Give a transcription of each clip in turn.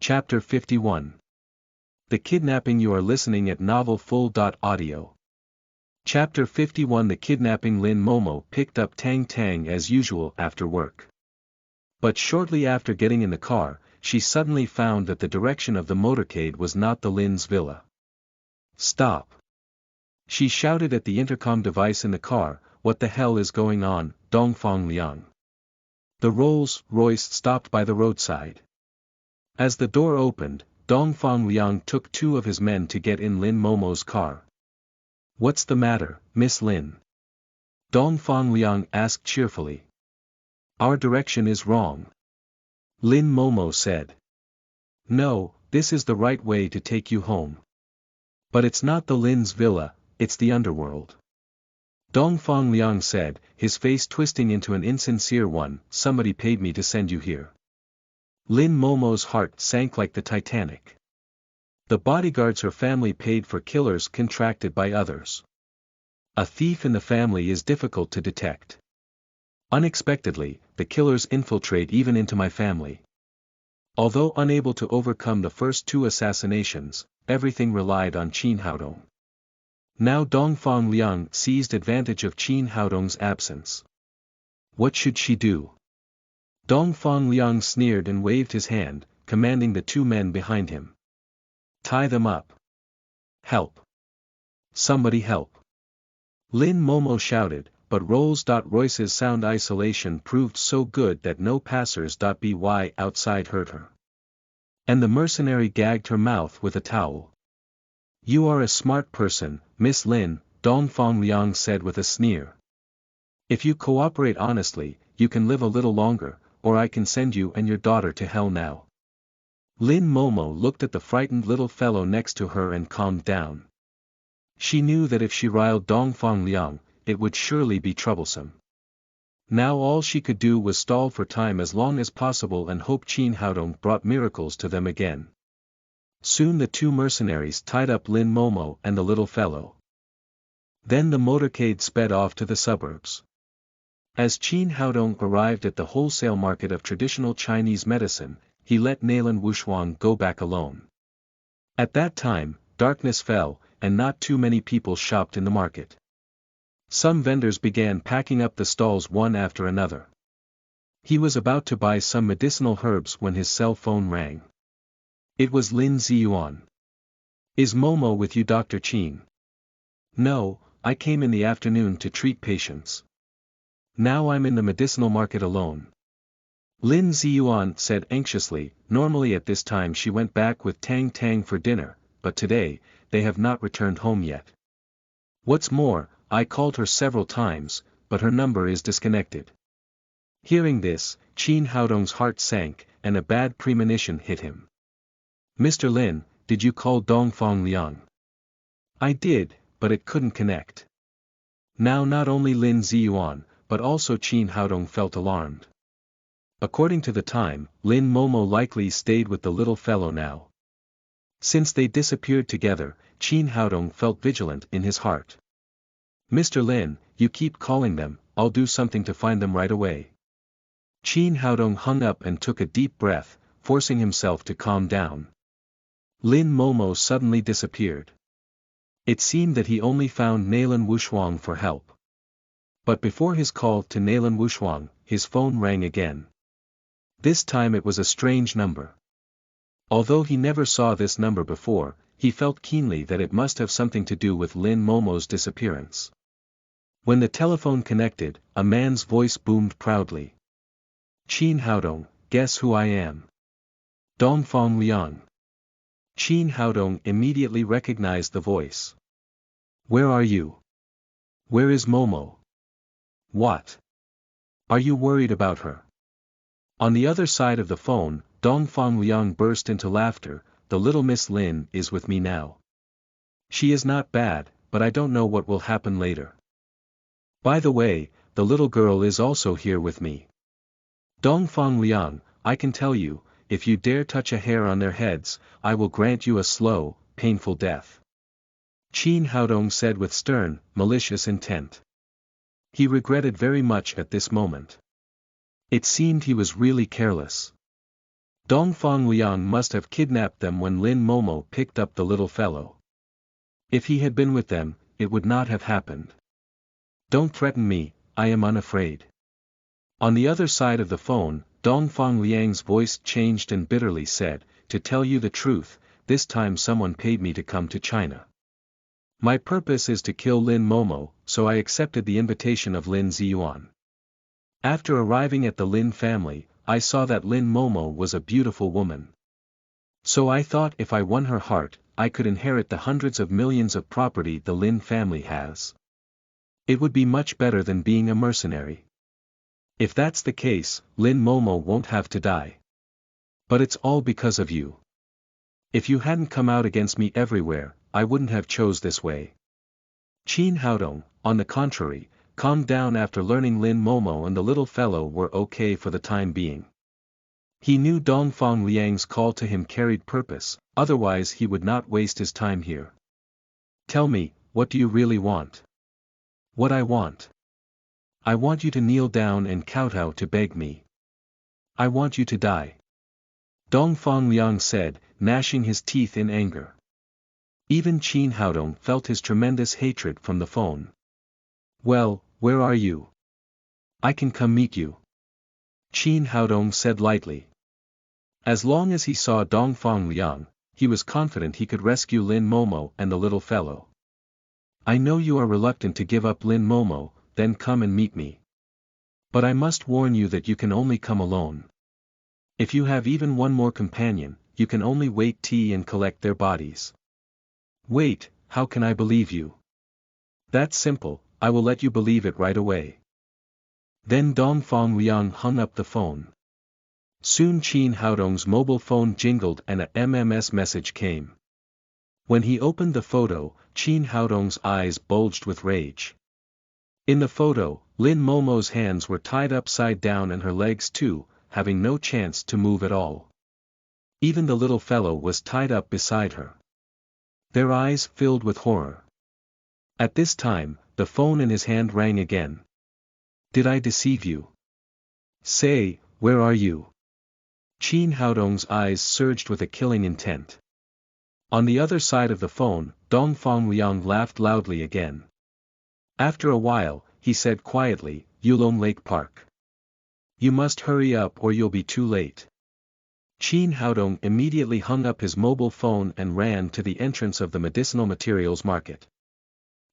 Chapter 51. The Kidnapping. You are listening at novelfull.audio. Chapter 51. The Kidnapping. Lin Momo picked up Tang Tang as usual after work. But shortly after getting in the car, she suddenly found that the direction of the motorcade was not the Lin's villa. "Stop!" she shouted at the intercom device in the car. "What the hell is going on, Dongfang Liang?" The Rolls-Royce stopped by the roadside. As the door opened, Dongfang Liang took two of his men to get in Lin Momo's car. "What's the matter, Miss Lin?" Dongfang Liang asked cheerfully. "Our direction is wrong," Lin Momo said. "No, this is the right way to take you home. But it's not the Lin's villa, it's the underworld," Dongfang Liang said, his face twisting into an insincere one. "Somebody paid me to send you here." Lin Momo's heart sank like the Titanic. The bodyguards her family paid for killers contracted by others. A thief in the family is difficult to detect. Unexpectedly, the killers infiltrate even into my family. Although unable to overcome the first two assassinations, everything relied on Qin Haodong. Now Dongfang Liang seized advantage of Qin Haodong's absence. What should she do? Dongfang Liang sneered and waved his hand, commanding the two men behind him. "Tie them up. Help. Somebody help." Lin Momo shouted, but Rolls-Royce's sound isolation proved so good that no passers-by outside heard her. And the mercenary gagged her mouth with a towel. "You are a smart person, Miss Lin," Dongfang Liang said with a sneer. "If you cooperate honestly, you can live a little longer, or I can send you and your daughter to hell now." Lin Momo looked at the frightened little fellow next to her and calmed down. She knew that if she riled Dongfang Liang, it would surely be troublesome. Now all she could do was stall for time as long as possible and hope Qin Haodong brought miracles to them again. Soon the two mercenaries tied up Lin Momo and the little fellow. Then the motorcade sped off to the suburbs. As Qin Haodong arrived at the wholesale market of traditional Chinese medicine, he let Nalan Wushuang go back alone. At that time, darkness fell, and not too many people shopped in the market. Some vendors began packing up the stalls one after another. He was about to buy some medicinal herbs when his cell phone rang. It was Lin Ziyuan. "Is Momo with you, Dr. Qin?" "No, I came in the afternoon to treat patients. Now I'm in the medicinal market alone," Lin Ziyuan said anxiously. Normally at this time she went back with Tang Tang for dinner, but today, they have not returned home yet. What's more, I called her several times, but her number is disconnected. Hearing this, Qin Haodong's heart sank, and a bad premonition hit him. "Mr. Lin, did you call Dongfang Liang?" "I did, but it couldn't connect." Now not only Lin Ziyuan, but also Qin Haodong felt alarmed. According to the time, Lin Momo likely stayed with the little fellow now. Since they disappeared together, Qin Haodong felt vigilant in his heart. "Mr. Lin, you keep calling them, I'll do something to find them right away." Qin Haodong hung up and took a deep breath, forcing himself to calm down. Lin Momo suddenly disappeared. It seemed that he only found Nalan Wushuang for help. But before his call to Nalan Wushuang, his phone rang again. This time it was a strange number. Although he never saw this number before, he felt keenly that it must have something to do with Lin Momo's disappearance. When the telephone connected, a man's voice boomed proudly. "Qin Haodong, guess who I am? Dongfang Liang." Qin Haodong immediately recognized the voice. "Where are you? Where is Momo? What? Are you worried about her?" On the other side of the phone, Dongfang Liang burst into laughter. "The little Miss Lin is with me now. She is not bad, but I don't know what will happen later. By the way, the little girl is also here with me. Dongfang Liang, I can tell you, if you dare touch a hair on their heads, I will grant you a slow, painful death," Qin Haodong said with stern, malicious intent. He regretted very much at this moment. It seemed he was really careless. Dongfang Liang must have kidnapped them when Lin Momo picked up the little fellow. If he had been with them, it would not have happened. Don't threaten me, I am unafraid. On the other side of the phone, Dongfang Liang's voice changed and bitterly said, to tell you the truth, this time someone paid me to come to China. My purpose is to kill Lin Momo, so I accepted the invitation of Lin Ziyuan. After arriving at the Lin family, I saw that Lin Momo was a beautiful woman. So I thought if I won her heart, I could inherit the hundreds of millions of property the Lin family has. It would be much better than being a mercenary. If that's the case, Lin Momo won't have to die. But it's all because of you. If you hadn't come out against me everywhere, I wouldn't have chose this way. Qin Haodong, on the contrary, calmed down after learning Lin Momo and the little fellow were okay for the time being. He knew Dongfang Liang's call to him carried purpose, otherwise he would not waste his time here. Tell me, what do you really want? What I want? I want you to kneel down and kowtow to beg me. I want you to die. Dongfang Liang said, gnashing his teeth in anger. Even Qin Haodong felt his tremendous hatred from the phone. Well, where are you? I can come meet you. Qin Haodong said lightly. As long as he saw Dongfang Liang, he was confident he could rescue Lin Momo and the little fellow. I know you are reluctant to give up Lin Momo, then come and meet me. But I must warn you that you can only come alone. If you have even one more companion, you can only wait tea and collect their bodies. Wait, how can I believe you? That's simple, I will let you believe it right away. Then Dongfang Liang hung up the phone. Soon Qin Haodong's mobile phone jingled and a MMS message came. When he opened the photo, Qin Haodong's eyes bulged with rage. In the photo, Lin Momo's hands were tied upside down and her legs too, having no chance to move at all. Even the little fellow was tied up beside her. Their eyes filled with horror. At this time, the phone in his hand rang again. Did I deceive you? Say, where are you? Qin Haodong's eyes surged with a killing intent. On the other side of the phone, Dongfang Liang laughed loudly again. After a while, he said quietly, Yulong Lake Park. You must hurry up or you'll be too late. Qin Haodong immediately hung up his mobile phone and ran to the entrance of the medicinal materials market.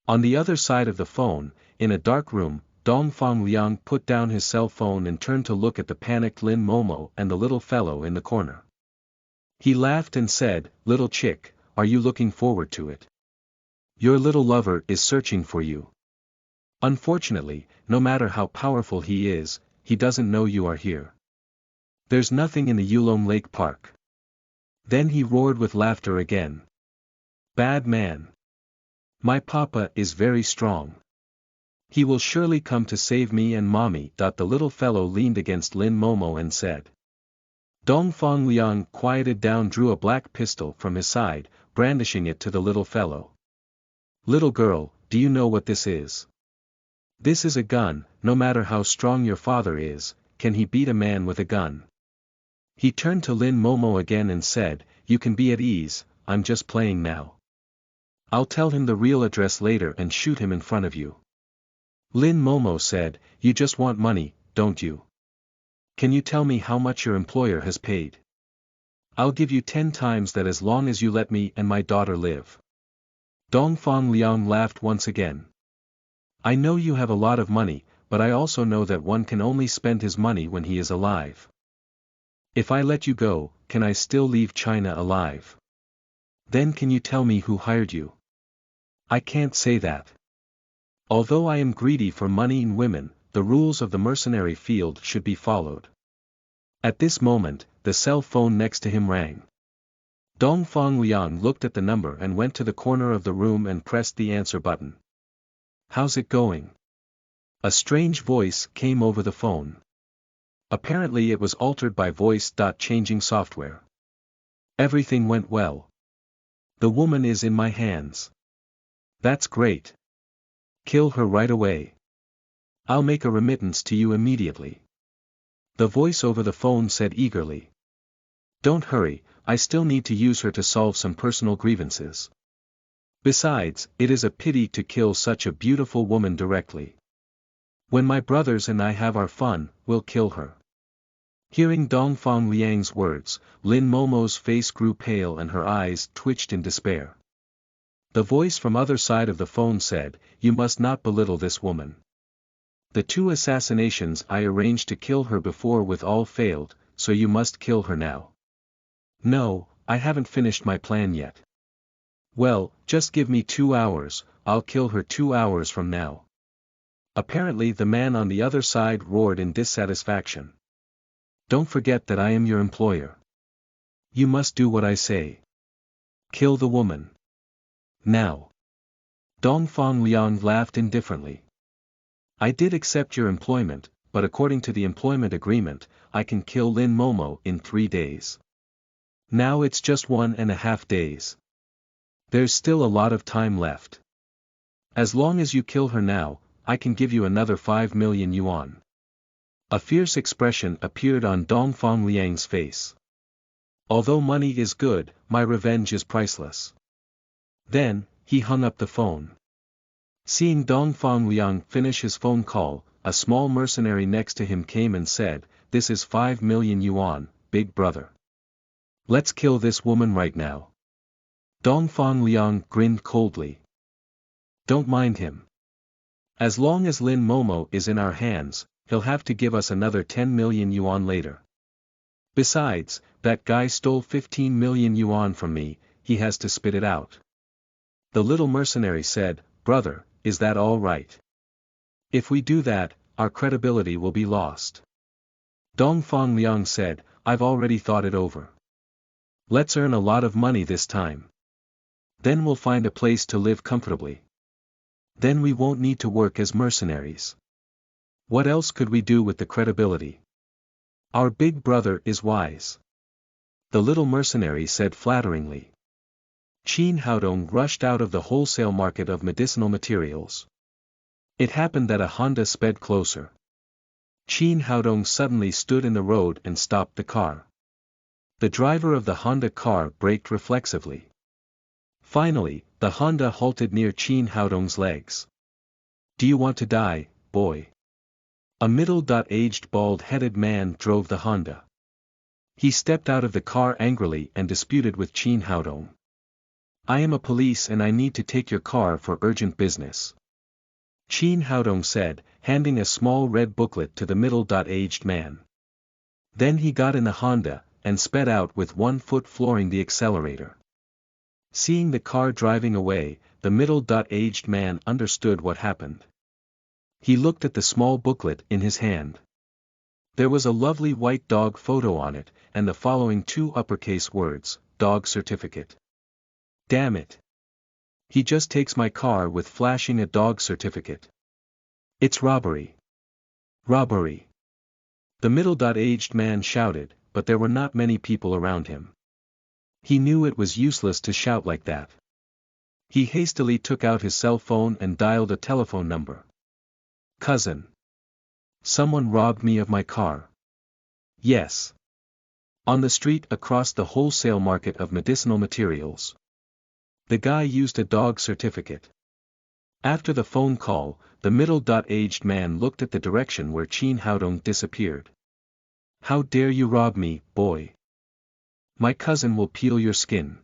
On the other side of the phone, in a dark room, Dongfang Liang put down his cell phone and turned to look at the panicked Lin Momo and the little fellow in the corner. He laughed and said, Little chick, are you looking forward to it? Your little lover is searching for you. Unfortunately, no matter how powerful he is, he doesn't know you are here. There's nothing in the Yulong Lake Park. Then he roared with laughter again. Bad man. My papa is very strong. He will surely come to save me and mommy. The little fellow leaned against Lin Momo and said. Dongfang Liang quieted down, drew a black pistol from his side, brandishing it to the little fellow. Little girl, do you know what this is? This is a gun. No matter how strong your father is, can he beat a man with a gun? He turned to Lin Momo again and said, You can be at ease, I'm just playing now. I'll tell him the real address later and shoot him in front of you. Lin Momo said, You just want money, don't you? Can you tell me how much your employer has paid? I'll give you 10 times that as long as you let me and my daughter live. Dongfang Liang laughed once again. I know you have a lot of money, but I also know that one can only spend his money when he is alive. If I let you go, can I still leave China alive? Then can you tell me who hired you? I can't say that. Although I am greedy for money and women, the rules of the mercenary field should be followed. At this moment, the cell phone next to him rang. Dongfang Liang looked at the number and went to the corner of the room and pressed the answer button. How's it going? A strange voice came over the phone. Apparently it was altered by voice-changing software. Everything went well. The woman is in my hands. That's great. Kill her right away. I'll make a remittance to you immediately. The voice over the phone said eagerly. Don't hurry, I still need to use her to solve some personal grievances. Besides, it is a pity to kill such a beautiful woman directly. When my brothers and I have our fun, we'll kill her. Hearing Dongfang Liang's words, Lin Momo's face grew pale and her eyes twitched in despair. The voice from other side of the phone said, "You must not belittle this woman. The 2 assassinations I arranged to kill her before with all failed, so you must kill her now." "No, I haven't finished my plan yet." "Well, just give me 2 hours, I'll kill her 2 hours from now." Apparently the man on the other side roared in dissatisfaction. "Don't forget that I am your employer. You must do what I say. Kill the woman. Now." Dongfang Liang laughed indifferently. "I did accept your employment, but according to the employment agreement, I can kill Lin Momo in 3 days. Now it's just 1.5 days. There's still a lot of time left. As long as you kill her now, I can give you another 5 million yuan. A fierce expression appeared on Dongfang Liang's face. "Although money is good, my revenge is priceless." Then, he hung up the phone. Seeing Dongfang Liang finish his phone call, a small mercenary next to him came and said, "This is 5 million yuan, big brother. Let's kill this woman right now." Dongfang Liang grinned coldly. "Don't mind him. As long as Lin Momo is in our hands, he'll have to give us another 10 million yuan later. Besides, that guy stole 15 million yuan from me, he has to spit it out." The little mercenary said, "Brother, is that all right? If we do that, our credibility will be lost." Dongfang Liang said, "I've already thought it over. Let's earn a lot of money this time. Then we'll find a place to live comfortably. Then we won't need to work as mercenaries. What else could we do with the credibility? Our big brother is wise." The little mercenary said flatteringly. Qin Haodong rushed out of the wholesale market of medicinal materials. It happened that a Honda sped closer. Qin Haodong suddenly stood in the road and stopped the car. The driver of the Honda car braked reflexively. Finally, the Honda halted near Qin Haodong's legs. "Do you want to die, boy?" A middle-aged bald-headed man drove the Honda. He stepped out of the car angrily and disputed with Qin Haodong. "I am a police and I need to take your car for urgent business," Qin Haodong said, handing a small red booklet to the middle-aged man. Then he got in the Honda, and sped out with 1 foot flooring the accelerator. Seeing the car driving away, the middle-aged man understood what happened. He looked at the small booklet in his hand. There was a lovely white dog photo on it, and the following 2 uppercase words, "Dog certificate." Damn it. He just takes my car with flashing a dog certificate. It's robbery. Robbery. The middle-aged man shouted, but there were not many people around him. He knew it was useless to shout like that. He hastily took out his cell phone and dialed a telephone number. "Cousin. Someone robbed me of my car." "Yes. On the street across the wholesale market of medicinal materials. The guy used a dog certificate." After the phone call, the middle-aged man looked at the direction where Qin Haodong disappeared. "How dare you rob me, boy? My cousin will peel your skin."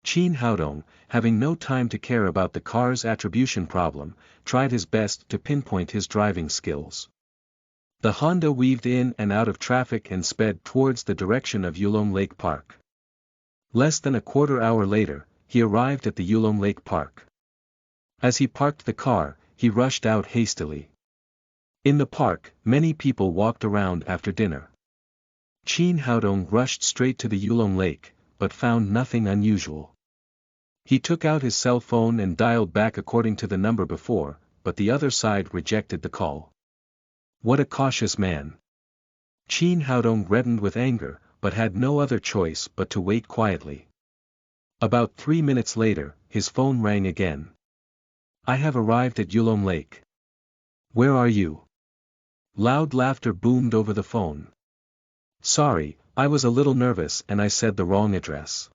Qin Haodong, having no time to care about the car's attribution problem, tried his best to pinpoint his driving skills. The Honda weaved in and out of traffic and sped towards the direction of Yulong Lake Park. Less than a quarter hour later, he arrived at the Yulong Lake Park. As he parked the car, he rushed out hastily. In the park, many people walked around after dinner. Qin Haodong rushed straight to the Yulong Lake, but found nothing unusual. He took out his cell phone and dialed back according to the number before, but the other side rejected the call. What a cautious man. Qin Haodong reddened with anger, but had no other choice but to wait quietly. About 3 minutes later, his phone rang again. "I have arrived at Yulong Lake." "Where are you?" Loud laughter boomed over the phone. Sorry, I was a little nervous and I said the wrong address.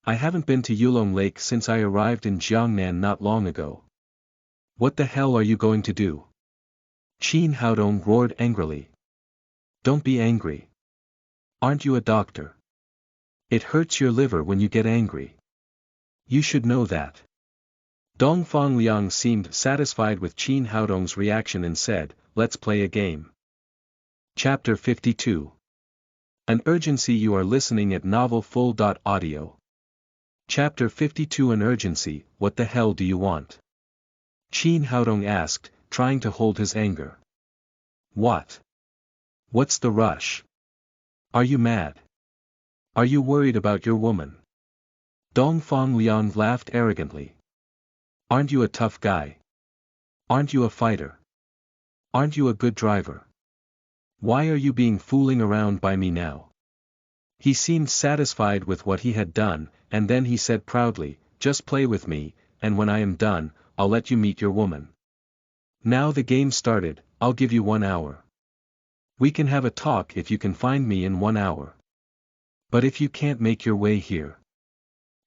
I haven't been to Yulong Lake since I arrived in Jiangnan not long ago. What the hell are you going to do? Qin Haodong roared angrily. Don't be angry. Aren't you a doctor? It hurts your liver when you get angry. You should know that. Dongfang Liang seemed satisfied with Qin Haodong's reaction and said, let's play a game. Chapter 52. An urgency. You are listening at novelfull.audio. Chapter 52. An urgency. What the hell do you want? Qin Haodong asked, trying to hold his anger. What? What's the rush? Are you mad? Are you worried about your woman? Dongfang Liang laughed arrogantly. Aren't you a tough guy? Aren't you a fighter? Aren't you a good driver? Why are you being fooling around by me now? He seemed satisfied with what he had done, and then he said proudly, just play with me, and when I am done, I'll let you meet your woman. Now the game started, I'll give you 1 hour. We can have a talk if you can find me in 1 hour. But if you can't make your way here,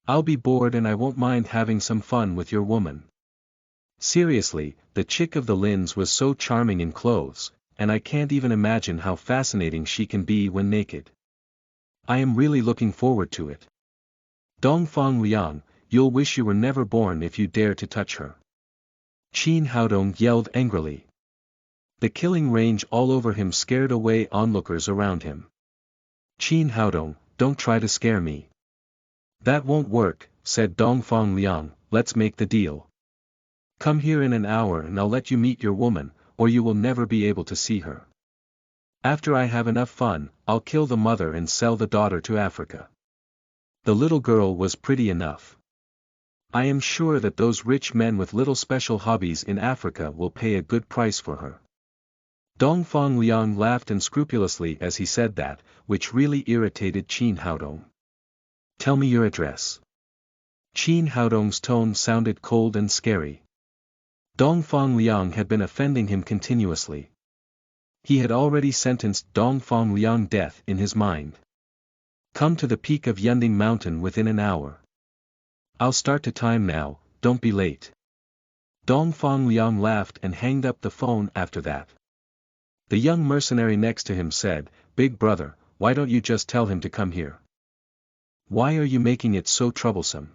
I'll be bored and I won't mind having some fun with your woman. Seriously, the chick of the Lins was so charming in clothes, and I can't even imagine how fascinating she can be when naked. I am really looking forward to it. Dongfang Liang, you'll wish you were never born if you dare to touch her. Qin Haodong yelled angrily. The killing range all over him scared away onlookers around him. Qin Haodong, don't try to scare me. That won't work, said Dongfang Liang, let's make the deal. Come here in an hour and I'll let you meet your woman, or you will never be able to see her. After I have enough fun, I'll kill the mother and sell the daughter to Africa. The little girl was pretty enough. I am sure that those rich men with little special hobbies in Africa will pay a good price for her. Dongfang Liang laughed unscrupulously as he said that, which really irritated Qin Haodong. Tell me your address. Qin Haodong's tone sounded cold and scary. Dongfang Liang had been offending him continuously. He had already sentenced Dongfang Liang death in his mind. Come to the peak of Yunding Mountain within an hour. I'll start to time now, don't be late. Dongfang Liang laughed and hanged up the phone after that. The young mercenary next to him said, Big brother, why don't you just tell him to come here? Why are you making it so troublesome?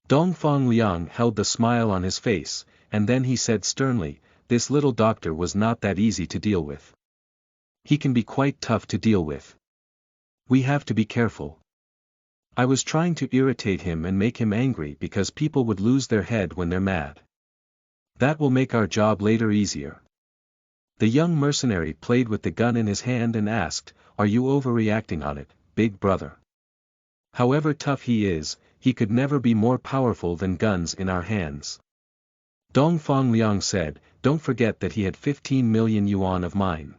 Dongfang Liang held the smile on his face, and then he said sternly, this little doctor was not that easy to deal with. He can be quite tough to deal with. We have to be careful. I was trying to irritate him and make him angry because people would lose their head when they're mad. That will make our job later easier. The young mercenary played with the gun in his hand and asked, are you overreacting on it, big brother? However tough he is, he could never be more powerful than guns in our hands. Dongfang Liang said, don't forget that he had 15 million yuan of mine.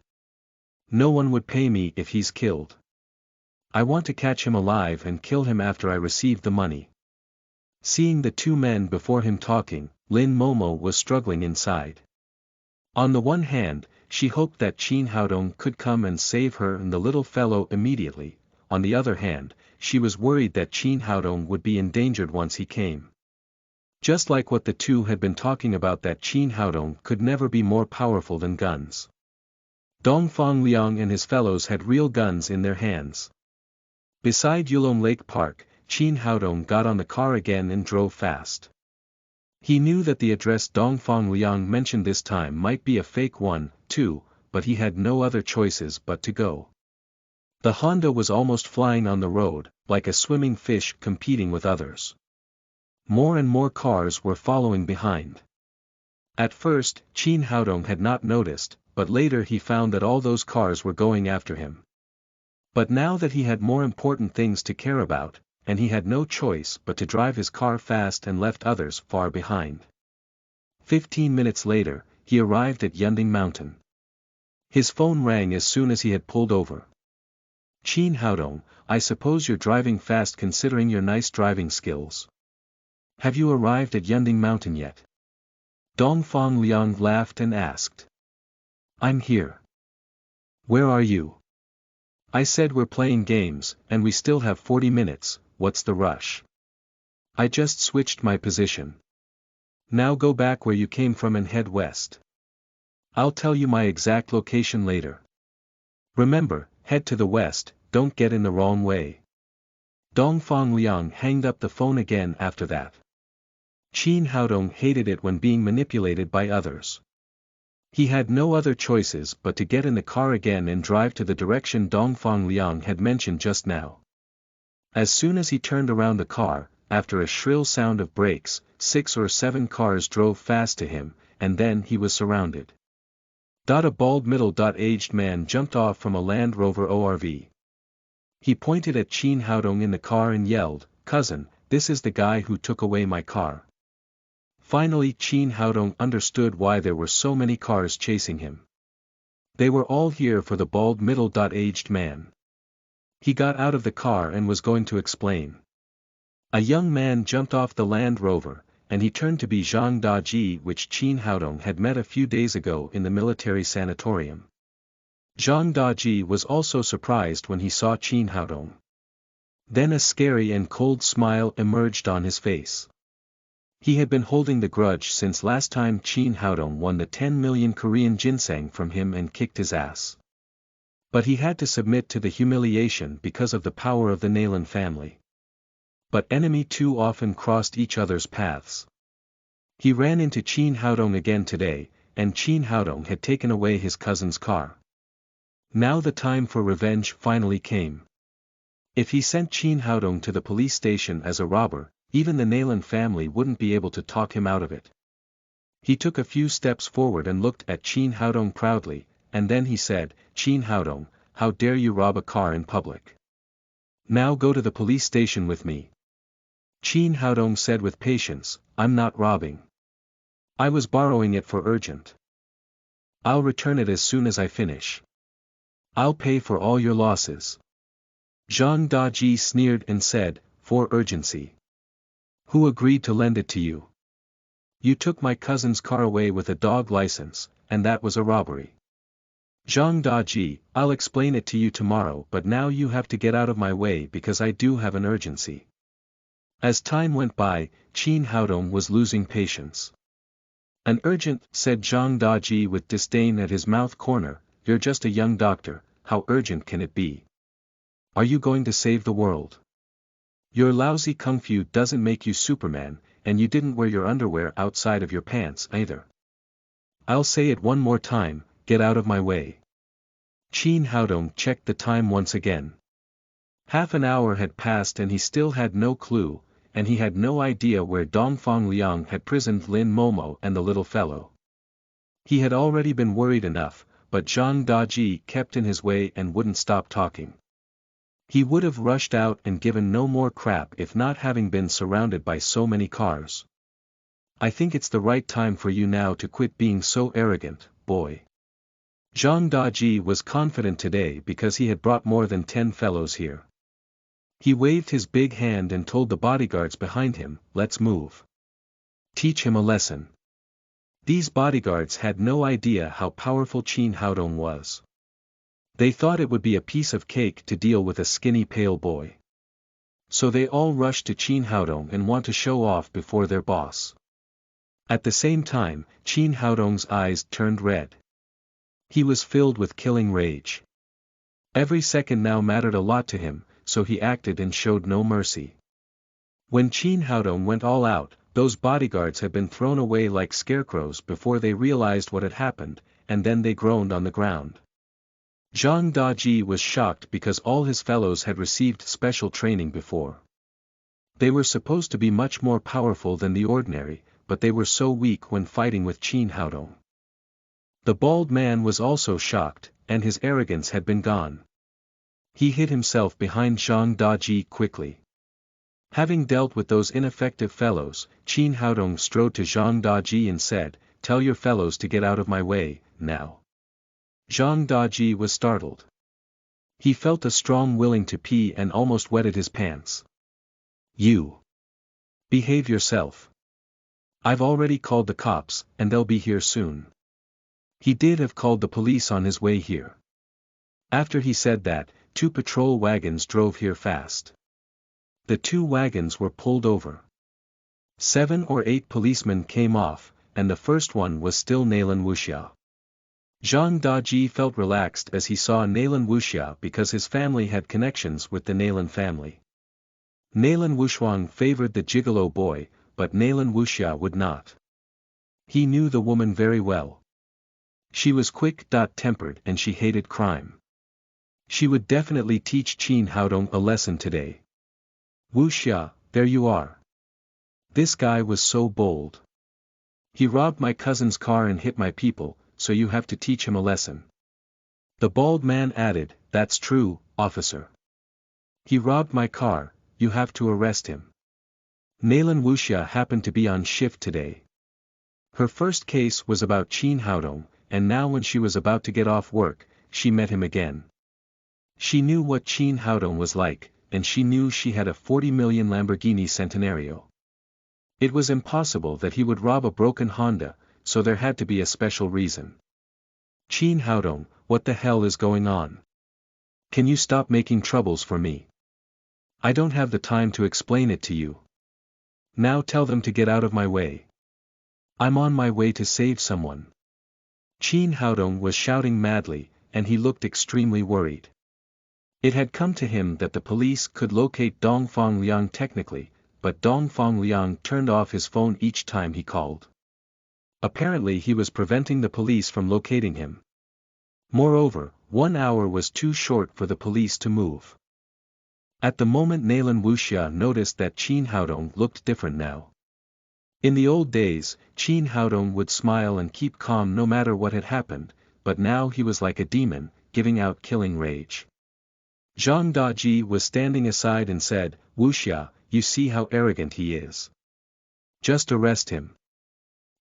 No one would pay me if he's killed. I want to catch him alive and kill him after I receive the money. Seeing the two men before him talking, Lin Momo was struggling inside. On the one hand, she hoped that Qin Haodong could come and save her and the little fellow immediately, on the other hand, she was worried that Qin Haodong would be endangered once he came. Just like what the two had been talking about, that Qin Haodong could never be more powerful than guns. Dongfang Liang and his fellows had real guns in their hands. Beside Yulong Lake Park, Qin Haodong got on the car again and drove fast. He knew that the address Dongfang Liang mentioned this time might be a fake one, too, but he had no other choices but to go. The Honda was almost flying on the road, like a swimming fish competing with others. More and more cars were following behind. At first, Qin Haodong had not noticed, but later he found that all those cars were going after him. But now that he had more important things to care about, and he had no choice but to drive his car fast and left others far behind. 15 minutes later, he arrived at Yunding Mountain. His phone rang as soon as he had pulled over. Qin Haodong, I suppose you're driving fast considering your nice driving skills. Have you arrived at Yunding Mountain yet? Dongfang Liang laughed and asked. I'm here. Where are you? I said we're playing games, and we still have 40 minutes, what's the rush? I just switched my position. Now go back where you came from and head west. I'll tell you my exact location later. Remember, head to the west, don't get in the wrong way. Dongfang Liang hanged up the phone again after that. Qin Haodong hated it when being manipulated by others. He had no other choices but to get in the car again and drive to the direction Dongfang Liang had mentioned just now. As soon as he turned around the car, after a shrill sound of brakes, 6 or 7 cars drove fast to him, and then he was surrounded. A bald middle-aged man jumped off from a Land Rover ORV. He pointed at Qin Haodong in the car and yelled, "Cousin, this is the guy who took away my car." Finally Qin Haodong understood why there were so many cars chasing him. They were all here for the bald middle-aged man. He got out of the car and was going to explain. A young man jumped off the Land Rover, and he turned to be Zhang Daji, which Qin Haodong had met a few days ago in the military sanatorium. Zhang Daji was also surprised when he saw Qin Haodong. Then a scary and cold smile emerged on his face. He had been holding the grudge since last time Qin Haodong won the 10 million Korean ginseng from him and kicked his ass. But he had to submit to the humiliation because of the power of the Neylan family. But enemy too often crossed each other's paths. He ran into Qin Haodong again today, and Qin Haodong had taken away his cousin's car. Now the time for revenge finally came. If he sent Qin Haodong to the police station as a robber, even the Neylan family wouldn't be able to talk him out of it. He took a few steps forward and looked at Qin Haodong proudly, and then he said, "Qin Haodong, how dare you rob a car in public? Now go to the police station with me." Qin Haodong said with patience, "I'm not robbing. I was borrowing it for urgent. I'll return it as soon as I finish. I'll pay for all your losses." Zhang Daji sneered and said, "For urgency. Who agreed to lend it to you? You took my cousin's car away with a dog license, and that was a robbery. Zhang Daji, I'll explain it to you tomorrow, but now you have to get out of my way because I do have an urgency." As time went by, Qin Haodong was losing patience. "An urgent," said Zhang Daji with disdain at his mouth corner, "you're just a young doctor, how urgent can it be? Are you going to save the world? Your lousy kung fu doesn't make you Superman, and you didn't wear your underwear outside of your pants either. I'll say it one more time, get out of my way." Qin Haodong checked the time once again. Half an hour had passed and he still had no clue, and he had no idea where Dongfang Liang had prisoned Lin Momo and the little fellow. He had already been worried enough, but Zhang Daji kept in his way and wouldn't stop talking. He would have rushed out and given no more crap if not having been surrounded by so many cars. "I think it's the right time for you now to quit being so arrogant, boy." Zhang Daji was confident today because he had brought more than 10 fellows here. He waved his big hand and told the bodyguards behind him, "Let's move. Teach him a lesson." These bodyguards had no idea how powerful Qin Haodong was. They thought it would be a piece of cake to deal with a skinny pale boy. So they all rushed to Qin Haodong and want to show off before their boss. At the same time, Qin Haodong's eyes turned red. He was filled with killing rage. Every second now mattered a lot to him, so he acted and showed no mercy. When Qin Haodong went all out, those bodyguards had been thrown away like scarecrows before they realized what had happened, and then they groaned on the ground. Zhang Daji was shocked because all his fellows had received special training before. They were supposed to be much more powerful than the ordinary, but they were so weak when fighting with Qin Haodong. The bald man was also shocked, and his arrogance had been gone. He hid himself behind Zhang Daji quickly. Having dealt with those ineffective fellows, Qin Haodong strode to Zhang Daji and said, "Tell your fellows to get out of my way, now." Zhang Daji was startled. He felt a strong willing to pee and almost wetted his pants. "You! Behave yourself. I've already called the cops, and they'll be here soon." He did have called the police on his way here. After he said that, 2 patrol wagons drove here fast. The 2 wagons were pulled over. 7 or 8 policemen came off, and the first one was still Nalan Wuxia. Zhang Daji felt relaxed as he saw Nalan Wuxia because his family had connections with the Nalan family. Nalan Wushuang favored the gigolo boy, but Nalan Wuxia would not. He knew the woman very well. She was quick-tempered and she hated crime. She would definitely teach Qin Haodong a lesson today. Wuxia, there you are. This guy was so bold. He robbed my cousin's car and hit my people, so you have to teach him a lesson. The bald man added, that's true, officer. He robbed my car, you have to arrest him. Nalan Wuxia happened to be on shift today. Her first case was about Qin Haodong, and now when she was about to get off work, she met him again. She knew what Qin Haodong was like, and she knew she had a 40 million Lamborghini Centenario. It was impossible that he would rob a broken Honda, so there had to be a special reason. Qin Haodong, what the hell is going on? Can you stop making troubles for me? I don't have the time to explain it to you. Now tell them to get out of my way. I'm on my way to save someone. Qin Haodong was shouting madly, and he looked extremely worried. It had come to him that the police could locate Dongfang Liang technically, but Dongfang Liang turned off his phone each time he called. Apparently he was preventing the police from locating him. Moreover, 1 hour was too short for the police to move. At the moment Nalan Wuxia noticed that Qin Haodong looked different now. In the old days, Qin Haodong would smile and keep calm no matter what had happened, but now he was like a demon, giving out killing rage. Zhang Daji was standing aside and said, Wuxia, you see how arrogant he is. Just arrest him.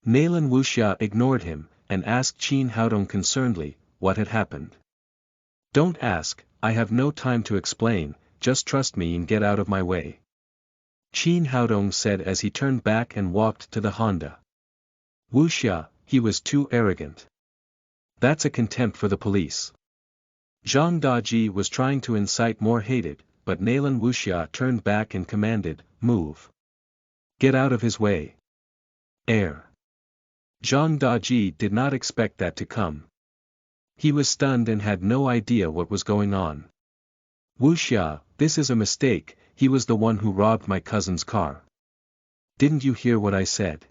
Nalan Wuxia ignored him, and asked Qin Haodong concernedly, what had happened. Don't ask, I have no time to explain, just trust me and get out of my way. Qin Haodong said as he turned back and walked to the Honda. Wuxia, he was too arrogant. That's a contempt for the police. Zhang Daji was trying to incite more hatred, but Nalan Wuxia turned back and commanded, move. Get out of his way. Air. Zhang Daji did not expect that to come. He was stunned and had no idea what was going on. Wuxia, this is a mistake, he was the one who robbed my cousin's car. Didn't you hear what I said?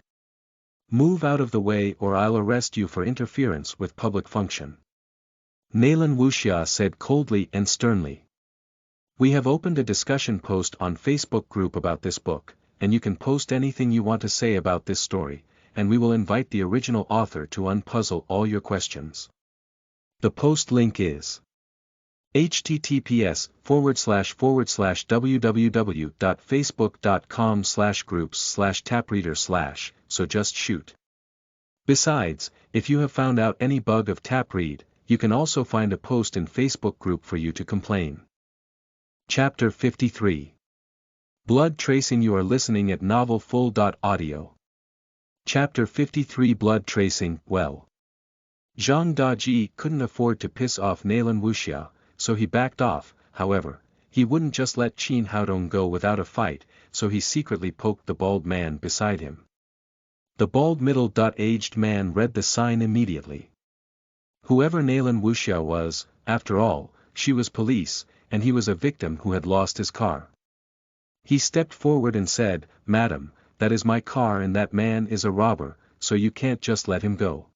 Move out of the way or I'll arrest you for interference with public function. Nalan Wuxia said coldly and sternly. We have opened a discussion post on Facebook group about this book, and you can post anything you want to say about this story, and we will invite the original author to unpuzzle all your questions. The post link is https://www.facebook.com/groups/tapreader/ so just shoot. Besides, if you have found out any bug of Tapread, you can also find a post in Facebook group for you to complain. Chapter 53. Blood Tracing. You are listening at novelfull.audio. Chapter 53. Blood Tracing. Well, Zhang Daji couldn't afford to piss off Nalan Wuxia, so he backed off. However, he wouldn't just let Qin Haodong go without a fight, so he secretly poked the bald man beside him. The bald middle-aged man read the sign immediately. Whoever Nalan Wuxia was, after all, she was police, and he was a victim who had lost his car. He stepped forward and said, Madam, that is my car and that man is a robber, so you can't just let him go.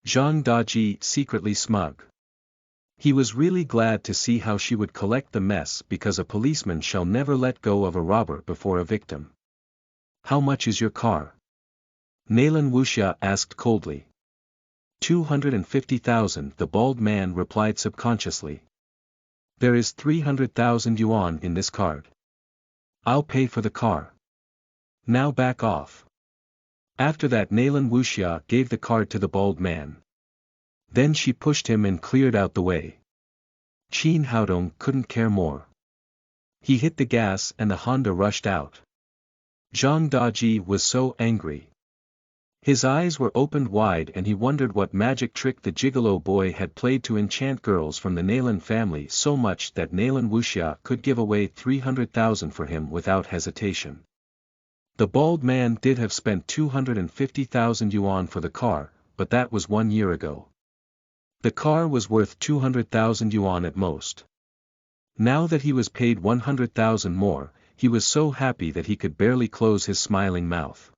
Zhang Daji secretly smug. He was really glad to see how she would collect the mess because a policeman shall never let go of a robber before a victim. How much is your car? Nalan Wuxia asked coldly. 250,000, the bald man replied subconsciously. There is 300,000 yuan in this card. I'll pay for the car. Now back off. After that Nalan Wuxia gave the card to the bald man. Then she pushed him and cleared out the way. Qin Haodong couldn't care more. He hit the gas and the Honda rushed out. Zhang Daji was so angry. His eyes were opened wide and he wondered what magic trick the gigolo boy had played to enchant girls from the Nalan family so much that Nalan Wuxia could give away 300,000 for him without hesitation. The bald man did have spent 250,000 yuan for the car, but that was 1 year ago. The car was worth 200,000 yuan at most. Now that he was paid 100,000 more, he was so happy that he could barely close his smiling mouth.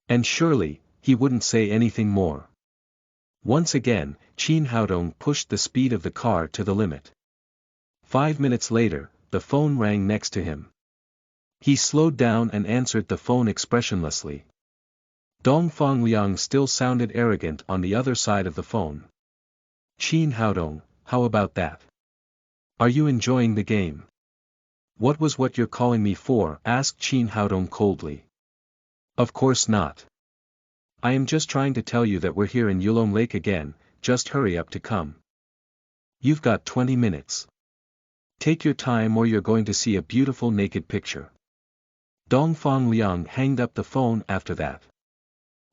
And surely, he wouldn't say anything more. Once again, Qin Haodong pushed the speed of the car to the limit. 5 minutes later, the phone rang next to him. He slowed down and answered the phone expressionlessly. Dongfang Liang still sounded arrogant on the other side of the phone. Qin Haodong, how about that? Are you enjoying the game? What was what you're calling me for? Asked Qin Haodong coldly. Of course not. I am just trying to tell you that we're here in Yulong Lake again, just hurry up to come. You've got 20 minutes. Take your time or you're going to see a beautiful naked picture. Dongfang Liang hanged up the phone after that.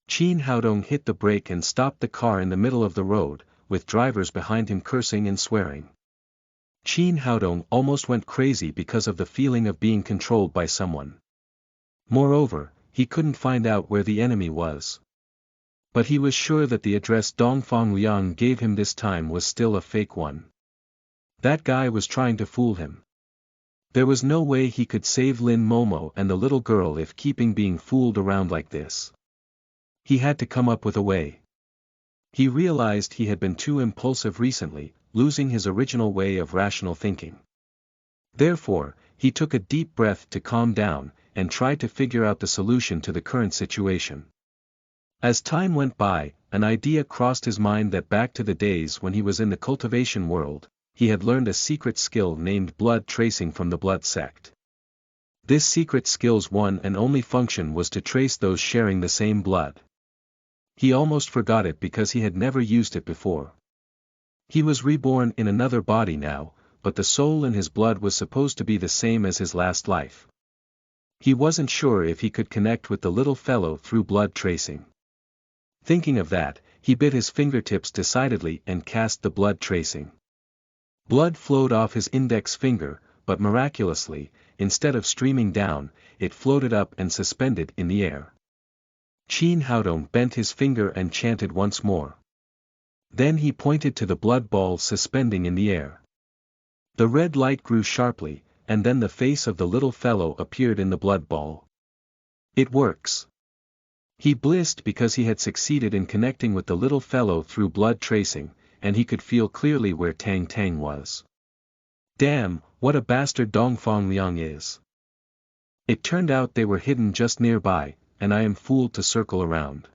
Qin Haodong hit the brake and stopped the car in the middle of the road, with drivers behind him cursing and swearing. Qin Haodong almost went crazy because of the feeling of being controlled by someone. Moreover, he couldn't find out where the enemy was. But he was sure that the address Dongfang Liang gave him this time was still a fake one. That guy was trying to fool him. There was no way he could save Lin Momo and the little girl if keeping being fooled around like this. He had to come up with a way. He realized he had been too impulsive recently, losing his original way of rational thinking. Therefore, he took a deep breath to calm down, and tried to figure out the solution to the current situation. As time went by, an idea crossed his mind that back to the days when he was in the cultivation world, he had learned a secret skill named blood tracing from the blood sect. This secret skill's one and only function was to trace those sharing the same blood. He almost forgot it because he had never used it before. He was reborn in another body now, but the soul in his blood was supposed to be the same as his last life. He wasn't sure if he could connect with the little fellow through blood tracing. Thinking of that, he bit his fingertips decidedly and cast the blood tracing. Blood flowed off his index finger, but miraculously, instead of streaming down, it floated up and suspended in the air. Qin Haodong bent his finger and chanted once more. Then he pointed to the blood ball suspending in the air. The red light grew sharply, and then the face of the little fellow appeared in the blood ball. It works. He blissed because he had succeeded in connecting with the little fellow through blood tracing, and he could feel clearly where Tang Tang was. Damn, what a bastard Dongfang Liang is. It turned out they were hidden just nearby, and I am fooled to circle around.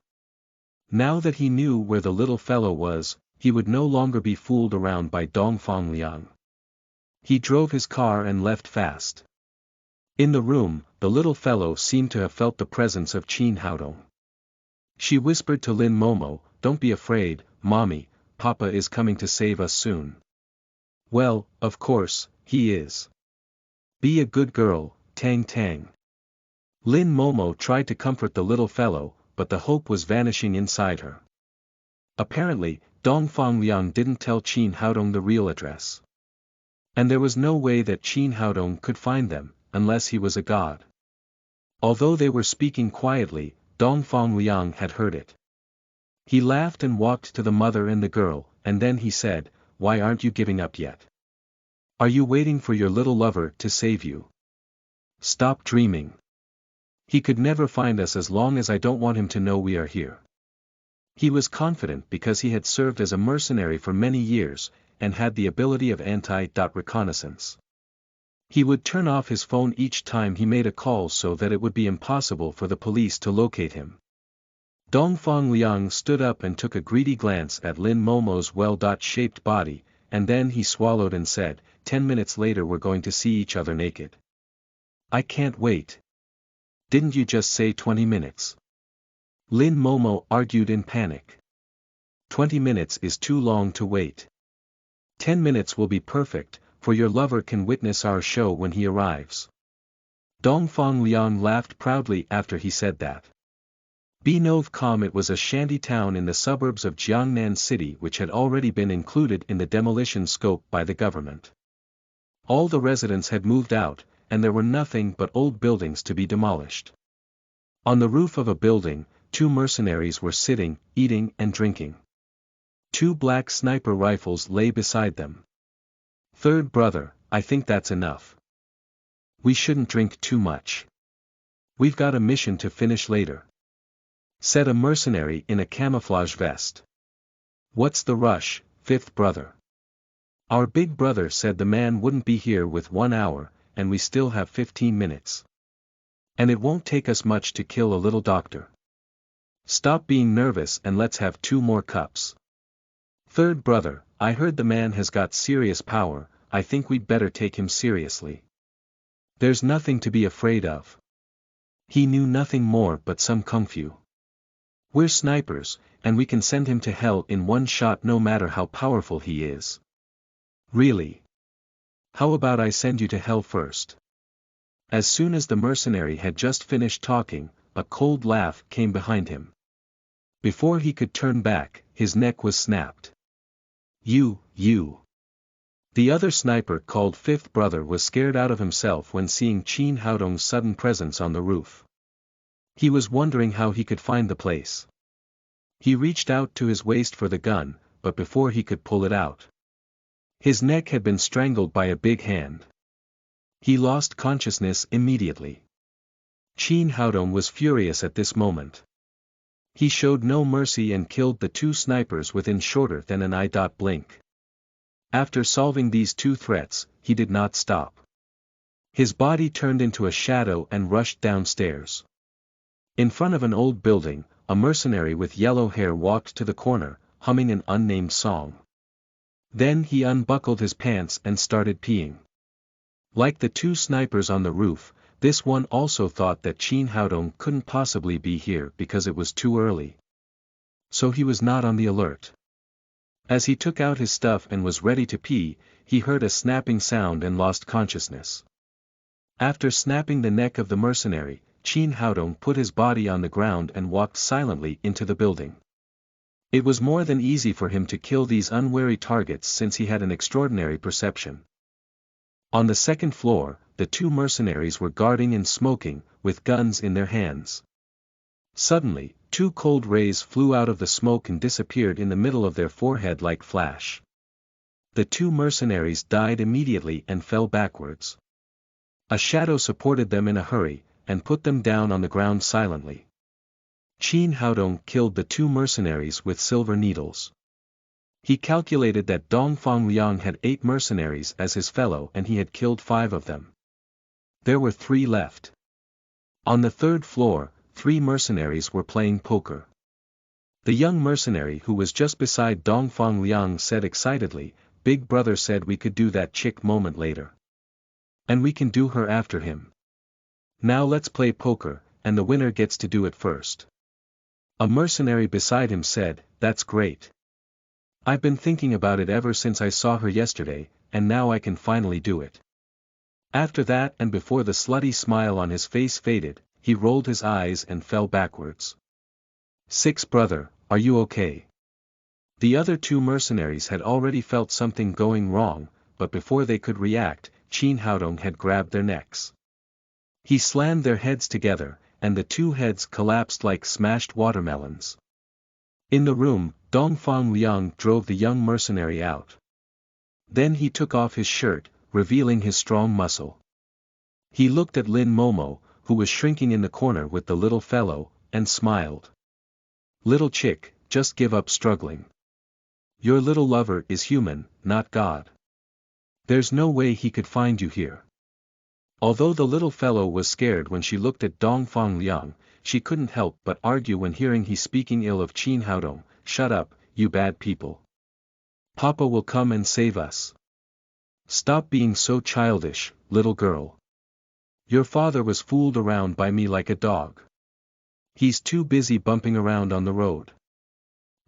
Now that he knew where the little fellow was, he would no longer be fooled around by Dongfang Liang. He drove his car and left fast. In the room, the little fellow seemed to have felt the presence of Qin Haodong. She whispered to Lin Momo, "Don't be afraid, Mommy, Papa is coming to save us soon." Well, of course, he is. Be a good girl, Tang Tang. Lin Momo tried to comfort the little fellow, but the hope was vanishing inside her. Apparently, Dongfang Liang didn't tell Qin Haodong the real address. And there was no way that Qin Haodong could find them, unless he was a god. Although they were speaking quietly, Dongfang Liang had heard it. He laughed and walked to the mother and the girl, and then he said, "Why aren't you giving up yet? Are you waiting for your little lover to save you? Stop dreaming. He could never find us as long as I don't want him to know we are here." He was confident because he had served as a mercenary for many years, and had the ability of anti-reconnaissance. He would turn off his phone each time he made a call so that it would be impossible for the police to locate him. Dongfang Liang stood up and took a greedy glance at Lin Momo's well-shaped body, and then he swallowed and said, 10 minutes later we're going to see each other naked. I can't wait. Didn't you just say 20 minutes? Lin Momo argued in panic. 20 minutes is too long to wait. 10 minutes will be perfect, for your lover can witness our show when he arrives. Dongfang Liang laughed proudly after he said that. Novcom. It was a shanty town in the suburbs of Jiangnan City which had already been included in the demolition scope by the government. All the residents had moved out, and there were nothing but old buildings to be demolished. On the roof of a building, 2 mercenaries were sitting, eating and drinking. 2 black sniper rifles lay beside them. "Third brother, I think that's enough. We shouldn't drink too much. We've got a mission to finish later," said a mercenary in a camouflage vest. "What's the rush, fifth brother?" "Our big brother said the man wouldn't be here with 1 hour, and we still have 15 minutes. And it won't take us much to kill a little doctor. Stop being nervous and let's have 2 more cups." "Third brother, I heard the man has got serious power, I think we'd better take him seriously. There's nothing to be afraid of. He knew nothing more but some kung fu. We're snipers, and we can send him to hell in 1 shot no matter how powerful he is." "Really? How about I send you to hell first?" As soon as the mercenary had just finished talking, a cold laugh came behind him. Before he could turn back, his neck was snapped. You. The other sniper called fifth brother was scared out of himself when seeing Qin Haodong's sudden presence on the roof. He was wondering how he could find the place. He reached out to his waist for the gun, but before he could pull it out, his neck had been strangled by a big hand. He lost consciousness immediately. Qin Haodong was furious at this moment. He showed no mercy and killed the 2 snipers within shorter than an eye blink. After solving these 2 threats, he did not stop. His body turned into a shadow and rushed downstairs. In front of an old building, a mercenary with yellow hair walked to the corner, humming an unnamed song. Then he unbuckled his pants and started peeing. Like the 2 snipers on the roof, this one also thought that Qin Haodong couldn't possibly be here because it was too early. So he was not on the alert. As he took out his stuff and was ready to pee, he heard a snapping sound and lost consciousness. After snapping the neck of the mercenary, Qin Haodong put his body on the ground and walked silently into the building. It was more than easy for him to kill these unwary targets since he had an extraordinary perception. On the 2nd floor, the 2 mercenaries were guarding and smoking, with guns in their hands. Suddenly, 2 cold rays flew out of the smoke and disappeared in the middle of their forehead like flash. The 2 mercenaries died immediately and fell backwards. A shadow supported them in a hurry, and put them down on the ground silently. Qin Haodong killed the 2 mercenaries with silver needles. He calculated that Dongfang Liang had 8 mercenaries as his fellow and he had killed 5 of them. There were 3 left. On the 3rd floor, 3 mercenaries were playing poker. The young mercenary who was just beside Dongfang Liang said excitedly, "Big brother said we could do that chick moment later. And we can do her after him. Now let's play poker, and the winner gets to do it first." A mercenary beside him said, "That's great. I've been thinking about it ever since I saw her yesterday, and now I can finally do it." After that, and before the slutty smile on his face faded, he rolled his eyes and fell backwards. "Sixth brother, are you okay?" The other 2 mercenaries had already felt something going wrong, but before they could react, Qin Haodong had grabbed their necks. He slammed their heads together, and the 2 heads collapsed like smashed watermelons. In the room, Dongfang Liang drove the young mercenary out. Then he took off his shirt, revealing his strong muscle. He looked at Lin Momo, who was shrinking in the corner with the little fellow, and smiled. "Little chick, just give up struggling. Your little lover is human, not God. There's no way he could find you here." Although the little fellow was scared when she looked at Dongfang Liang, she couldn't help but argue when hearing he speaking ill of Qin Haodong, "Shut up, you bad people. Papa will come and save us. Stop being so childish, little girl. Your father was fooled around by me like a dog. He's too busy bumping around on the road.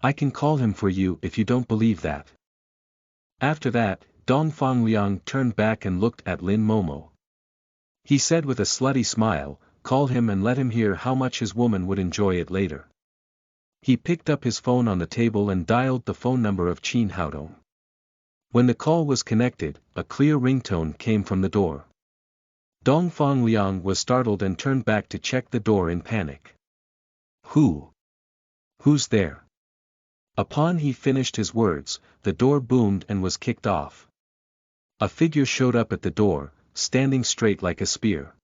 I can call him for you if you don't believe that." After that, Dongfang Liang turned back and looked at Lin Momo. He said with a slutty smile, "Call him and let him hear how much his woman would enjoy it later." He picked up his phone on the table and dialed the phone number of Qin Haodong. When the call was connected, a clear ringtone came from the door. Dongfang Liang was startled and turned back to check the door in panic. Who's there? Upon he finished his words, the door boomed and was kicked off. A figure showed up at the door, standing straight like a spear.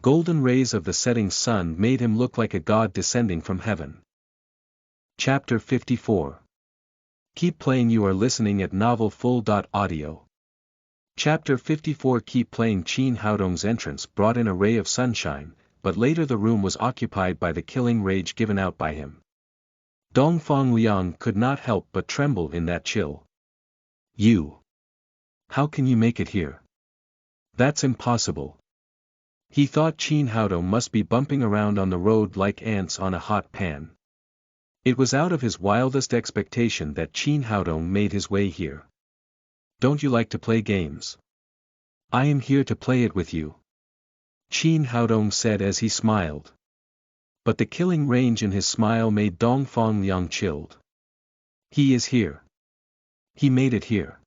Golden rays of the setting sun made him look like a god descending from heaven. Chapter 54. Keep playing. You are listening at novelfull.audio. Chapter 54. Keep playing. Qin Haodong's entrance brought in a ray of sunshine, but later the room was occupied by the killing rage given out by him. Dongfang Liang could not help but tremble in that chill. You! How can you make it here? That's impossible. He thought Qin Haodong must be bumping around on the road like ants on a hot pan. It was out of his wildest expectation that Qin Haodong made his way here. Don't you like to play games? I am here to play it with you. Qin Haodong said as he smiled. But the killing range in his smile made Dongfang Liang chilled. He is here. He made it here.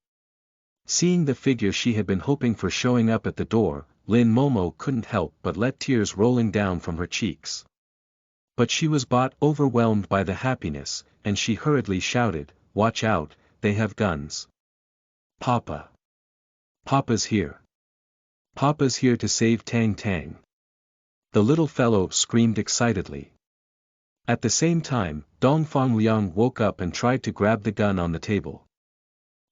Seeing the figure she had been hoping for showing up at the door, Lin Momo couldn't help but let tears rolling down from her cheeks. But she was overwhelmed by the happiness, and she hurriedly shouted, "Watch out, they have guns. Papa. Papa's here. Papa's here to save Tang Tang." The little fellow screamed excitedly. At the same time, Dongfang Liang woke up and tried to grab the gun on the table.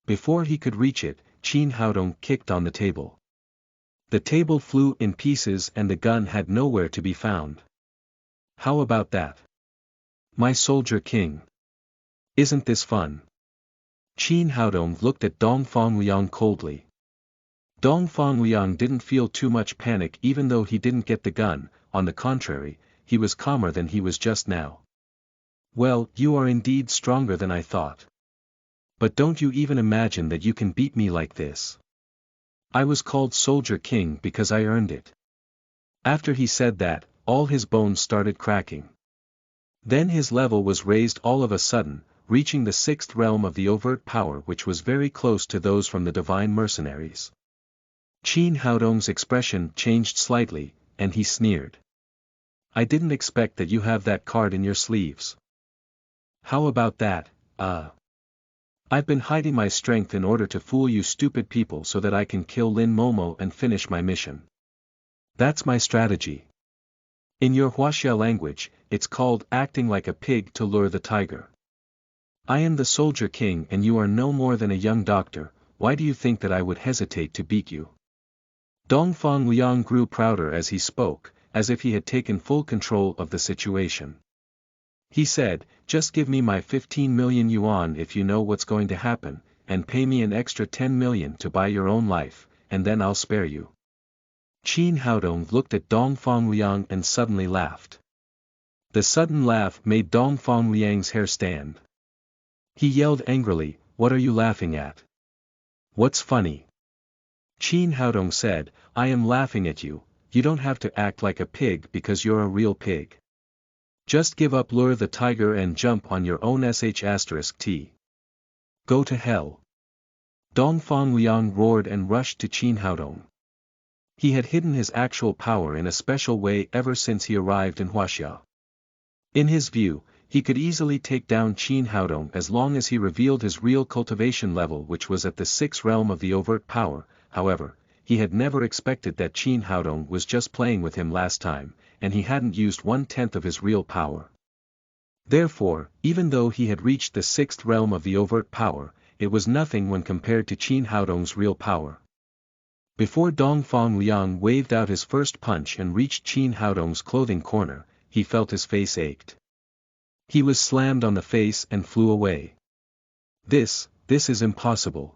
Before he could reach it, Qin Haodong kicked on the table. The table flew in pieces and the gun had nowhere to be found. How about that? My soldier king. Isn't this fun? Qin Haodong looked at Dongfang Liang coldly. Dongfang Liang didn't feel too much panic even though he didn't get the gun, on the contrary, he was calmer than he was just now. Well, you are indeed stronger than I thought. But don't you even imagine that you can beat me like this? I was called Soldier King because I earned it. After he said that, all his bones started cracking. Then his level was raised all of a sudden, reaching the 6th realm of the overt power, which was very close to those from the divine mercenaries. Qin Haodong's expression changed slightly, and he sneered. I didn't expect that you have that card in your sleeves. How about that? I've been hiding my strength in order to fool you stupid people so that I can kill Lin Momo and finish my mission. That's my strategy. In your Huaxia language, it's called acting like a pig to lure the tiger. I am the Soldier King and you are no more than a young doctor. Why do you think that I would hesitate to beat you? Dongfang Liang grew prouder as he spoke, as if he had taken full control of the situation. He said, just give me my 15 million yuan if you know what's going to happen, and pay me an extra 10 million to buy your own life, and then I'll spare you. Qin Haodong looked at Dongfang Liang and suddenly laughed. The sudden laugh made Dongfang Liang's hair stand. He yelled angrily, what are you laughing at? What's funny? Qin Haodong said, I am laughing at you, you don't have to act like a pig because you're a real pig. Just give up lure the tiger and jump on your own sh*t. Go to hell. Dongfang Liang roared and rushed to Qin Haodong. He had hidden his actual power in a special way ever since he arrived in Huaxia. In his view, he could easily take down Qin Haodong as long as he revealed his real cultivation level, which was at the 6th realm of the overt power. However, he had never expected that Qin Haodong was just playing with him last time, and he hadn't used 1/10 of his real power. Therefore, even though he had reached the 6th realm of the overt power, it was nothing when compared to Qin Haodong's real power. Before Dongfang Liang waved out his first punch and reached Qin Haodong's clothing corner, he felt his face ached. He was slammed on the face and flew away. This is impossible.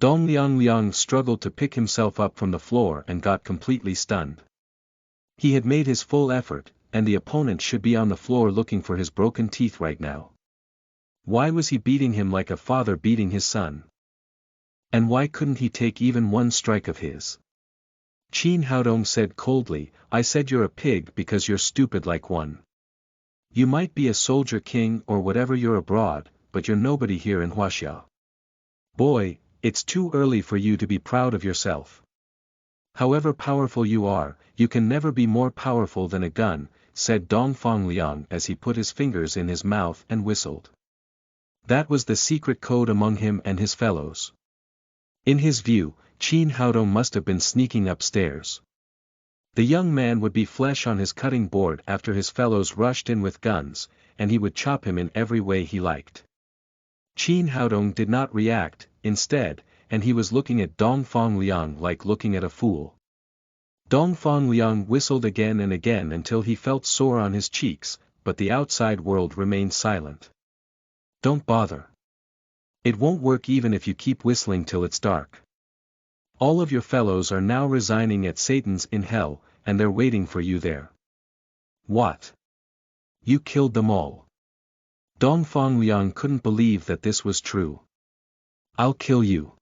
Dongfang Liang struggled to pick himself up from the floor and got completely stunned. He had made his full effort, and the opponent should be on the floor looking for his broken teeth right now. Why was he beating him like a father beating his son? And why couldn't he take even one strike of his? Qin Haodong said coldly, I said you're a pig because you're stupid like one. You might be a soldier king or whatever you're abroad, but you're nobody here in Huaxia. Boy, it's too early for you to be proud of yourself. However powerful you are, you can never be more powerful than a gun, said Dongfang Liang as he put his fingers in his mouth and whistled. That was the secret code among him and his fellows. In his view, Qin Haodong must have been sneaking upstairs. The young man would be flesh on his cutting board after his fellows rushed in with guns, and he would chop him in every way he liked. Qin Haodong did not react, instead, and he was looking at Dongfang Liang like looking at a fool. Dongfang Liang whistled again and again until he felt sore on his cheeks, but the outside world remained silent. Don't bother. It won't work even if you keep whistling till it's dark. All of your fellows are now resigning at Satan's in hell, and they're waiting for you there. What? You killed them all? Dongfang Liang couldn't believe that this was true. I'll kill you.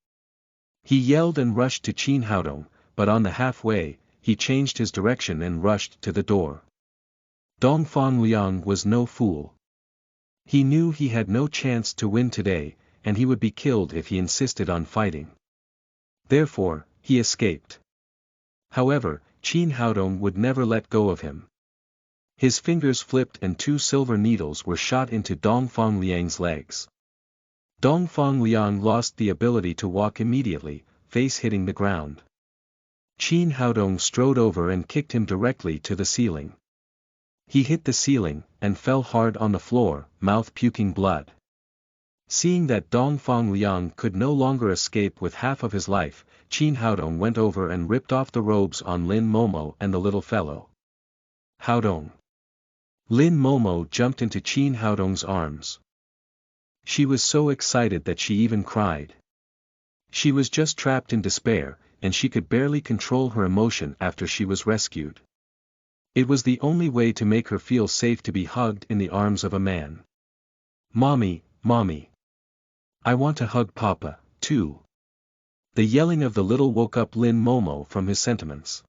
He yelled and rushed to Qin Haodong, but on the halfway, he changed his direction and rushed to the door. Dongfang Liang was no fool. He knew he had no chance to win today, and he would be killed if he insisted on fighting. Therefore, he escaped. However, Qin Haodong would never let go of him. His fingers flipped and 2 silver needles were shot into Dongfang Liang's legs. Dongfang Liang lost the ability to walk immediately, face hitting the ground. Qin Haodong strode over and kicked him directly to the ceiling. He hit the ceiling, and fell hard on the floor, mouth puking blood. Seeing that Dongfang Liang could no longer escape with half of his life, Qin Haodong went over and ripped off the robes on Lin Momo and the little fellow. Haodong. Lin Momo jumped into Qin Haodong's arms. She was so excited that she even cried. She was just trapped in despair, and she could barely control her emotion after she was rescued. It was the only way to make her feel safe to be hugged in the arms of a man. Mommy, Mommy. I want to hug Papa, too. The yelling of the little woke up Lin Momo from his sentiments.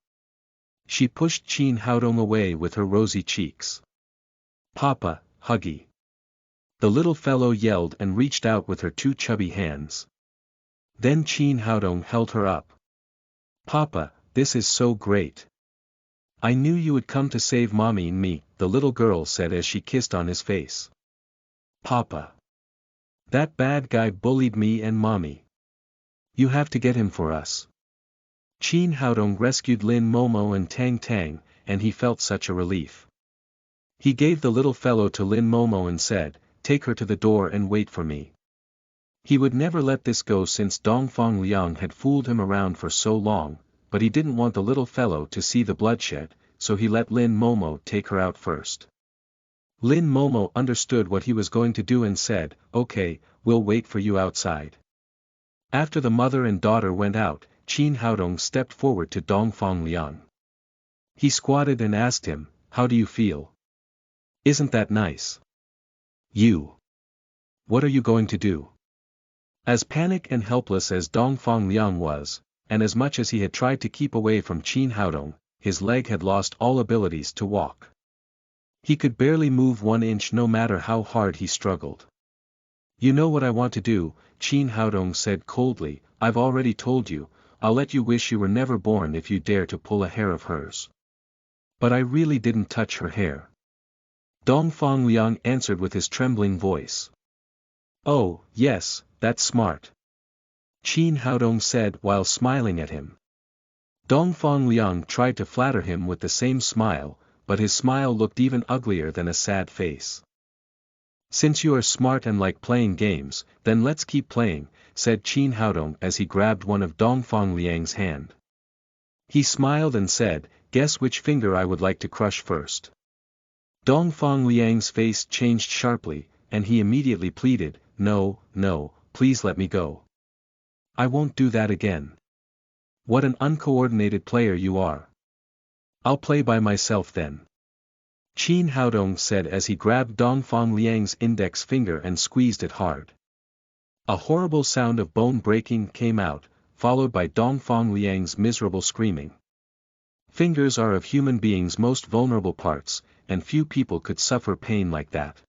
She pushed Qin Haodong away with her rosy cheeks. Papa, huggy. The little fellow yelled and reached out with her 2 chubby hands. Then Qin Haodong held her up. Papa, this is so great. I knew you would come to save Mommy and me, the little girl said as she kissed on his face. Papa. That bad guy bullied me and Mommy. You have to get him for us. Qin Haodong rescued Lin Momo and Tang Tang, and he felt such a relief. He gave the little fellow to Lin Momo and said, take her to the door and wait for me. He would never let this go since Dongfang Liang had fooled him around for so long, but he didn't want the little fellow to see the bloodshed, so he let Lin Momo take her out first. Lin Momo understood what he was going to do and said, okay, we'll wait for you outside. After the mother and daughter went out, Qin Haodong stepped forward to Dongfang Liang. He squatted and asked him, how do you feel? Isn't that nice? You. What are you going to do? As panicked and helpless as Dongfang Liang was, and as much as he had tried to keep away from Qin Haodong, his leg had lost all abilities to walk. He could barely move 1 inch no matter how hard he struggled. You know what I want to do, Qin Haodong said coldly, I've already told you, I'll let you wish you were never born if you dare to pull a hair of hers. But I really didn't touch her hair. Dongfang Liang answered with his trembling voice. Oh, yes, that's smart. Qin Haodong said while smiling at him. Dongfang Liang tried to flatter him with the same smile, but his smile looked even uglier than a sad face. Since you are smart and like playing games, then let's keep playing, said Qin Haodong as he grabbed one of Dongfang Liang's hand. He smiled and said, guess which finger I would like to crush first. Dongfang Liang's face changed sharply, and he immediately pleaded, no, no, please let me go. I won't do that again. What an uncoordinated player you are. I'll play by myself then. Qin Haodong said as he grabbed Dongfang Liang's index finger and squeezed it hard. A horrible sound of bone breaking came out, followed by Dongfang Liang's miserable screaming. Fingers are of human beings' most vulnerable parts, and few people could suffer pain like that.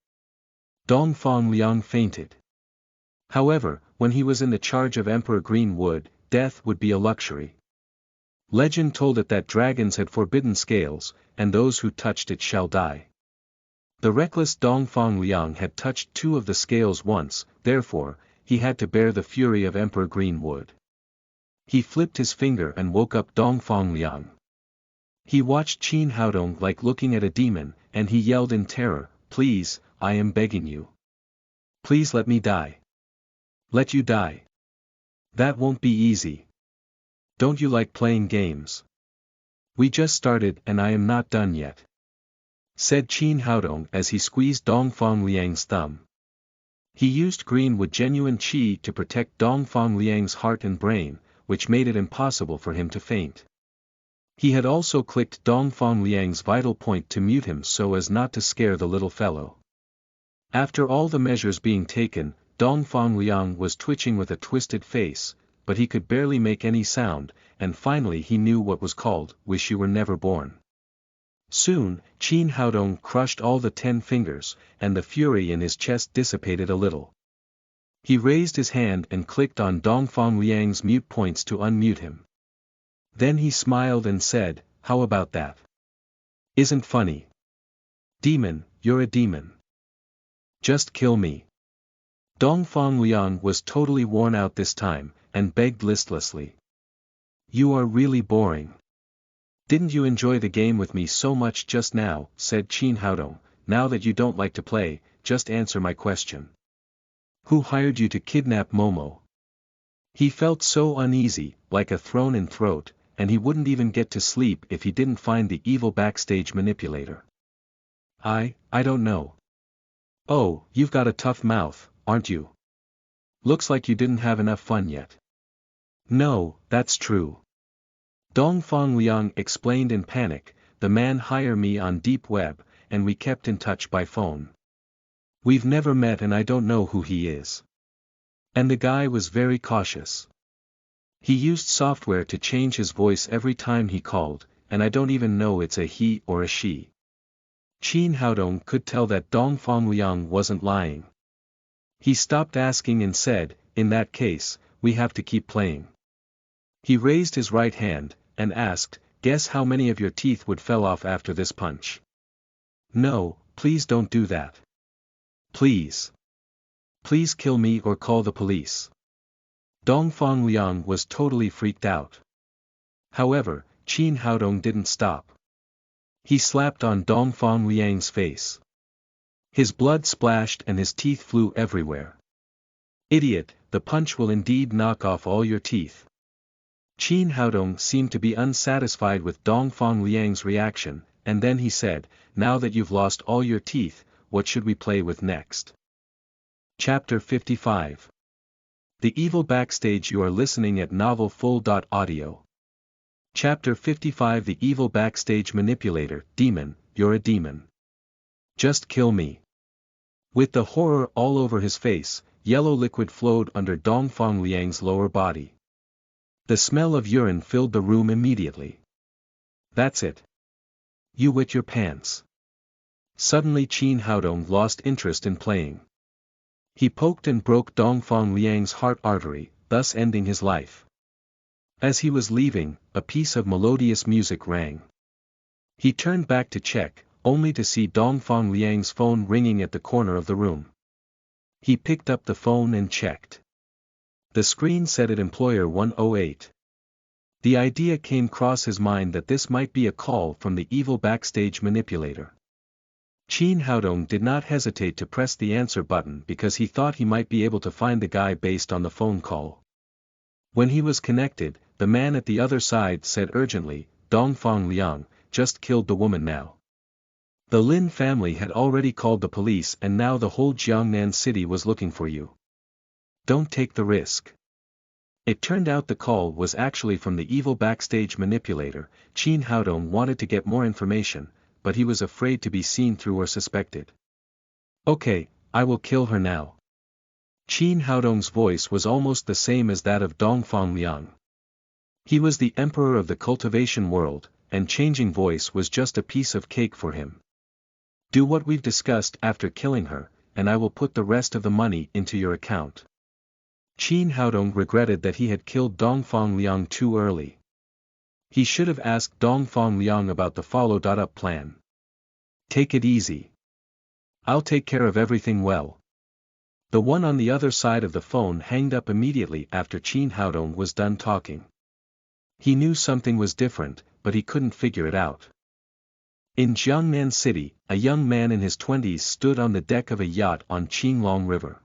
Dongfang Liang fainted. However, when he was in the charge of Emperor Greenwood, death would be a luxury. Legend told it that dragons had forbidden scales, and those who touched it shall die. The reckless Dongfang Liang had touched 2 of the scales once, therefore, he had to bear the fury of Emperor Greenwood. He flipped his finger and woke up Dongfang Liang. He watched Qin Haodong like looking at a demon, and he yelled in terror, "Please, I am begging you. Please let me die. Let you die. That won't be easy. Don't you like playing games? We just started and I am not done yet," said Qin Haodong as he squeezed Dongfang Liang's thumb. He used Greenwood genuine qi to protect Dongfang Liang's heart and brain, which made it impossible for him to faint. He had also clicked Dongfang Liang's vital point to mute him so as not to scare the little fellow. After all the measures being taken, Dongfang Liang was twitching with a twisted face, but he could barely make any sound, and finally he knew what was called, "Wish you were never born." Soon, Qin Haodong crushed all the 10 fingers, and the fury in his chest dissipated a little. He raised his hand and clicked on Dongfang Liang's mute points to unmute him. Then he smiled and said, "How about that? Isn't funny? Demon, you're a demon. Just kill me." Dongfang Liang was totally worn out this time, and begged listlessly. "You are really boring. Didn't you enjoy the game with me so much just now?" said Qin Haodong. "Now that you don't like to play, just answer my question. Who hired you to kidnap Momo?" He felt so uneasy, like a thrown-in throat, and he wouldn't even get to sleep if he didn't find the evil backstage manipulator. I don't know." "Oh, you've got a tough mouth, aren't you? Looks like you didn't have enough fun yet." "No, that's true. Dongfang Liang explained in panic, the man hired me on Deep Web, and we kept in touch by phone. We've never met and I don't know who he is. And the guy was very cautious. He used software to change his voice every time he called, and I don't even know it's a he or a she." Qin Haodong could tell that Dongfang Liang wasn't lying. He stopped asking and said, "In that case, we have to keep playing." He raised his right hand, and asked, "Guess how many of your teeth would fell off after this punch?" "No, please don't do that. Please. Please kill me or call the police." Dongfang Liang was totally freaked out. However, Qin Haodong didn't stop. He slapped on Dongfang Liang's face. His blood splashed and his teeth flew everywhere. "Idiot, the punch will indeed knock off all your teeth." Qin Haodong seemed to be unsatisfied with Dongfang Liang's reaction, and then he said, "Now that you've lost all your teeth, what should we play with next?" Chapter 55. The Evil Backstage. You are listening at novelfull.audio. Chapter 55. The Evil Backstage Manipulator. Demon, you're a demon. Just kill me. With the horror all over his face, yellow liquid flowed under Dongfang Liang's lower body. The smell of urine filled the room immediately. "That's it. You wet your pants." Suddenly Qin Haodong lost interest in playing. He poked and broke Dongfang Liang's heart artery, thus ending his life. As he was leaving, a piece of melodious music rang. He turned back to check, only to see Dongfang Liang's phone ringing at the corner of the room. He picked up the phone and checked. The screen said at employer 108. The idea came across his mind that this might be a call from the evil backstage manipulator. Qin Haodong did not hesitate to press the answer button because he thought he might be able to find the guy based on the phone call. When he was connected, the man at the other side said urgently, "Dongfang Liang, just killed the woman now. The Lin family had already called the police and now the whole Jiangnan city was looking for you. Don't take the risk." It turned out the call was actually from the evil backstage manipulator. Qin Haodong wanted to get more information, but he was afraid to be seen through or suspected. "Okay, I will kill her now." Qin Haodong's voice was almost the same as that of Dongfang Liang. He was the emperor of the cultivation world, and changing voice was just a piece of cake for him. Do what we've discussed after killing her, and I will put the rest of the money into your account. Qin Haodong regretted that he had killed Dongfang Liang too early. He should have asked Dongfang Liang about the follow-up plan. Take it easy. I'll take care of everything well. The one on the other side of the phone hanged up immediately after Qin Haodong was done talking. He knew something was different, but he couldn't figure it out. In Jiangnan City, a young man in his 20s stood on the deck of a yacht on Qinglong River.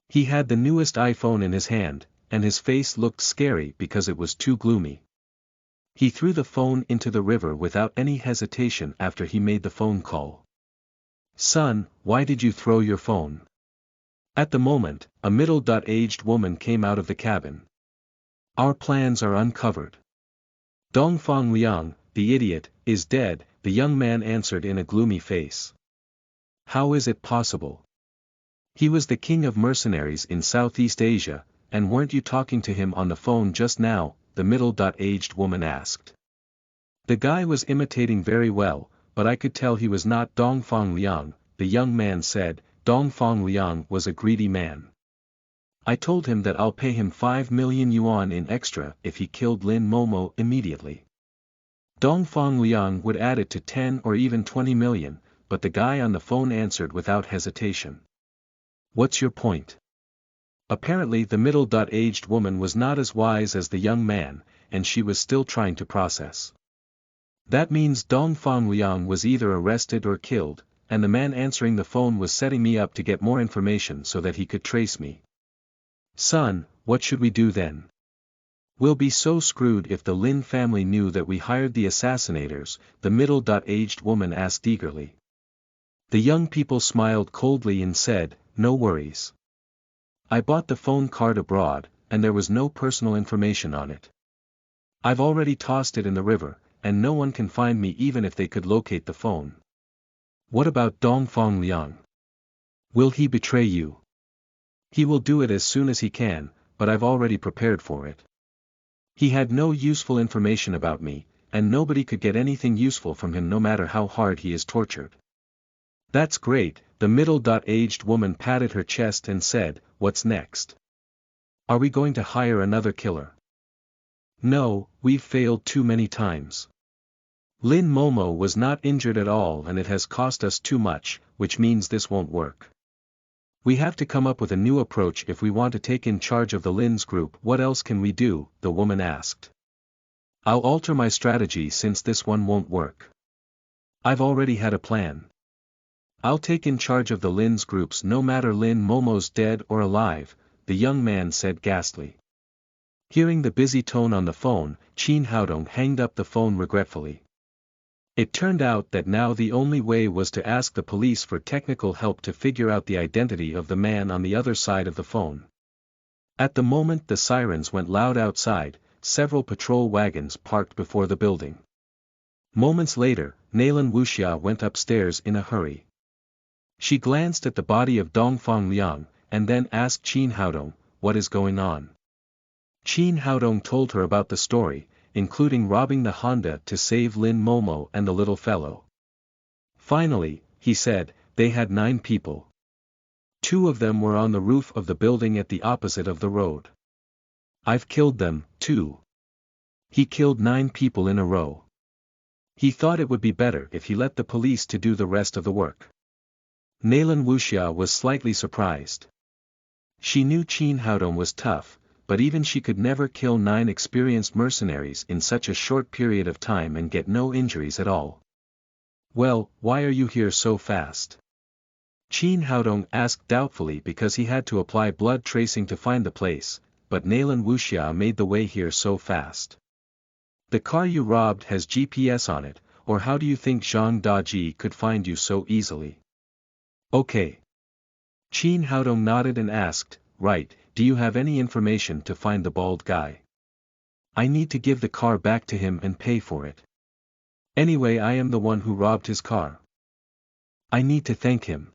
He had the newest iPhone in his hand, and his face looked scary because it was too gloomy. He threw the phone into the river without any hesitation after he made the phone call. "Son, why did you throw your phone?" At the moment, a middle-aged woman came out of the cabin. "Our plans are uncovered. Dongfang Liang, the idiot, is dead," the young man answered in a gloomy face. "How is it possible? He was the king of mercenaries in Southeast Asia, and weren't you talking to him on the phone just now?" the middle-aged woman asked. "The guy was imitating very well, but I could tell he was not Dongfang Liang," the young man said. "Dongfang Liang was a greedy man. I told him that I'll pay him 5 million yuan in extra if he killed Lin Momo immediately. Dongfang Liang would add it to 10 or even 20 million, but the guy on the phone answered without hesitation. What's your point?" Apparently the middle-aged woman was not as wise as the young man, and she was still trying to process. "That means Dongfang Liang was either arrested or killed, and the man answering the phone was setting me up to get more information so that he could trace me. Son, what should we do then? We'll be so screwed if the Lin family knew that we hired the assassinators," the middle-aged woman asked eagerly. The young people smiled coldly and said, "No worries. I bought the phone card abroad, and there was no personal information on it. I've already tossed it in the river, and no one can find me even if they could locate the phone. What about Dongfang Liang? Will he betray you?" "He will do it as soon as he can, but I've already prepared for it. He had no useful information about me, and nobody could get anything useful from him no matter how hard he is tortured." "That's great," the middle-aged woman patted her chest and said, "What's next? Are we going to hire another killer?" "No, we've failed too many times. Lin Momo was not injured at all and it has cost us too much, which means this won't work. We have to come up with a new approach if we want to take in charge of the Lin's group." "What else can we do?" the woman asked. "I'll alter my strategy since this one won't work. I've already had a plan. I'll take in charge of the Lin's groups no matter Lin Momo's dead or alive," the young man said ghastly. Hearing the busy tone on the phone, Qin Haodong hanged up the phone regretfully. It turned out that now the only way was to ask the police for technical help to figure out the identity of the man on the other side of the phone. At the moment the sirens went loud outside, several patrol wagons parked before the building. Moments later, Nalan Wuxia went upstairs in a hurry. She glanced at the body of Dongfang Liang, and then asked Qin Haodong, "What is going on?" Qin Haodong told her about the story, including robbing the Honda to save Lin Momo and the little fellow. Finally, he said, they had 9 people. 2 of them were on the roof of the building at the opposite of the road. I've killed them, too. He killed 9 people in a row. He thought it would be better if he let the police to do the rest of the work. Nalan Wuxia was slightly surprised. She knew Qin Haodong was tough, but even she could never kill 9 experienced mercenaries in such a short period of time and get no injuries at all. "Well, why are you here so fast?" Qin Haodong asked doubtfully because he had to apply blood tracing to find the place, but Nalan Wuxia made the way here so fast. "The car you robbed has GPS on it, or how do you think Zhang Daji could find you so easily?" "Okay." Qin Haodong nodded and asked, "Right, do you have any information to find the bald guy? I need to give the car back to him and pay for it. Anyway, I am the one who robbed his car. I need to thank him."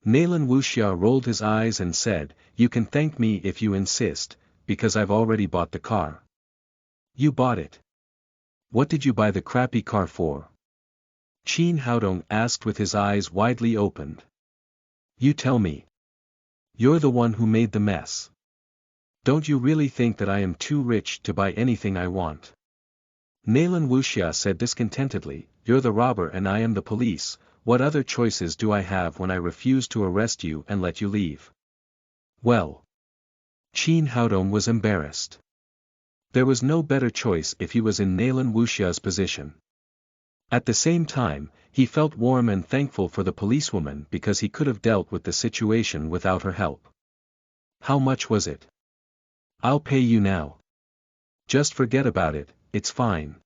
Nalan Wuxia rolled his eyes and said, "You can thank me if you insist, because I've already bought the car." "You bought it? What did you buy the crappy car for?" Chin Haodong asked with his eyes widely opened. You tell me. You're the one who made the mess. Don't you really think that I am too rich to buy anything I want? Nalan Wuxia said discontentedly, you're the robber and I am the police, what other choices do I have when I refuse to arrest you and let you leave? Well. Chin Haodong was embarrassed. There was no better choice if he was in Nalan Wuxia's position. At the same time, he felt warm and thankful for the policewoman because he could have dealt with the situation without her help. How much was it? I'll pay you now. Just forget about it, it's fine.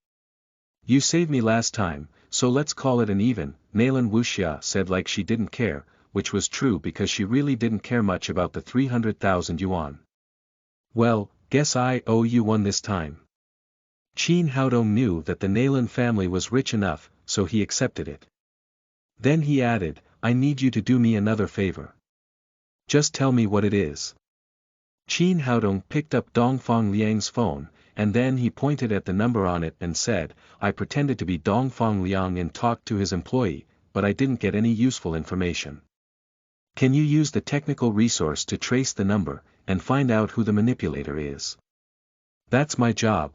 You saved me last time, so let's call it an even, Nalan Wuxia said like she didn't care, which was true because she really didn't care much about the 300,000 yuan. Well, guess I owe you one this time. Chin Haodong knew that the Nalan family was rich enough, so he accepted it. Then he added, I need you to do me another favor. Just tell me what it is. Chin Haodong picked up Dongfang Liang's phone, and then he pointed at the number on it and said, I pretended to be Dongfang Liang and talked to his employee, but I didn't get any useful information. Can you use the technical resource to trace the number, and find out who the manipulator is? That's my job.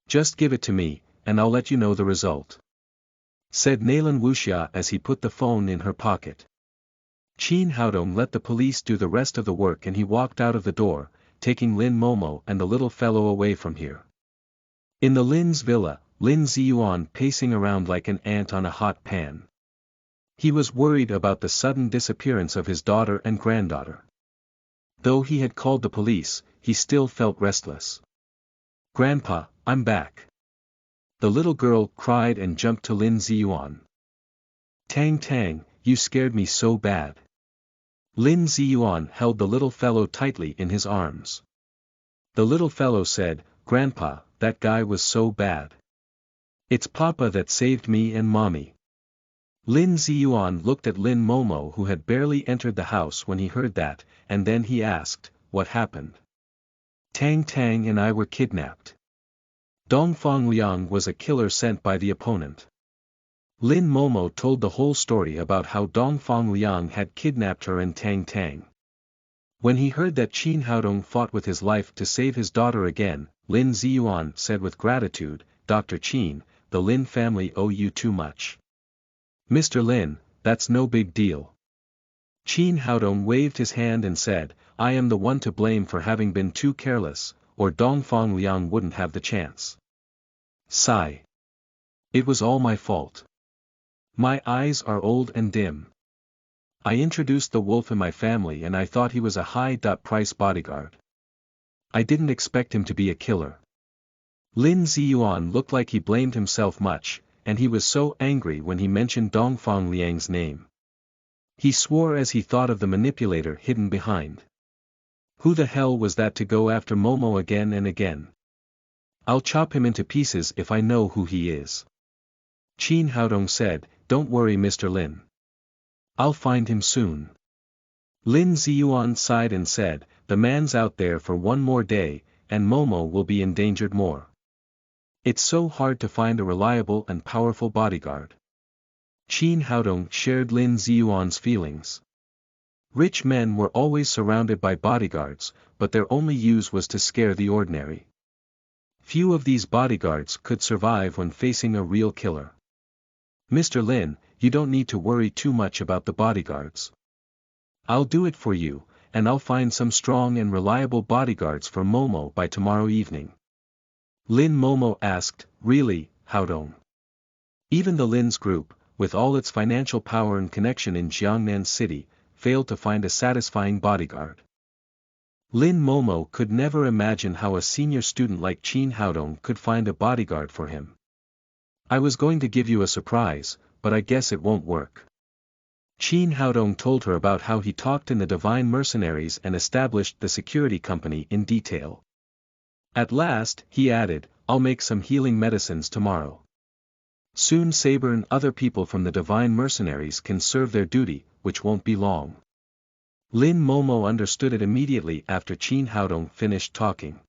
Just give it to me, and I'll let you know the result. Said Nalan Wuxia as he put the phone in her pocket. Chin Haodong let the police do the rest of the work and he walked out of the door, taking Lin Momo and the little fellow away from here. In the Lin's villa, Lin Ziyuan pacing around like an ant on a hot pan. He was worried about the sudden disappearance of his daughter and granddaughter. Though he had called the police, he still felt restless. Grandpa, I'm back. The little girl cried and jumped to Lin Ziyuan. Tang Tang, you scared me so bad. Lin Ziyuan held the little fellow tightly in his arms. The little fellow said, Grandpa, that guy was so bad. It's Papa that saved me and Mommy. Lin Ziyuan looked at Lin Momo who had barely entered the house when he heard that, and then he asked, what happened? Tang Tang and I were kidnapped. Dongfang Liang was a killer sent by the opponent. Lin Momo told the whole story about how Dongfang Liang had kidnapped her and Tang Tang. When he heard that Chin Haodong fought with his life to save his daughter again, Lin Ziyuan said with gratitude, Dr. Chin, the Lin family owe you too much. Mr. Lin, that's no big deal. Chin Haodong waved his hand and said, I am the one to blame for having been too careless, or Dongfang Liang wouldn't have the chance. Sigh. It was all my fault. My eyes are old and dim. I introduced the wolf in my family and I thought he was a high-price bodyguard. I didn't expect him to be a killer. Lin Ziyuan looked like he blamed himself much, and he was so angry when he mentioned Dongfang Liang's name. He swore as he thought of the manipulator hidden behind. Who the hell was that to go after Momo again and again? I'll chop him into pieces if I know who he is. Chin Haodong said, Don't worry Mr. Lin. I'll find him soon. Lin Ziyuan sighed and said, the man's out there for one more day, and Momo will be endangered more. It's so hard to find a reliable and powerful bodyguard. Chin Haodong shared Lin Ziyuan's feelings. Rich men were always surrounded by bodyguards, but their only use was to scare the ordinary. Few of these bodyguards could survive when facing a real killer. Mr. Lin, you don't need to worry too much about the bodyguards. I'll do it for you, and I'll find some strong and reliable bodyguards for Momo by tomorrow evening. Lin Momo asked, Really, Haodong? Even the Lin's group, with all its financial power and connection in Jiangnan City, failed to find a satisfying bodyguard. Lin Momo could never imagine how a senior student like Chin Haodong could find a bodyguard for him. I was going to give you a surprise, but I guess it won't work. Chin Haodong told her about how he talked in the Divine Mercenaries and established the security company in detail. At last, he added, I'll make some healing medicines tomorrow. Soon Saber and other people from the Divine Mercenaries can serve their duty, which won't be long. Lin Momo understood it immediately after Chin Haodong finished talking.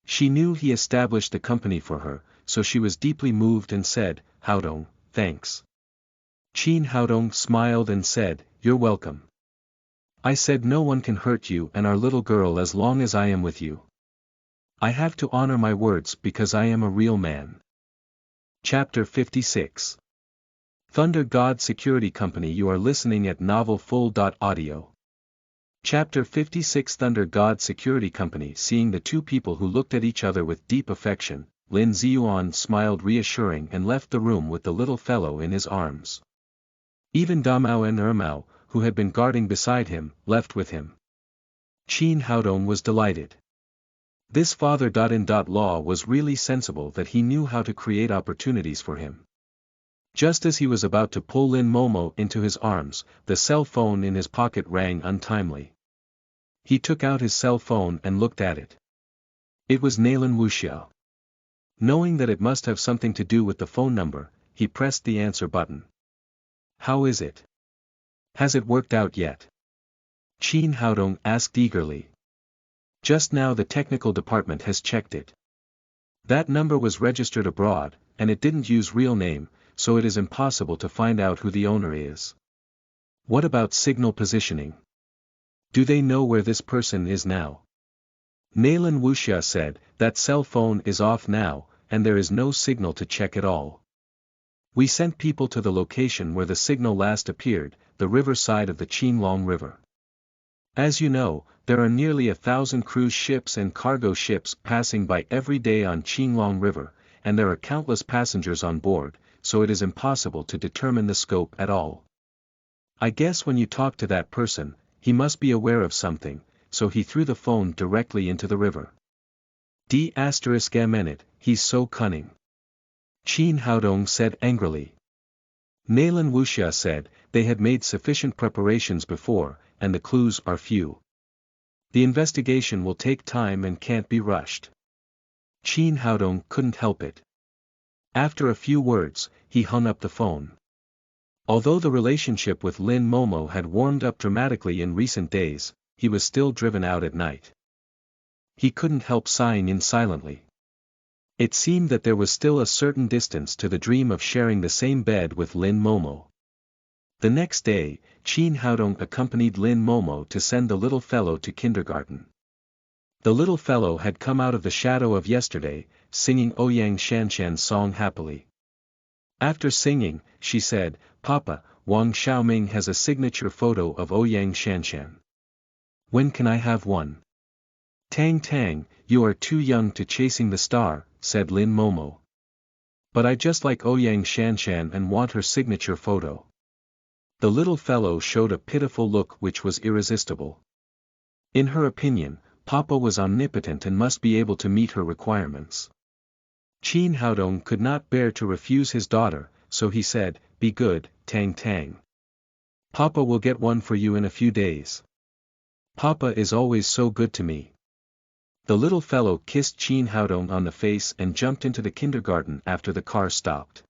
She knew he established the company for her, so she was deeply moved and said, Haodong, thanks. Qin Haodong smiled and said, "You're welcome. I said no one can hurt you and our little girl as long as I am with you. I have to honor my words because I am a real man." Chapter 56. Thunder God Security Company. You are listening at novelfull.audio. Chapter 56. Thunder God Security Company. Seeing the two people who looked at each other with deep affection, Lin Ziyuan smiled reassuring and left the room with the little fellow in his arms. Even Damao and Ermao, who had been guarding beside him, left with him. Qin Haodong was delighted. This father-in-law was really sensible that he knew how to create opportunities for him. Just as he was about to pull Lin Momo into his arms, the cell phone in his pocket rang untimely. He took out his cell phone and looked at it. It was Nalan Wuxiao. Knowing that it must have something to do with the phone number, he pressed the answer button. "How is it? Has it worked out yet?" Qin Haodong asked eagerly. "Just now the technical department has checked it. That number was registered abroad, and it didn't use real name, so it is impossible to find out who the owner is." "What about signal positioning? Do they know where this person is now?" Nalan Wuxia said, "That cell phone is off now, and there is no signal to check at all. We sent people to the location where the signal last appeared, the river side of the Qinglong River. As you know, there are nearly 1,000 cruise ships and cargo ships passing by every day on Qinglong River, and there are countless passengers on board, so it is impossible to determine the scope at all. I guess when you talk to that person, he must be aware of something, so he threw the phone directly into the river. D****, he's so cunning," Qin Haodong said angrily. Nalan Wuxia said, "They had made sufficient preparations before, and the clues are few. The investigation will take time and can't be rushed." Qin Haodong couldn't help it. After a few words, he hung up the phone. Although the relationship with Lin Momo had warmed up dramatically in recent days, he was still driven out at night. He couldn't help sighing in silently. It seemed that there was still a certain distance to the dream of sharing the same bed with Lin Momo. The next day, Qin Haodong accompanied Lin Momo to send the little fellow to kindergarten. The little fellow had come out of the shadow of yesterday, singing Ouyang Shanshan's song happily. After singing, she said, "Papa, Wang Xiaoming has a signature photo of Ouyang Shanshan. When can I have one?" "Tang Tang, you are too young to chasing the star," said Lin Momo. "But I just like Ouyang Shanshan and want her signature photo." The little fellow showed a pitiful look which was irresistible. In her opinion, Papa was omnipotent and must be able to meet her requirements. Qin Haodong could not bear to refuse his daughter, so he said, "Be good, Tang Tang. Papa will get one for you in a few days. Papa is always so good to me." The little fellow kissed Qin Haodong on the face and jumped into the kindergarten after the car stopped.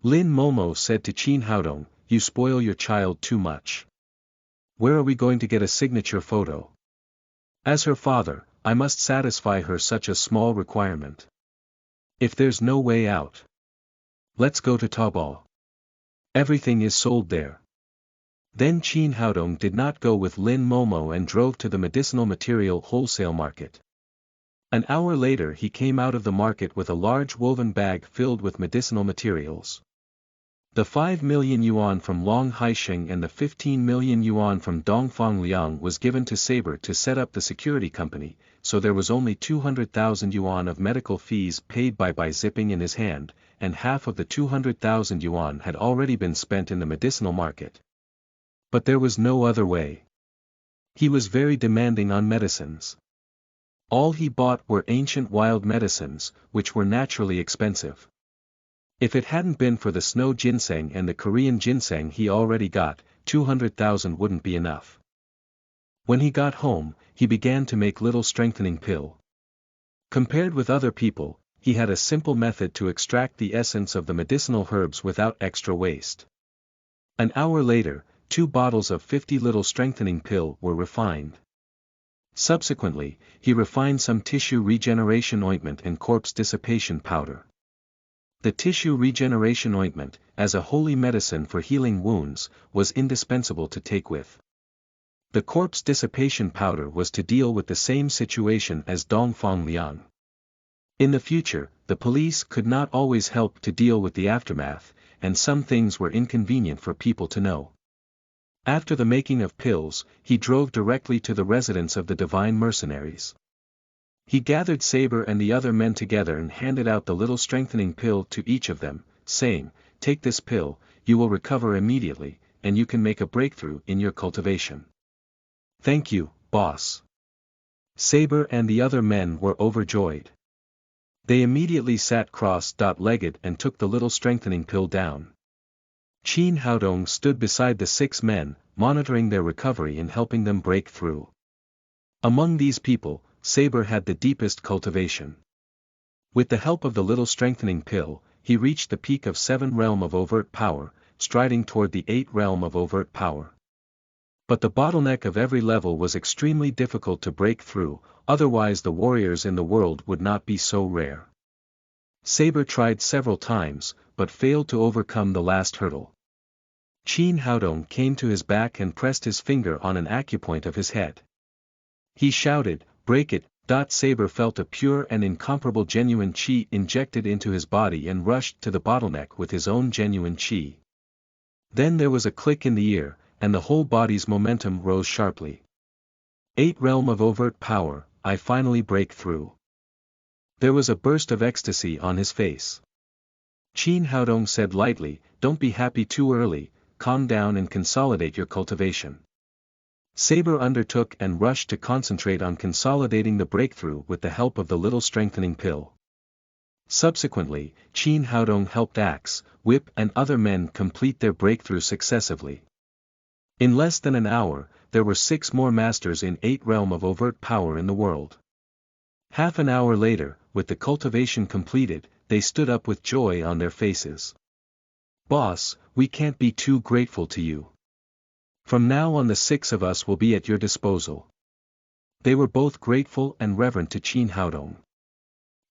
Lin Momo said to Qin Haodong, "You spoil your child too much. Where are we going to get a signature photo? As her father, I must satisfy her such a small requirement. If there's no way out, let's go to Taobao. Everything is sold there." Then Qin Haodong did not go with Lin Momo and drove to the medicinal material wholesale market. An hour later he came out of the market with a large woven bag filled with medicinal materials. The 5 million yuan from Long Haisheng and the 15 million yuan from Dongfang Liang was given to Saber to set up the security company, so there was only 200,000 yuan of medical fees paid by zipping in his hand, and half of the 200,000 yuan had already been spent in the medicinal market. But there was no other way. He was very demanding on medicines. All he bought were ancient wild medicines, which were naturally expensive. If it hadn't been for the snow ginseng and the Korean ginseng he already got, 200,000 wouldn't be enough. When he got home, he began to make little strengthening pill. Compared with other people, he had a simple method to extract the essence of the medicinal herbs without extra waste. An hour later, 2 bottles of 50 little strengthening pill were refined. Subsequently, he refined some tissue regeneration ointment and corpse dissipation powder. The tissue regeneration ointment, as a holy medicine for healing wounds, was indispensable to take with. The corpse dissipation powder was to deal with the same situation as Dongfang Liang. In the future, the police could not always help to deal with the aftermath, and some things were inconvenient for people to know. After the making of pills, he drove directly to the residence of the divine mercenaries. He gathered Saber and the other men together and handed out the little strengthening pill to each of them, saying, "Take this pill, you will recover immediately, and you can make a breakthrough in your cultivation." "Thank you, boss." Saber and the other men were overjoyed. They immediately sat cross-legged and took the little strengthening pill down. Qin Haodong stood beside the 6 men, monitoring their recovery and helping them break through. Among these people, Saber had the deepest cultivation. With the help of the little strengthening pill, he reached the peak of 7 realm of overt power, striding toward the 8 realm of overt power. But the bottleneck of every level was extremely difficult to break through, otherwise the warriors in the world would not be so rare. Saber tried several times, but failed to overcome the last hurdle. Qin Haodong came to his back and pressed his finger on an acupoint of his head. He shouted, "Break it!" Saber felt a pure and incomparable genuine qi injected into his body and rushed to the bottleneck with his own genuine qi. Then there was a click in the ear, and the whole body's momentum rose sharply. 8 realm of overt power, I finally break through. There was a burst of ecstasy on his face. Qin Haodong said lightly, "Don't be happy too early, calm down and consolidate your cultivation." Saber undertook and rushed to concentrate on consolidating the breakthrough with the help of the little strengthening pill. Subsequently, Qin Haodong helped Axe, Whip and other men complete their breakthrough successively. In less than an hour, there were 6 more masters in 8 realm of overt power in the world. Half an hour later, with the cultivation completed, they stood up with joy on their faces. "Boss, we can't be too grateful to you. From now on the 6 of us will be at your disposal." They were both grateful and reverent to Qin Haodong.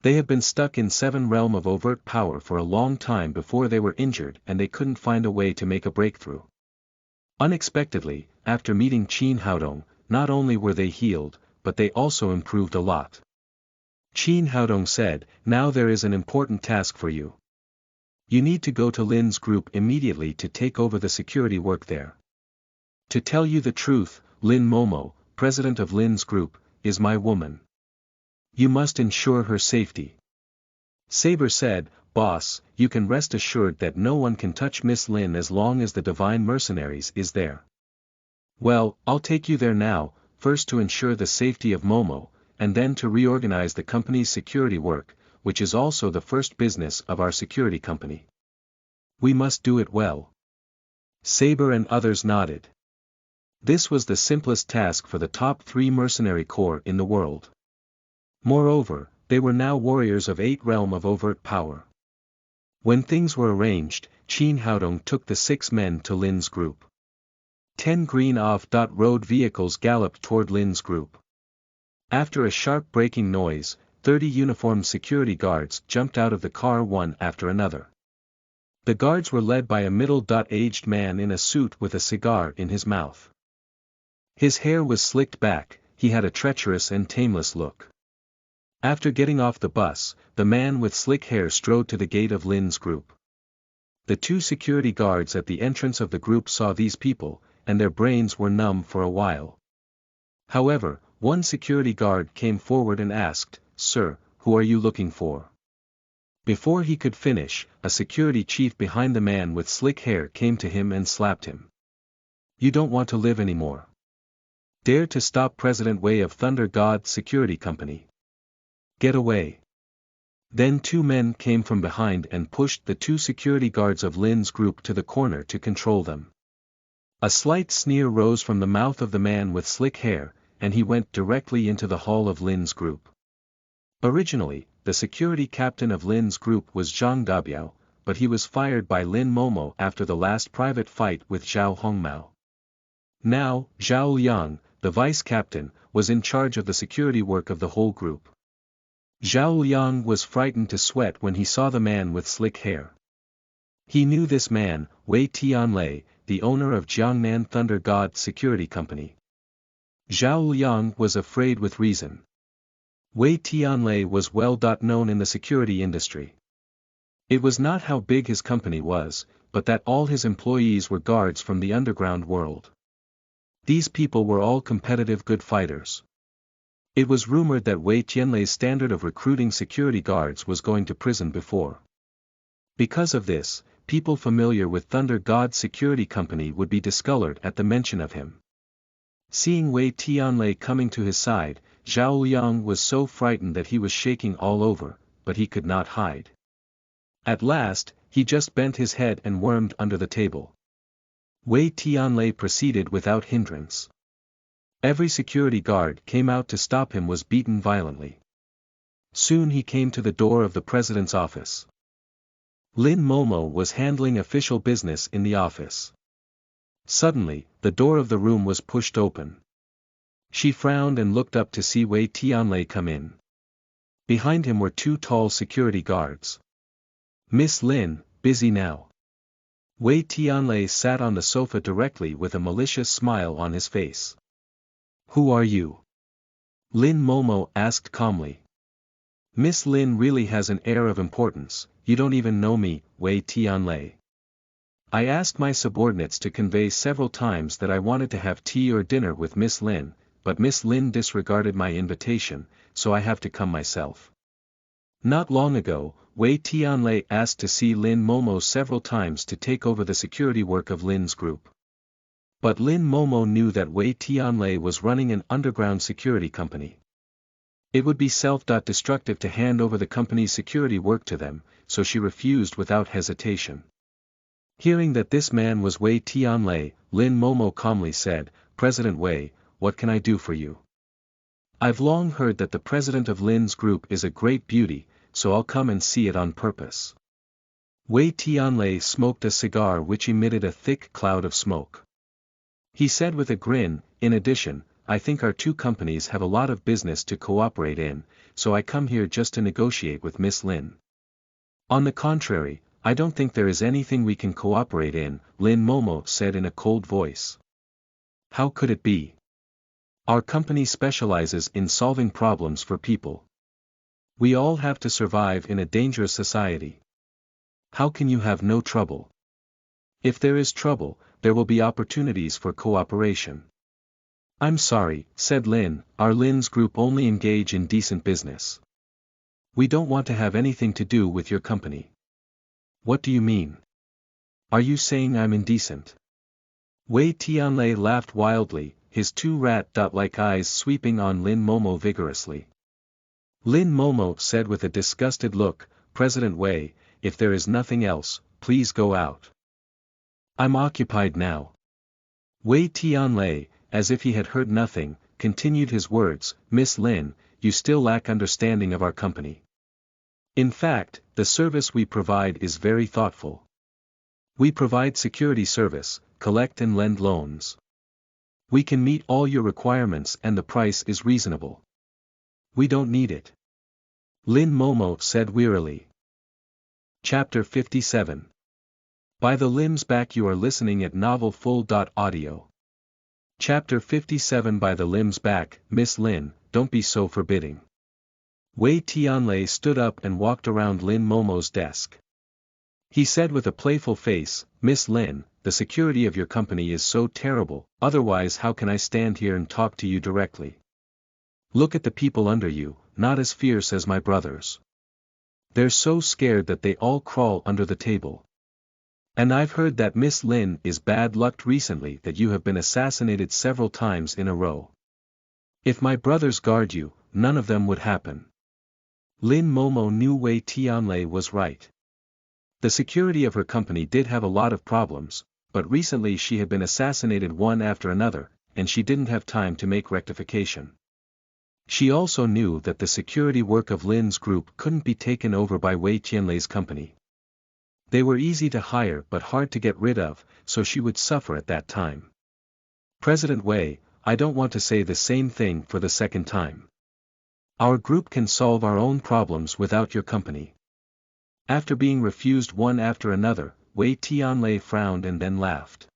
They had been stuck in 7 realm of overt power for a long time before they were injured and they couldn't find a way to make a breakthrough. Unexpectedly, after meeting Qin Haodong, not only were they healed, but they also improved a lot. Qin Haodong said, "Now there is an important task for you. You need to go to Lin's group immediately to take over the security work there. To tell you the truth, Lin Momo, president of Lin's group, is my woman. You must ensure her safety." Saber said, "Boss, you can rest assured that no one can touch Miss Lin as long as the Divine Mercenaries is there." "Well, I'll take you there now, first to ensure the safety of Momo, and then to reorganize the company's security work, which is also the first business of our security company. We must do it well." Saber and others nodded. This was the simplest task for the top 3 mercenary corps in the world. Moreover, they were now warriors of 8 realm of overt power. When things were arranged, Qin Haodong took the 6 men to Lin's group. 10 green off-road vehicles galloped toward Lin's group. After a sharp braking noise, 30 uniformed security guards jumped out of the car one after another. The guards were led by a middle-aged man in a suit with a cigar in his mouth. His hair was slicked back, he had a treacherous and tameless look. After getting off the bus, the man with slick hair strode to the gate of Lin's group. The 2 security guards at the entrance of the group saw these people, and their brains were numb for a while. However, one security guard came forward and asked, "Sir, who are you looking for?" Before he could finish, a security chief behind the man with slick hair came to him and slapped him. "You don't want to live anymore. Dare to stop President Wei of Thunder God Security Company. Get away." Then 2 men came from behind and pushed the 2 security guards of Lin's group to the corner to control them. A slight sneer rose from the mouth of the man with slick hair, and he went directly into the hall of Lin's group. Originally, the security captain of Lin's group was Zhang Dabiao, but he was fired by Lin Momo after the last private fight with Zhao Hongmao. Now, Zhao Liang, the vice captain, was in charge of the security work of the whole group. Zhao Liang was frightened to sweat when he saw the man with slick hair. He knew this man, Wei Tianlei, the owner of Jiangnan Thunder God Security Company. Zhao Liang was afraid with reason. Wei Tianlei was well known in the security industry. It was not how big his company was, but that all his employees were guards from the underground world. These people were all competitive good fighters. It was rumored that Wei Tianlei's standard of recruiting security guards was going to prison before. Because of this, people familiar with Thunder God Security Company would be discolored at the mention of him. Seeing Wei Tianlei coming to his side, Zhao Liang was so frightened that he was shaking all over, but he could not hide. At last, he just bent his head and wormed under the table. Wei Tianlei proceeded without hindrance. Every security guard came out to stop him was beaten violently. Soon he came to the door of the president's office. Lin Momo was handling official business in the office. Suddenly, the door of the room was pushed open. She frowned and looked up to see Wei Tianlei come in. Behind him were two tall security guards. "Miss Lin, busy now?" Wei Tianlei sat on the sofa directly with a malicious smile on his face. "Who are you?" Lin Momo asked calmly. "Miss Lin really has an air of importance. You don't even know me, Wei Tianlei. I asked my subordinates to convey several times that I wanted to have tea or dinner with Miss Lin, but Miss Lin disregarded my invitation, so I have to come myself." Not long ago, Wei Tianlei asked to see Lin Momo several times to take over the security work of Lin's group. But Lin Momo knew that Wei Tianlei was running an underground security company. It would be self-destructive to hand over the company's security work to them, so she refused without hesitation. Hearing that this man was Wei Tianlei, Lin Momo calmly said, "President Wei, what can I do for you? I've long heard that the president of Lin's group is a great beauty, so I'll come and see it on purpose." Wei Tianlei smoked a cigar which emitted a thick cloud of smoke. He said with a grin, "In addition, I think our two companies have a lot of business to cooperate in, so I come here just to negotiate with Miss Lin." "On the contrary, I don't think there is anything we can cooperate in," Lin Momo said in a cold voice. "How could it be? Our company specializes in solving problems for people. We all have to survive in a dangerous society. How can you have no trouble? If there is trouble, there will be opportunities for cooperation." "I'm sorry," said Lin, "our Lin's group only engage in decent business. We don't want to have anything to do with your company." "What do you mean? Are you saying I'm indecent?" Wei Tianlei laughed wildly, his two rat-like eyes sweeping on Lin Momo vigorously. Lin Momo said with a disgusted look, "President Wei, if there is nothing else, please go out. I'm occupied now." Wei Tianlei, as if he had heard nothing, continued his words, "Miss Lin, you still lack understanding of our company. In fact, the service we provide is very thoughtful. We provide security service, collect and lend loans. We can meet all your requirements and the price is reasonable. We don't need it." Lin Momo said wearily. Chapter 57. By the limbs back. You are listening at novelfull.audio. Chapter 57. By the limbs back. "Miss Lin, don't be so forbidding." Wei Tianlei stood up and walked around Lin Momo's desk. He said with a playful face, "Miss Lin, the security of your company is so terrible, otherwise how can I stand here and talk to you directly? Look at the people under you, not as fierce as my brothers. They're so scared that they all crawl under the table. And I've heard that Miss Lin is bad lucked recently, that you have been assassinated several times in a row. If my brothers guard you, none of them would happen." Lin Momo knew Wei Tianlei was right. The security of her company did have a lot of problems, but recently she had been assassinated one after another, and she didn't have time to make rectification. She also knew that the security work of Lin's group couldn't be taken over by Wei Tianlei's company. They were easy to hire but hard to get rid of, so she would suffer at that time. "President Wei, I don't want to say the same thing for the second time. Our group can solve our own problems without your company. After being refused one after another, Wei Tianlei frowned and then laughed.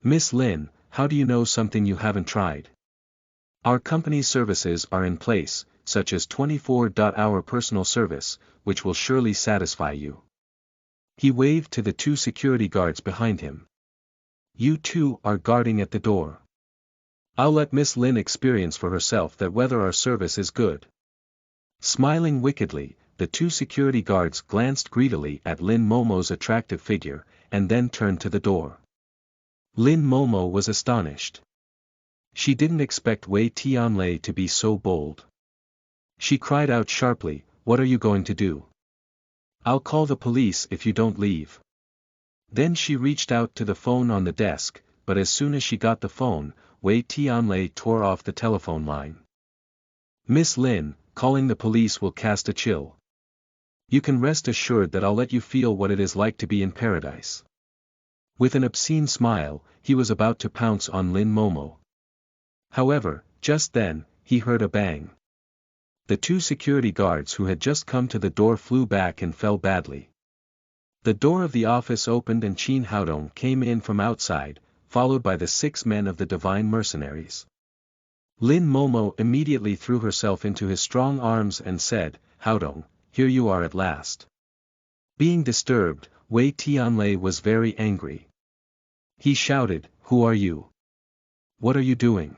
Miss Lin, how do you know something you haven't tried? Our company's services are in place, such as 24-hour personal service, which will surely satisfy you. He waved to the two security guards behind him. You two are guarding at the door. I'll let Miss Lin experience for herself that whether our service is good. Smiling wickedly, the two security guards glanced greedily at Lin Momo's attractive figure, and then turned to the door. Lin Momo was astonished. She didn't expect Wei Tianlei to be so bold. She cried out sharply, "What are you going to do? I'll call the police if you don't leave." Then she reached out to the phone on the desk, but as soon as she got the phone, Wei Tianlei tore off the telephone line. Miss Lin, calling the police will cast a chill. You can rest assured that I'll let you feel what it is like to be in paradise. With an obscene smile, he was about to pounce on Lin Momo. However, just then, he heard a bang. The two security guards who had just come to the door flew back and fell badly. The door of the office opened and Qin Haodong came in from outside, followed by the 6 men of the Divine Mercenaries. Lin Momo immediately threw herself into his strong arms and said, "Haodong, here you are at last." Being disturbed, Wei Tianlei was very angry. He shouted, "Who are you? What are you doing?"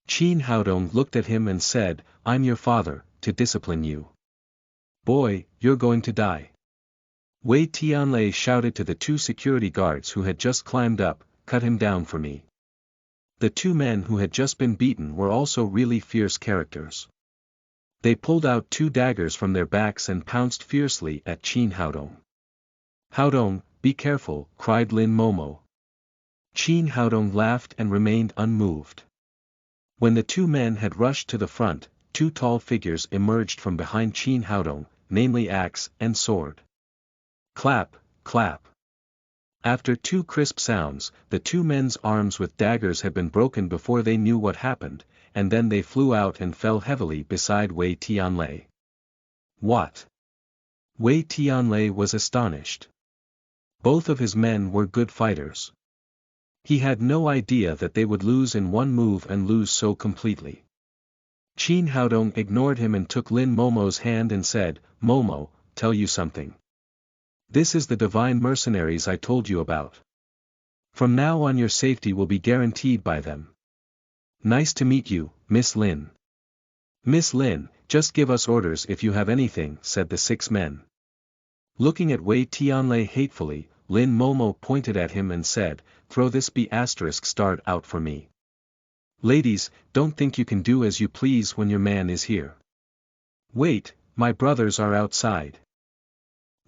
Qin Haodong looked at him and said, "I'm your father, to discipline you. Boy, you're going to die." Wei Tianlei shouted to the two security guards who had just climbed up, "Cut him down for me." The 2 men who had just been beaten were also really fierce characters. They pulled out 2 daggers from their backs and pounced fiercely at Qin Haodong. "Haodong, be careful," cried Lin Momo. Qin Haodong laughed and remained unmoved. When the 2 men had rushed to the front, 2 tall figures emerged from behind Qin Haodong, namely axe and sword. Clap, clap. After 2 crisp sounds, the 2 men's arms with daggers had been broken before they knew what happened, and then they flew out and fell heavily beside Wei Tianlei. What? Wei Tianlei was astonished. Both of his men were good fighters. He had no idea that they would lose in one move and lose so completely. Qin Haodong ignored him and took Lin Momo's hand and said, "Momo, tell you something. This is the Divine Mercenaries I told you about. From now on your safety will be guaranteed by them. Nice to meet you, Miss Lin." "Miss Lin, just give us orders if you have anything," said the 6 men. Looking at Wei Tianlei hatefully, Lin Momo pointed at him and said, "Throw this B** starred out for me. Ladies, don't think you can do as you please when your man is here. Wait, my brothers are outside."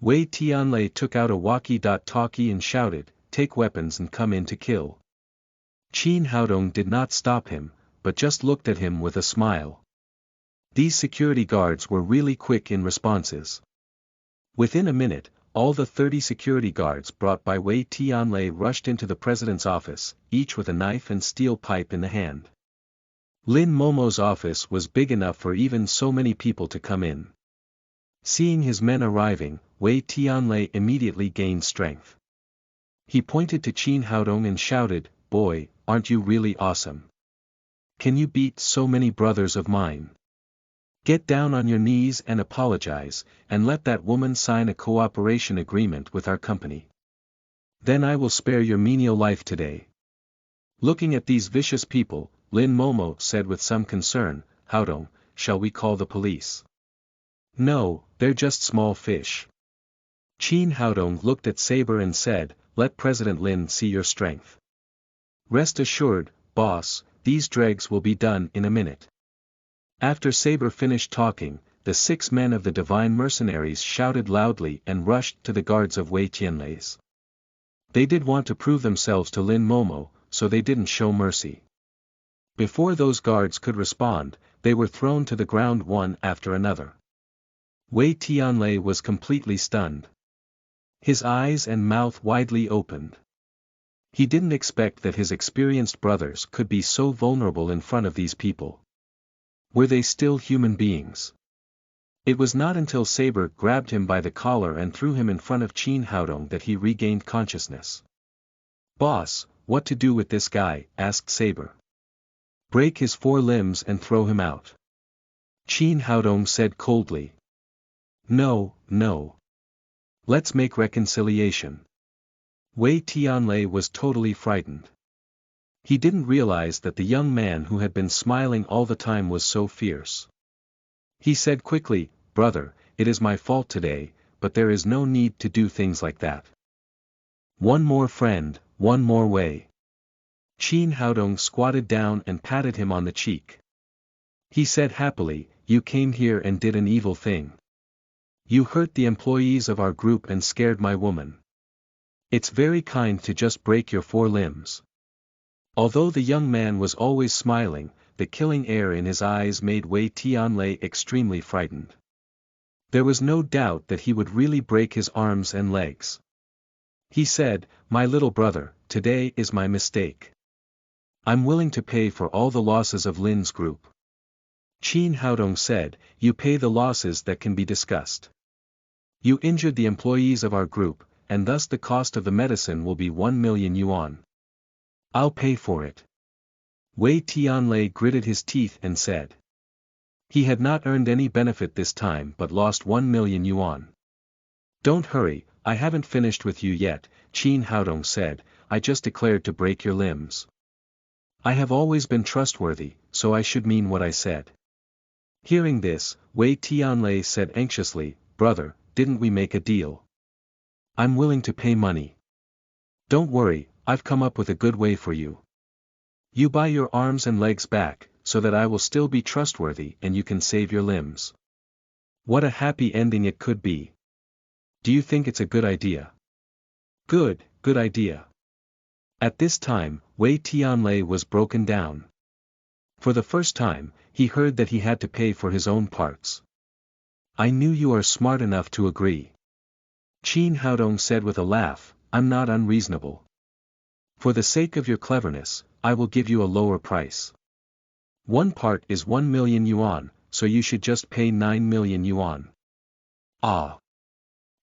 Wei Tianlei took out a walkie-talkie and shouted, "Take weapons and come in to kill." Qin Haodong did not stop him, but just looked at him with a smile. These security guards were really quick in responses. Within a minute, all the 30 security guards brought by Wei Tianlei rushed into the president's office, each with a knife and steel pipe in the hand. Lin Momo's office was big enough for even so many people to come in. Seeing his men arriving, Wei Tianlei immediately gained strength. He pointed to Qin Haodong and shouted, "Boy, aren't you really awesome? Can you beat so many brothers of mine? Get down on your knees and apologize, and let that woman sign a cooperation agreement with our company. Then I will spare your menial life today." Looking at these vicious people, Lin Momo said with some concern, "Haodong, shall we call the police?" "No, they're just small fish." Qin Haodong looked at Saber and said, "Let President Lin see your strength. Rest assured, boss, these dregs will be done in a minute." After Saber finished talking, the 6 men of the Divine Mercenaries shouted loudly and rushed to the guards of Wei Tianlei's. They did want to prove themselves to Lin Momo, so they didn't show mercy. Before those guards could respond, they were thrown to the ground one after another. Wei Tianlei was completely stunned. His eyes and mouth widely opened. He didn't expect that his experienced brothers could be so vulnerable in front of these people. Were they still human beings? It was not until Saber grabbed him by the collar and threw him in front of Qin Haodong that he regained consciousness. "Boss, what to do with this guy?" asked Saber. "Break his 4 limbs and throw him out," Qin Haodong said coldly. No. Let's make reconciliation." Wei Tianlei was totally frightened. He didn't realize that the young man who had been smiling all the time was so fierce. He said quickly, "Brother, it is my fault today, but there is no need to do things like that. One more friend, one more way." Qin Haodong squatted down and patted him on the cheek. He said happily, "You came here and did an evil thing. You hurt the employees of our group and scared my woman. It's very kind to just break your 4 limbs. Although the young man was always smiling, the killing air in his eyes made Wei Tianlei extremely frightened. There was no doubt that he would really break his arms and legs. He said, "My little brother, today is my mistake. I'm willing to pay for all the losses of Lin's group." Qin Haodong said, "You pay the losses that can be discussed. You injured the employees of our group, and thus the cost of the medicine will be 1 million yuan. I'll pay for it." Wei Tianlei gritted his teeth and said. He had not earned any benefit this time but lost 1 million yuan. "Don't hurry, I haven't finished with you yet," Qin Haodong said, "I just declared to break your limbs. I have always been trustworthy, so I should mean what I said." Hearing this, Wei Tianlei said anxiously, "Brother, didn't we make a deal? I'm willing to pay money. Don't worry, I've come up with a good way for you. You buy your arms and legs back, so that I will still be trustworthy and you can save your limbs. What a happy ending it could be. Do you think it's a good idea?" Good idea." At this time, Wei Tianlei was broken down. For the first time, he heard that he had to pay for his own parts. "I knew you are smart enough to agree," Qin Haodong said with a laugh, "I'm not unreasonable. For the sake of your cleverness, I will give you a lower price. 1 part is 1 million yuan, so you should just pay 9 million yuan. Ah!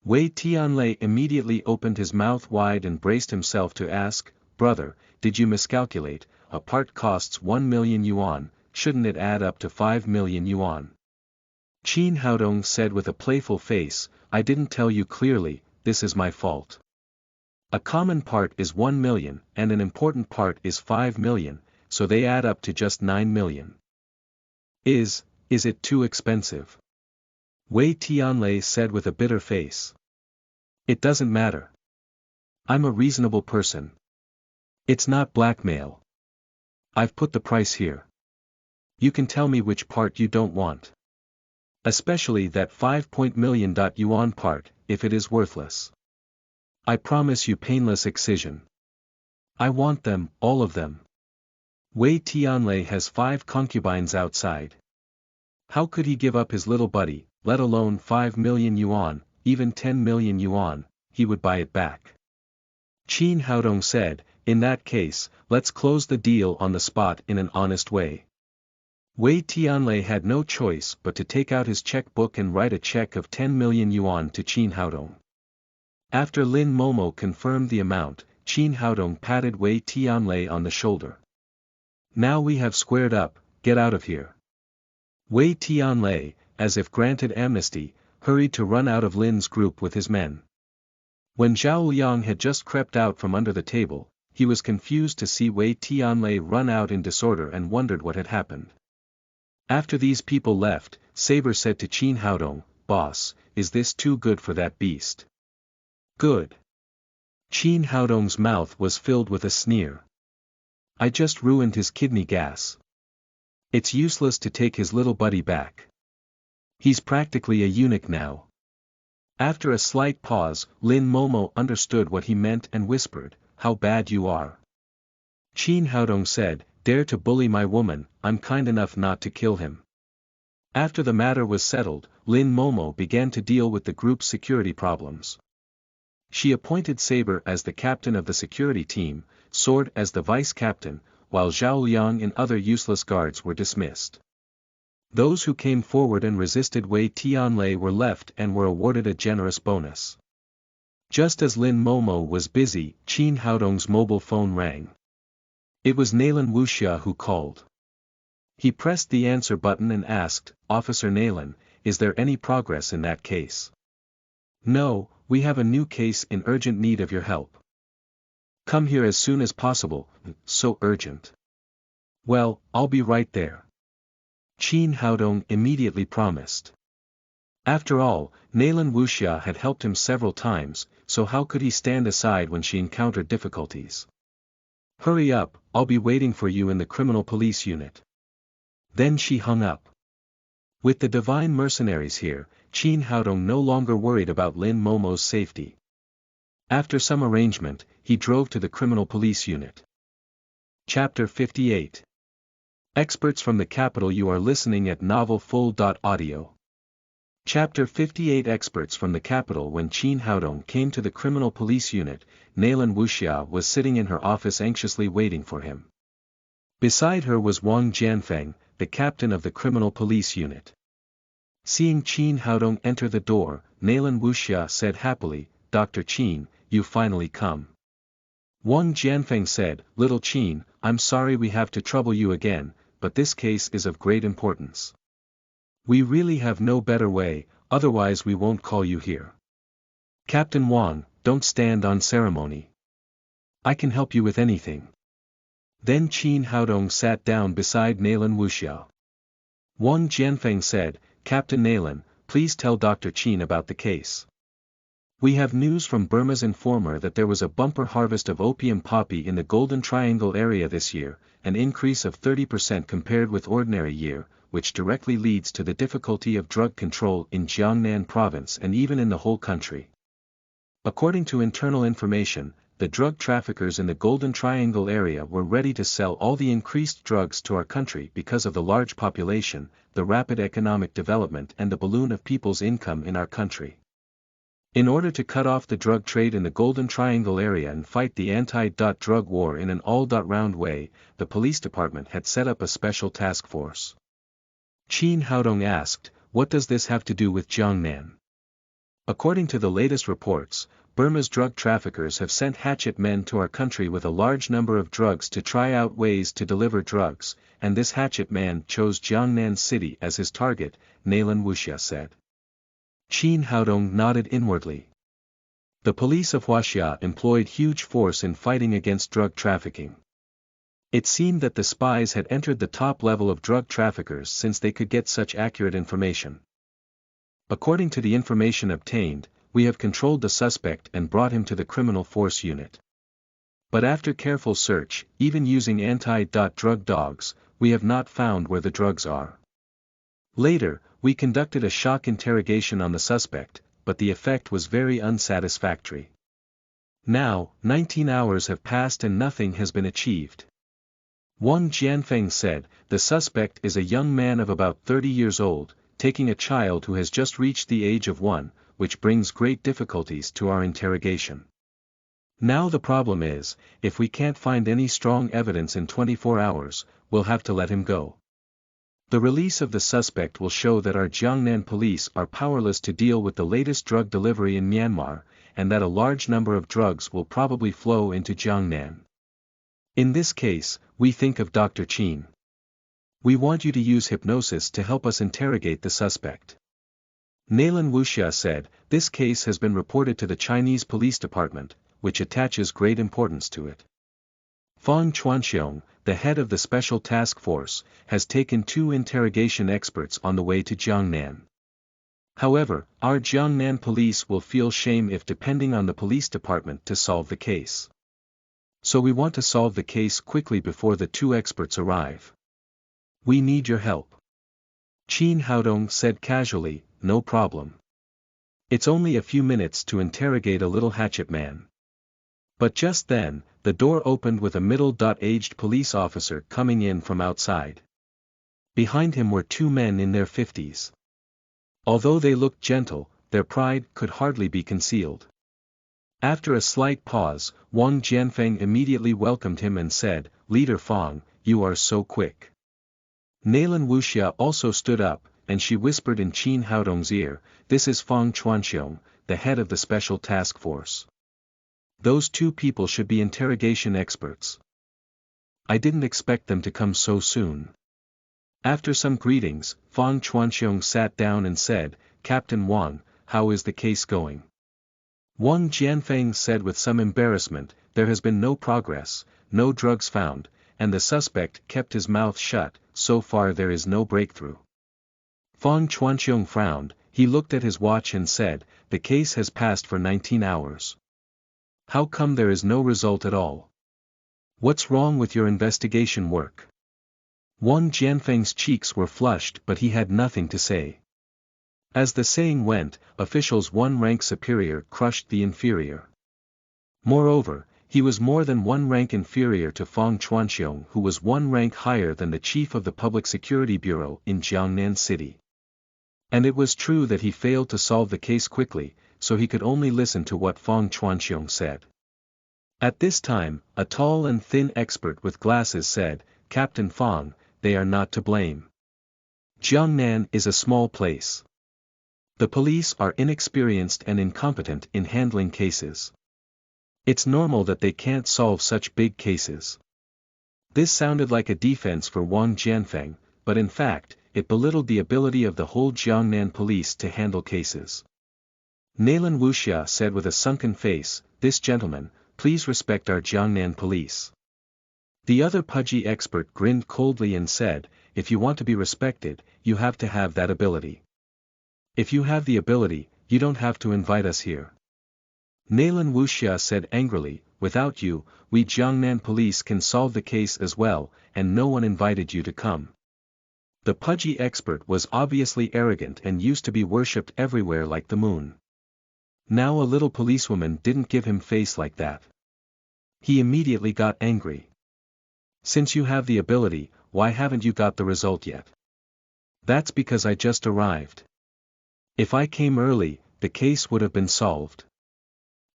Wei Tianlei immediately opened his mouth wide and braced himself to ask, "Brother, did you miscalculate? A part costs 1 million yuan, shouldn't it add up to 5 million yuan? Qin Haodong said with a playful face, "I didn't tell you clearly, this is my fault. A common part is 1 million and an important part is 5 million, so they add up to just 9 million. Is it too expensive?" Wei Tianlei said with a bitter face. "It doesn't matter. I'm a reasonable person. It's not blackmail. I've put the price here. You can tell me which part you don't want. Especially that 5 million yuan part, if it is worthless. I promise you painless excision. I want them, all of them." Wei Tianlei has 5 concubines outside. How could he give up his little buddy, let alone 5 million yuan, even 10 million yuan, he would buy it back. Qin Haodong said, "In that case, let's close the deal on the spot in an honest way." Wei Tianlei had no choice but to take out his checkbook and write a check of 10 million yuan to Qin Haodong. After Lin Momo confirmed the amount, Qin Haodong patted Wei Tianlei on the shoulder. "Now we have squared up, get out of here." Wei Tianlei, as if granted amnesty, hurried to run out of Lin's group with his men. When Zhao Liang had just crept out from under the table, he was confused to see Wei Tianlei run out in disorder and wondered what had happened. After these people left, Saber said to Qin Haodong, "Boss, is this too good for that beast?" "Good." Qin Haodong's mouth was filled with a sneer. "I just ruined his kidney gas. It's useless to take his little buddy back. He's practically a eunuch now." After a slight pause, Lin Momo understood what he meant and whispered, "How bad you are." Qin Haodong said, "Dare to bully my woman, I'm kind enough not to kill him." After the matter was settled, Lin Momo began to deal with the group's security problems. She appointed Saber as the captain of the security team, Sword as the vice captain, while Zhao Liang and other useless guards were dismissed. Those who came forward and resisted Wei Tianlei were left and were awarded a generous bonus. Just as Lin Momo was busy, Qin Haodong's mobile phone rang. It was Nalan Wuxia who called. He pressed the answer button and asked, "Officer Nalan, is there any progress in that case?" "No, we have a new case in urgent need of your help. Come here as soon as possible." "So urgent." "Well, I'll be right there." Qin Haodong immediately promised. After all, Nalan Wuxia had helped him several times, so how could he stand aside when she encountered difficulties? "Hurry up, I'll be waiting for you in the criminal police unit." Then she hung up. With the divine mercenaries here, Qin Haodong no longer worried about Lin Momo's safety. After some arrangement, he drove to the criminal police unit. Chapter 58. Experts from the capital. You are listening at novelfull.audio. Chapter 58. Experts from the capital. When Qin Haodong came to the criminal police unit, Nalan Wuxia was sitting in her office anxiously waiting for him. Beside her was Wang Jianfeng, the captain of the criminal police unit. Seeing Qin Haodong enter the door, Nalan Wuxia said happily, "Dr. Qin, you finally come." Wang Jianfeng said, "Little Qin, I'm sorry we have to trouble you again, but this case is of great importance. We really have no better way, otherwise we won't call you here." "Captain Wang, don't stand on ceremony. I can help you with anything." Then Qin Haodong sat down beside Nalan Wuxia. Wang Jianfeng said, "Captain Nalan, please tell Dr. Qin about the case. We have news from Burma's informer that there was a bumper harvest of opium poppy in the Golden Triangle area this year, an increase of 30% compared with ordinary year, which directly leads to the difficulty of drug control in Jiangnan province and even in the whole country. According to internal information, the drug traffickers in the Golden Triangle area were ready to sell all the increased drugs to our country because of the large population, the rapid economic development and the balloon of people's income in our country. In order to cut off the drug trade in the Golden Triangle area and fight the anti-drug war in an all-round way, the police department had set up a special task force." Qin Haodong asked, "What does this have to do with Jiangnan?" "According to the latest reports, Burma's drug traffickers have sent hatchet men to our country with a large number of drugs to try out ways to deliver drugs, and this hatchet man chose Jiangnan City as his target," Nalan Wuxia said. Qin Haodong nodded inwardly. The police of Huaxia employed huge force in fighting against drug trafficking. It seemed that the spies had entered the top level of drug traffickers since they could get such accurate information. "According to the information obtained, we have controlled the suspect and brought him to the criminal force unit. But after careful search, even using anti-drug dogs, we have not found where the drugs are. Later, we conducted a shock interrogation on the suspect, but the effect was very unsatisfactory. Now, 19 hours have passed and nothing has been achieved." Wang Jianfeng said, "The suspect is a young man of about 30 years old, taking a child who has just reached the age of 1, which brings great difficulties to our interrogation. Now the problem is, if we can't find any strong evidence in 24 hours, we'll have to let him go. The release of the suspect will show that our Jiangnan police are powerless to deal with the latest drug delivery in Myanmar, and that a large number of drugs will probably flow into Jiangnan. In this case, we think of Dr. Qin. We want you to use hypnosis to help us interrogate the suspect." Nalan Wuxia said, "This case has been reported to the Chinese Police Department, which attaches great importance to it. Fang Chuanxiong, the head of the Special Task Force, has taken 2 interrogation experts on the way to Jiangnan. However, our Jiangnan police will feel shame if depending on the police department to solve the case. So we want to solve the case quickly before the 2 experts arrive. We need your help." Qin Haodong said casually, "No problem. It's only a few minutes to interrogate a little hatchet man." But just then, the door opened with a middle-aged police officer coming in from outside. Behind him were 2 men in their 50s. Although they looked gentle, their pride could hardly be concealed. After a slight pause, Wang Jianfeng immediately welcomed him and said, "Leader Fang, you are so quick. Nalan Wuxia also stood up, and she whispered in Qin Haodong's ear, "This is Fang Chuanxiong, the head of the special task force. Those two people should be interrogation experts. I didn't expect them to come so soon." After some greetings, Fang Chuanxiong sat down and said, "Captain Wang, how is the case going?" Wang Jianfeng said with some embarrassment, "There has been no progress, no drugs found, and the suspect kept his mouth shut, so far there is no breakthrough." Fang Chuanxiong frowned, he looked at his watch and said, "The case has passed for 19 hours. How come there is no result at all? What's wrong with your investigation work?" Wang Jianfeng's cheeks were flushed but he had nothing to say. As the saying went, officials one rank superior crushed the inferior. Moreover, he was more than one rank inferior to Fang Chuanxiong, who was one rank higher than the chief of the Public Security Bureau in Jiangnan City. And it was true that he failed to solve the case quickly, so he could only listen to what Fang Chuanxiong said. At this time, a tall and thin expert with glasses said, "Captain Fang, they are not to blame. Jiangnan is a small place. The police are inexperienced and incompetent in handling cases. It's normal that they can't solve such big cases." This sounded like a defense for Wang Jianfeng, but in fact, it belittled the ability of the whole Jiangnan police to handle cases. Nalan Wuxia said with a sunken face, "This gentleman, please respect our Jiangnan police." The other pudgy expert grinned coldly and said, "If you want to be respected, you have to have that ability. If you have the ability, you don't have to invite us here." Nalan Wuxia said angrily, "Without you, we Jiangnan police can solve the case as well, and no one invited you to come." The pudgy expert was obviously arrogant and used to be worshipped everywhere like the moon. Now a little policewoman didn't give him face like that. He immediately got angry. "Since you have the ability, why haven't you got the result yet?" "That's because I just arrived. If I came early, the case would have been solved."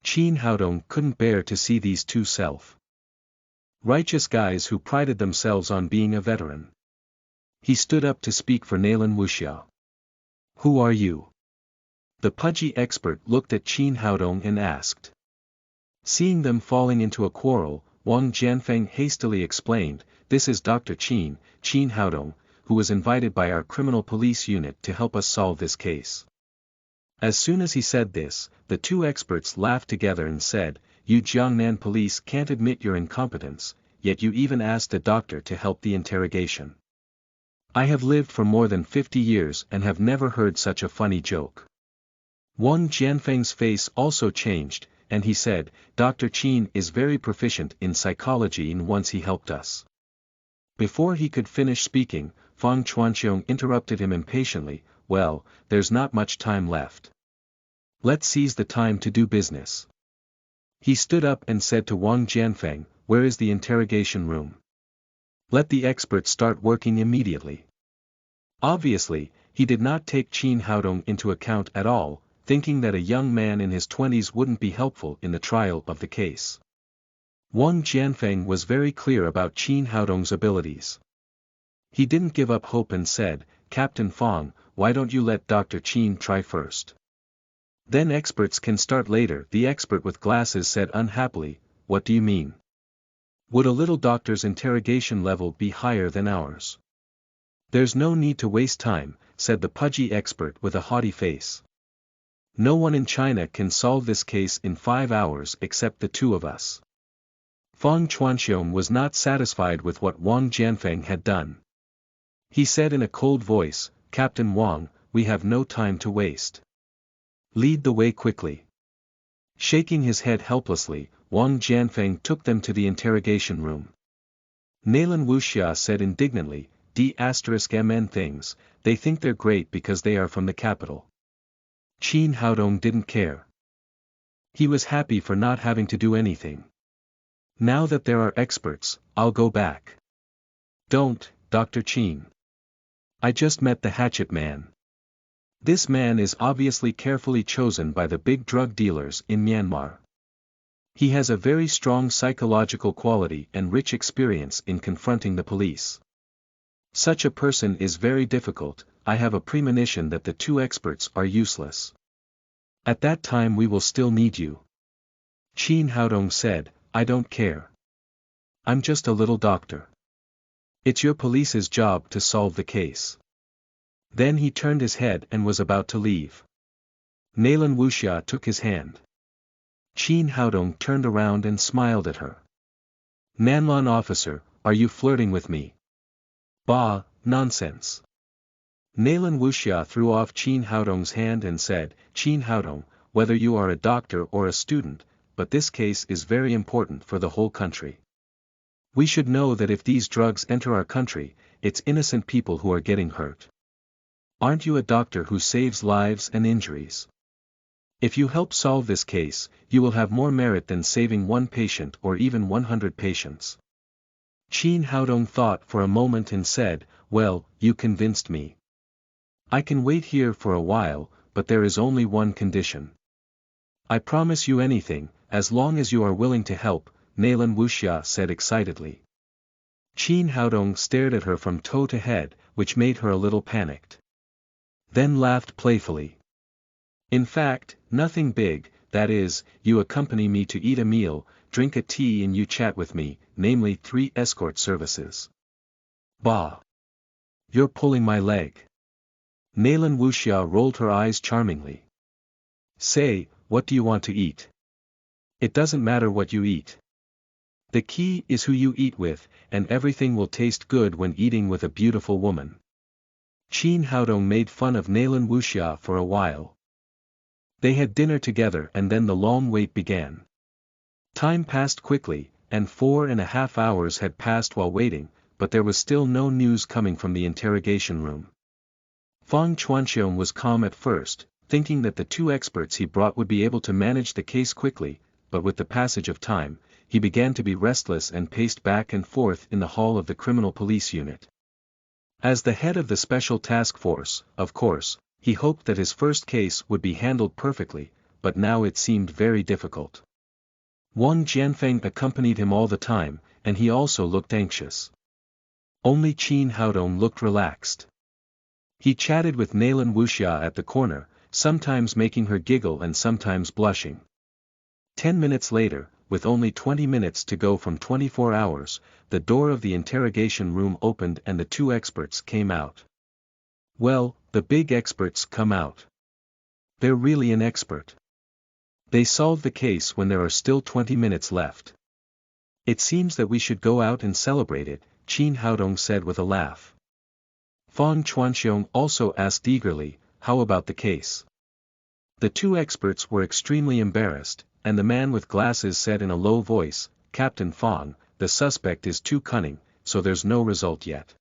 Qin Haodong couldn't bear to see these two self-righteous guys who prided themselves on being a veteran. He stood up to speak for Nalan Wuxia. "Who are you?" The pudgy expert looked at Qin Haodong and asked. Seeing them falling into a quarrel, Wang Jianfeng hastily explained, "This is Dr. Qin Haodong, who was invited by our criminal police unit to help us solve this case." As soon as he said this, the two experts laughed together and said, "You Jiangnan police can't admit your incompetence, yet you even asked a doctor to help the interrogation. I have lived for more than 50 years and have never heard such a funny joke." Wang Jianfeng's face also changed, and he said, "Dr. Qin is very proficient in psychology and once he helped us." Before he could finish speaking, Fang Chuanxiong interrupted him impatiently, "Well, there's not much time left. Let's seize the time to do business." He stood up and said to Wang Jianfeng, "Where is the interrogation room? Let the experts start working immediately." Obviously, he did not take Qin Haodong into account at all, thinking that a young man in his 20s wouldn't be helpful in the trial of the case. Wang Jianfeng was very clear about Qin Haodong's abilities. He didn't give up hope and said, "Captain Fang, why don't you let Dr. Qin try first? Then experts can start later." The expert with glasses said unhappily, "What do you mean? Would a little doctor's interrogation level be higher than ours?" "There's no need to waste time," said the pudgy expert with a haughty face. "No one in China can solve this case in 5 hours except the two of us." Fang Chuanxiong was not satisfied with what Wang Jianfeng had done. He said in a cold voice, "Captain Wang, we have no time to waste. Lead the way quickly." Shaking his head helplessly, Wang Jianfeng took them to the interrogation room. Nalan Wuxia said indignantly, "D**mn things, they think they're great because they are from the capital." Qin Haodong didn't care. He was happy for not having to do anything. "Now that there are experts, I'll go back." "Don't, Dr. Qin. I just met the hatchet man. This man is obviously carefully chosen by the big drug dealers in Myanmar. He has a very strong psychological quality and rich experience in confronting the police. Such a person is very difficult. I have a premonition that the two experts are useless. At that time we will still need you. Qin Haodong said, I don't care. I'm just a little doctor. It's your police's job to solve the case. Then he turned his head and was about to leave. Nalan Wuxia took his hand. Qin Haodong turned around and smiled at her. Nanlan officer, are you flirting with me? Bah, nonsense. Nalan Wuxia threw off Qin Haodong's hand and said, Qin Haodong, whether you are a doctor or a student, but this case is very important for the whole country. We should know that if these drugs enter our country, it's innocent people who are getting hurt. Aren't you a doctor who saves lives and injuries? If you help solve this case, you will have more merit than saving one patient or even 100 patients. Qin Haodong thought for a moment and said, well, you convinced me. I can wait here for a while, but there is only one condition. I promise you anything, as long as you are willing to help, Nalan Wuxia said excitedly. Qin Haodong stared at her from toe to head, which made her a little panicked. Then laughed playfully. In fact, nothing big, that is, you accompany me to eat a meal, drink a tea and you chat with me, namely 3 escort services. Bah! You're pulling my leg. Nalan Wuxia rolled her eyes charmingly. Say, what do you want to eat? It doesn't matter what you eat. The key is who you eat with, and everything will taste good when eating with a beautiful woman. Qin Haodong made fun of Nalan Wuxia for a while. They had dinner together and then the long wait began. Time passed quickly, and 4.5 hours had passed while waiting, but there was still no news coming from the interrogation room. Fang Chuanxiong was calm at first, thinking that the 2 experts he brought would be able to manage the case quickly, but with the passage of time, he began to be restless and paced back and forth in the hall of the criminal police unit. As the head of the special task force, of course, he hoped that his first case would be handled perfectly, but now it seemed very difficult. Wang Jianfeng accompanied him all the time, and he also looked anxious. Only Qin Haodong looked relaxed. He chatted with Nalan Wuxia at the corner, sometimes making her giggle and sometimes blushing. 10 minutes later, with only 20 minutes to go from 24 hours, the door of the interrogation room opened and the 2 experts came out. Well, the big experts come out. They're really an expert. They solved the case when there are still 20 minutes left. It seems that we should go out and celebrate it, Qin Haodong said with a laugh. Fang Chuanxiong also asked eagerly, how about the case? The 2 experts were extremely embarrassed, and the man with glasses said in a low voice, Captain Fang, the suspect is too cunning, so there's no result yet.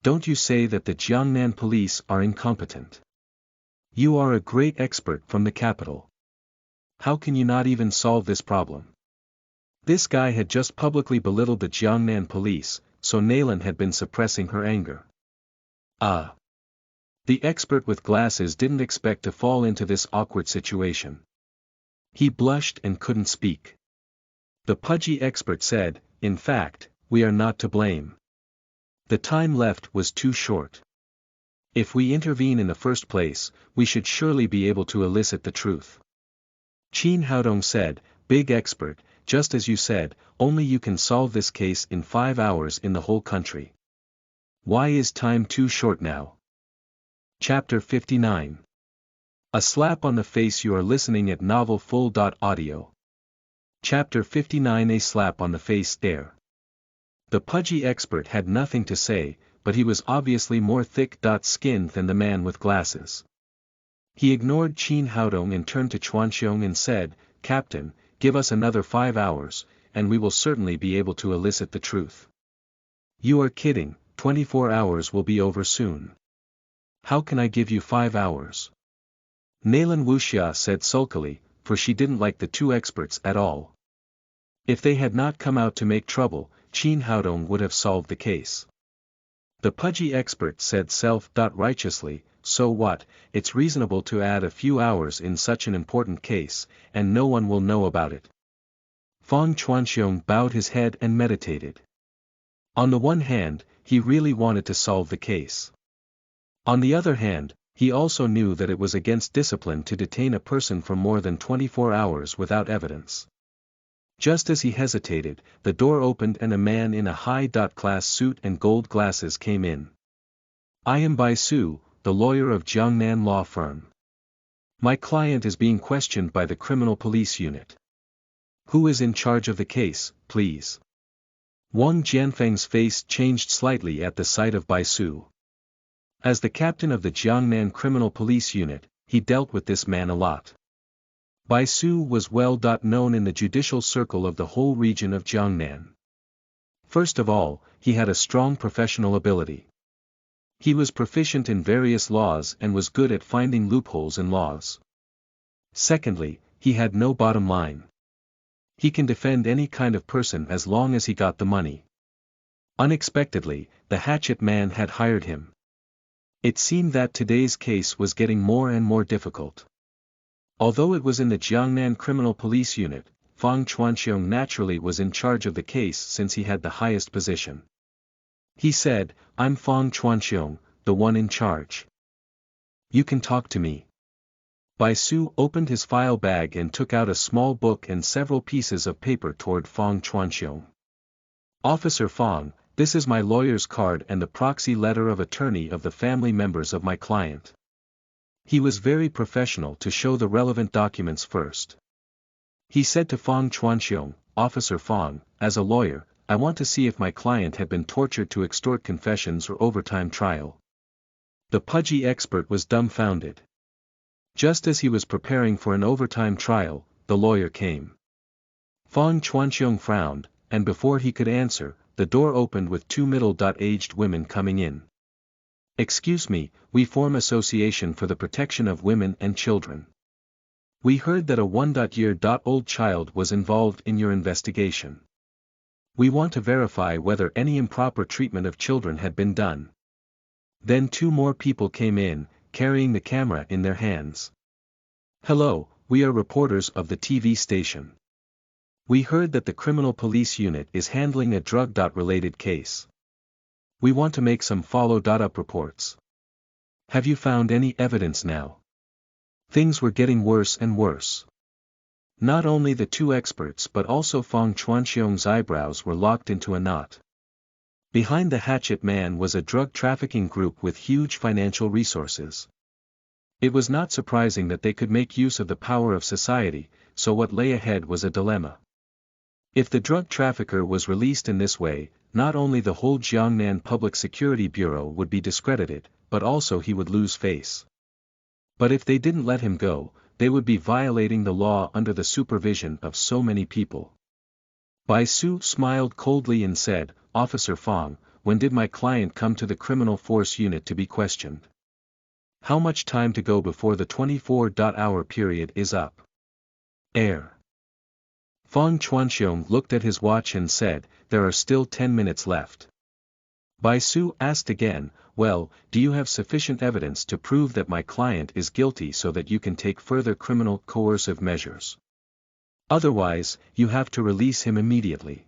Don't you say that the Jiangnan police are incompetent? You are a great expert from the capital. How can you not even solve this problem? This guy had just publicly belittled the Jiangnan police, so Nalan had been suppressing her anger. Ah! The expert with glasses didn't expect to fall into this awkward situation. He blushed and couldn't speak. The pudgy expert said, in fact, we are not to blame. The time left was too short. If we intervene in the first place, we should surely be able to elicit the truth. Qin Haodong said, big expert, just as you said, only you can solve this case in 5 hours in the whole country. Why is time too short now? Chapter 59. A slap on the face. You are listening at novelfull.audio. Chapter 59. A slap on the face. There. The pudgy expert had nothing to say, but he was obviously more thick-skinned than the man with glasses. He ignored Qin Haodong and turned to Chuanxiong and said, Captain, give us another 5 hours, and we will certainly be able to elicit the truth. You are kidding, 24 hours will be over soon. How can I give you 5 hours? Nalan Wuxia said sulkily, for she didn't like the 2 experts at all. If they had not come out to make trouble, Qin Haodong would have solved the case. The pudgy expert said self-righteously, so what, it's reasonable to add a few hours in such an important case, and no one will know about it. Fang Chuanxiong bowed his head and meditated. On the one hand, he really wanted to solve the case. On the other hand, he also knew that it was against discipline to detain a person for more than 24 hours without evidence. Just as he hesitated, the door opened and a man in a high-class suit and gold glasses came in. "I am Bai Su, the lawyer of Jiangnan law firm. My client is being questioned by the criminal police unit. Who is in charge of the case, please?" Wang Jianfeng's face changed slightly at the sight of Bai Su. As the captain of the Jiangnan criminal police unit, he dealt with this man a lot. Bai Su was well known in the judicial circle of the whole region of Jiangnan. First of all, he had a strong professional ability. He was proficient in various laws and was good at finding loopholes in laws. Secondly, he had no bottom line. He can defend any kind of person as long as he got the money. Unexpectedly, the hatchet man had hired him. It seemed that today's case was getting more and more difficult. Although it was in the Jiangnan Criminal Police Unit, Fang Chuanxiong naturally was in charge of the case since he had the highest position. He said, "I'm Fang Chuanxiong, the one in charge. You can talk to me." Bai Su opened his file bag and took out a small book and several pieces of paper toward Fang Chuanxiong. "Officer Fang, this is my lawyer's card and the proxy letter of attorney of the family members of my client." He was very professional to show the relevant documents first. He said to Fang Chuanxiong, "Officer Fang, as a lawyer, I want to see if my client had been tortured to extort confessions or overtime trial." The pudgy expert was dumbfounded. Just as he was preparing for an overtime trial, the lawyer came. Fang Chuanxiong frowned, and before he could answer, the door opened with two middle-aged women coming in. "Excuse me, we form Association for the Protection of Women and Children. We heard that a 1-year-old child was involved in your investigation. We want to verify whether any improper treatment of children had been done." Then two more people came in, carrying the camera in their hands. "Hello, we are reporters of the TV station. We heard that the criminal police unit is handling a drug-related case. We want to make some follow-up reports. Have you found any evidence now?" Things were getting worse and worse. Not only the two experts but also Fang Chuanxiong's eyebrows were locked into a knot. Behind the hatchet man was a drug trafficking group with huge financial resources. It was not surprising that they could make use of the power of society, so what lay ahead was a dilemma. If the drug trafficker was released in this way, not only the whole Jiangnan Public Security Bureau would be discredited, but also he would lose face. But if they didn't let him go, they would be violating the law under the supervision of so many people. Bai Su smiled coldly and said, "Officer Fang, when did my client come to the criminal force unit to be questioned? How much time to go before the 24-hour period is up?" "Air." Fang Chuanxiong looked at his watch and said, "There are still 10 minutes left." Bai Su asked again, "Well, do you have sufficient evidence to prove that my client is guilty so that you can take further criminal coercive measures? Otherwise, you have to release him immediately."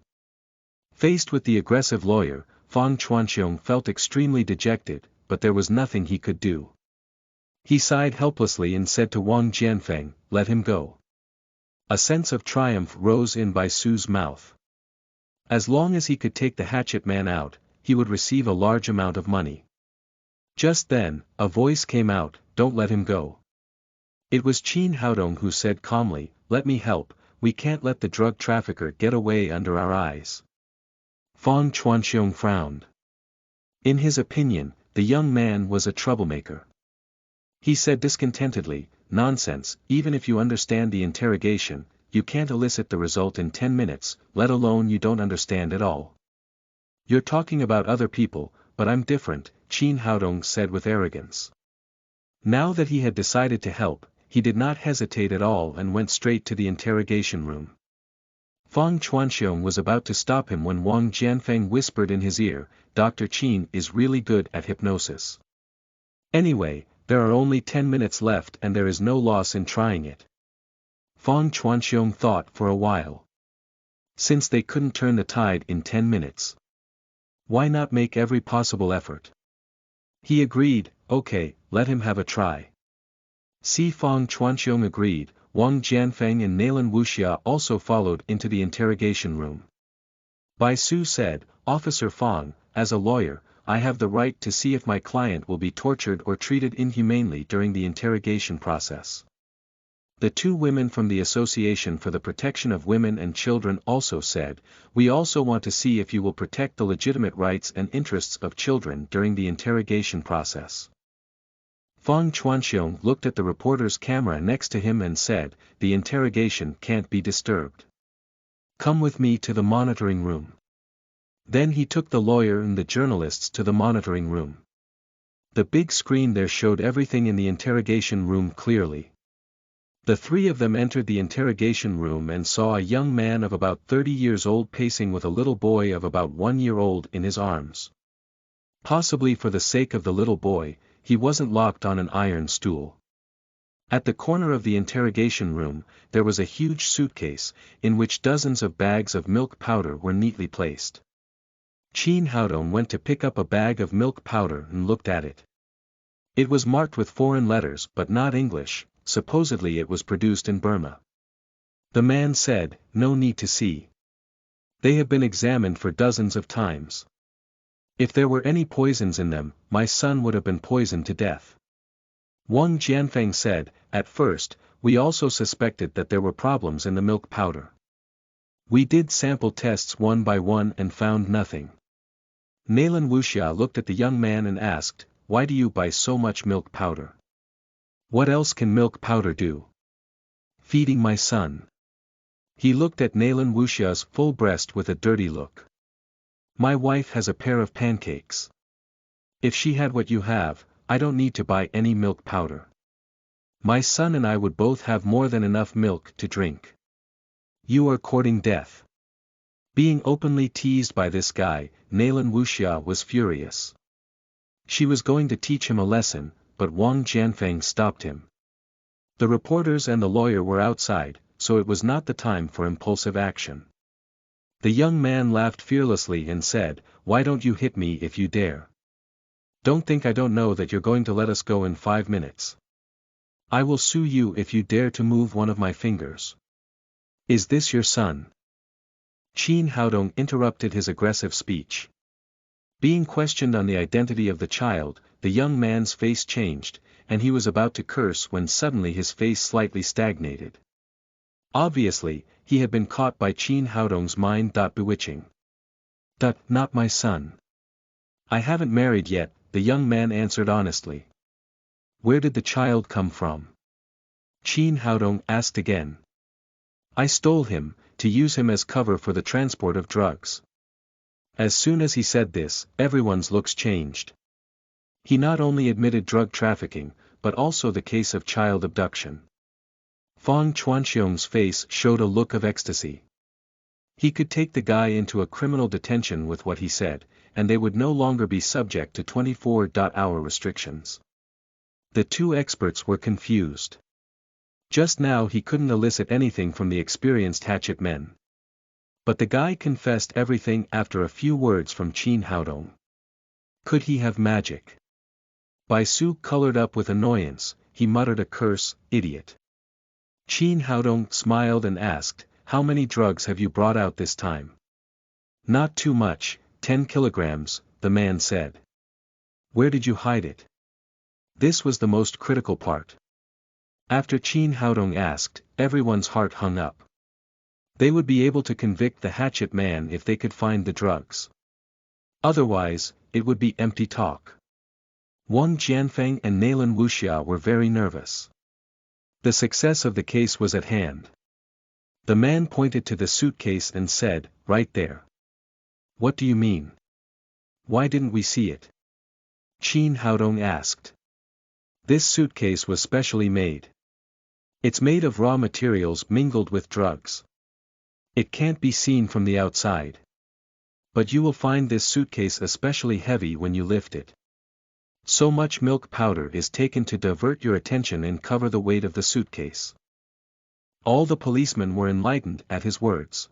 Faced with the aggressive lawyer, Fang Chuanxiong felt extremely dejected, but there was nothing he could do. He sighed helplessly and said to Wang Jianfeng, "Let him go." A sense of triumph rose in Bai Su's mouth. As long as he could take the hatchet man out, he would receive a large amount of money. Just then, a voice came out, "Don't let him go." It was Qin Haodong who said calmly, "Let me help, we can't let the drug trafficker get away under our eyes." Fang Chuanxiong frowned. In his opinion, the young man was a troublemaker. He said discontentedly, "Nonsense, even if you understand the interrogation, you can't elicit the result in 10 minutes, let alone you don't understand at all." "You're talking about other people, but I'm different," Qin Haodong said with arrogance. Now that he had decided to help, he did not hesitate at all and went straight to the interrogation room. Fang Chuanxiong was about to stop him when Wang Jianfeng whispered in his ear, "Dr. Qin is really good at hypnosis. Anyway, there are only 10 minutes left and there is no loss in trying it." Fang Chuanxiong thought for a while. Since they couldn't turn the tide in 10 minutes. Why not make every possible effort? He agreed, okay, let him have a try. Si Fong Chuanxiong agreed. Wang Jianfeng and Nalan Wuxia also followed into the interrogation room. Bai Su said, Officer Fong, as a lawyer, I have the right to see if my client will be tortured or treated inhumanely during the interrogation process. The two women from the Association for the Protection of Women and Children also said, we also want to see if you will protect the legitimate rights and interests of children during the interrogation process. Fong Chuanxiong looked at the reporter's camera next to him and said, the interrogation can't be disturbed. Come with me to the monitoring room. Then he took the lawyer and the journalists to the monitoring room. The big screen there showed everything in the interrogation room clearly. The three of them entered the interrogation room and saw a young man of about 30 years old pacing with a little boy of about 1 year old in his arms. Possibly for the sake of the little boy, he wasn't locked on an iron stool. At the corner of the interrogation room, there was a huge suitcase, in which dozens of bags of milk powder were neatly placed. Qin Haodong went to pick up a bag of milk powder and looked at it. It was marked with foreign letters but not English, supposedly it was produced in Burma. The man said, no need to see. They have been examined for dozens of times. If there were any poisons in them, my son would have been poisoned to death. Wang Jianfeng said, at first, we also suspected that there were problems in the milk powder. We did sample tests one by one and found nothing. Nalan Wuxia looked at the young man and asked, why do you buy so much milk powder? What else can milk powder do? Feeding my son. He looked at Nalan Wuxia's full breast with a dirty look. My wife has a pair of pancakes. If she had what you have, I don't need to buy any milk powder. My son and I would both have more than enough milk to drink. You are courting death. Being openly teased by this guy, Nalan Wuxia was furious. She was going to teach him a lesson, but Wang Jianfeng stopped him. The reporters and the lawyer were outside, so it was not the time for impulsive action. The young man laughed fearlessly and said, why don't you hit me if you dare? Don't think I don't know that you're going to let us go in 5 minutes. I will sue you if you dare to move one of my fingers. Is this your son? Qin Haodong interrupted his aggressive speech. Being questioned on the identity of the child, the young man's face changed, and he was about to curse when suddenly his face slightly stagnated. Obviously, he had been caught by Qin Haodong's mind. Bewitching. Not my son. I haven't married yet, the young man answered honestly. Where did the child come from? Qin Haodong asked again. I stole him, to use him as cover for the transport of drugs. As soon as he said this, everyone's looks changed. He not only admitted drug trafficking, but also the case of child abduction. Fong Chuanxiong's face showed a look of ecstasy. He could take the guy into a criminal detention with what he said, and they would no longer be subject to 24-hour restrictions. The two experts were confused. Just now he couldn't elicit anything from the experienced hatchet men. But the guy confessed everything after a few words from Qin Haodong. Could he have magic? Bai Su colored up with annoyance, he muttered a curse, idiot. Qin Haodong smiled and asked, how many drugs have you brought out this time? Not too much, 10 kilograms, the man said. Where did you hide it? This was the most critical part. After Qin Haodong asked, everyone's heart hung up. They would be able to convict the hatchet man if they could find the drugs. Otherwise, it would be empty talk. Wang Jianfeng and Nalan Wuxia were very nervous. The success of the case was at hand. The man pointed to the suitcase and said, right there. What do you mean? Why didn't we see it? Qin Haodong asked. This suitcase was specially made. It's made of raw materials mingled with drugs. It can't be seen from the outside. But you will find this suitcase especially heavy when you lift it. So much milk powder is taken to divert your attention and cover the weight of the suitcase. All the policemen were enlightened at his words.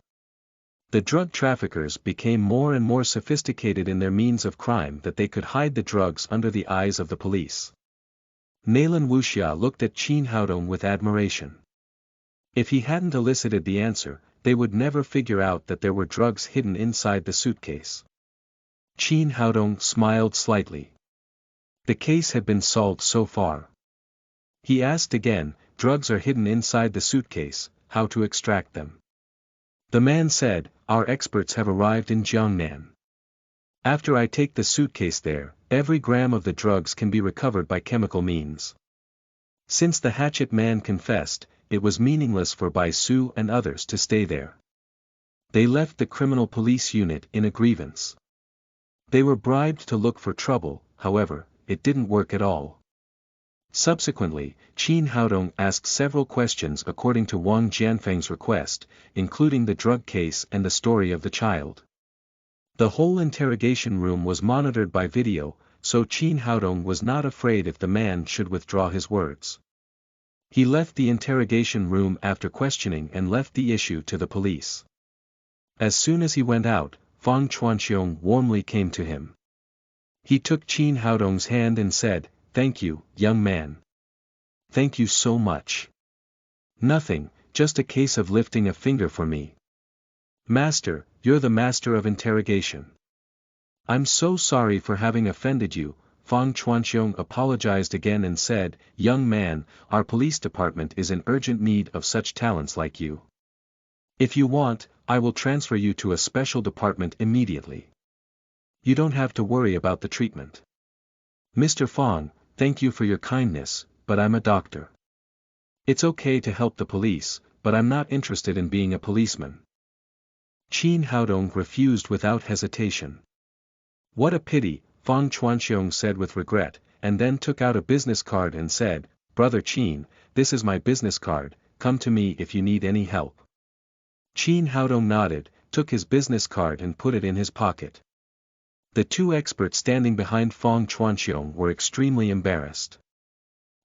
The drug traffickers became more and more sophisticated in their means of crime that they could hide the drugs under the eyes of the police. Nalan Wuxia looked at Qin Haodong with admiration. If he hadn't elicited the answer, they would never figure out that there were drugs hidden inside the suitcase. Qin Haodong smiled slightly. The case had been solved so far. He asked again, drugs are hidden inside the suitcase, how to extract them? The man said, our experts have arrived in Jiangnan. After I take the suitcase there, every gram of the drugs can be recovered by chemical means. Since the hatchet man confessed, it was meaningless for Bai Su and others to stay there. They left the criminal police unit in a grievance. They were bribed to look for trouble, however, it didn't work at all. Subsequently, Qin Haodong asked several questions according to Wang Jianfeng's request, including the drug case and the story of the child. The whole interrogation room was monitored by video, so Qin Haodong was not afraid if the man should withdraw his words. He left the interrogation room after questioning and left the issue to the police. As soon as he went out, Fang Chuanxiong warmly came to him. He took Qin Haodong's hand and said, thank you, young man. Thank you so much. Nothing, just a case of lifting a finger for me. Master, you're the master of interrogation. I'm so sorry for having offended you. Fang Chuanxiong apologized again and said, young man, our police department is in urgent need of such talents like you. If you want, I will transfer you to a special department immediately. You don't have to worry about the treatment. Mr. Fang, thank you for your kindness, but I'm a doctor. It's okay to help the police, but I'm not interested in being a policeman. Qin Haodong refused without hesitation. What a pity, Fang Chuanxiong said with regret, and then took out a business card and said, Brother Qin, this is my business card, come to me if you need any help. Qin Haodong nodded, took his business card and put it in his pocket. The two experts standing behind Fang Chuanxiong were extremely embarrassed.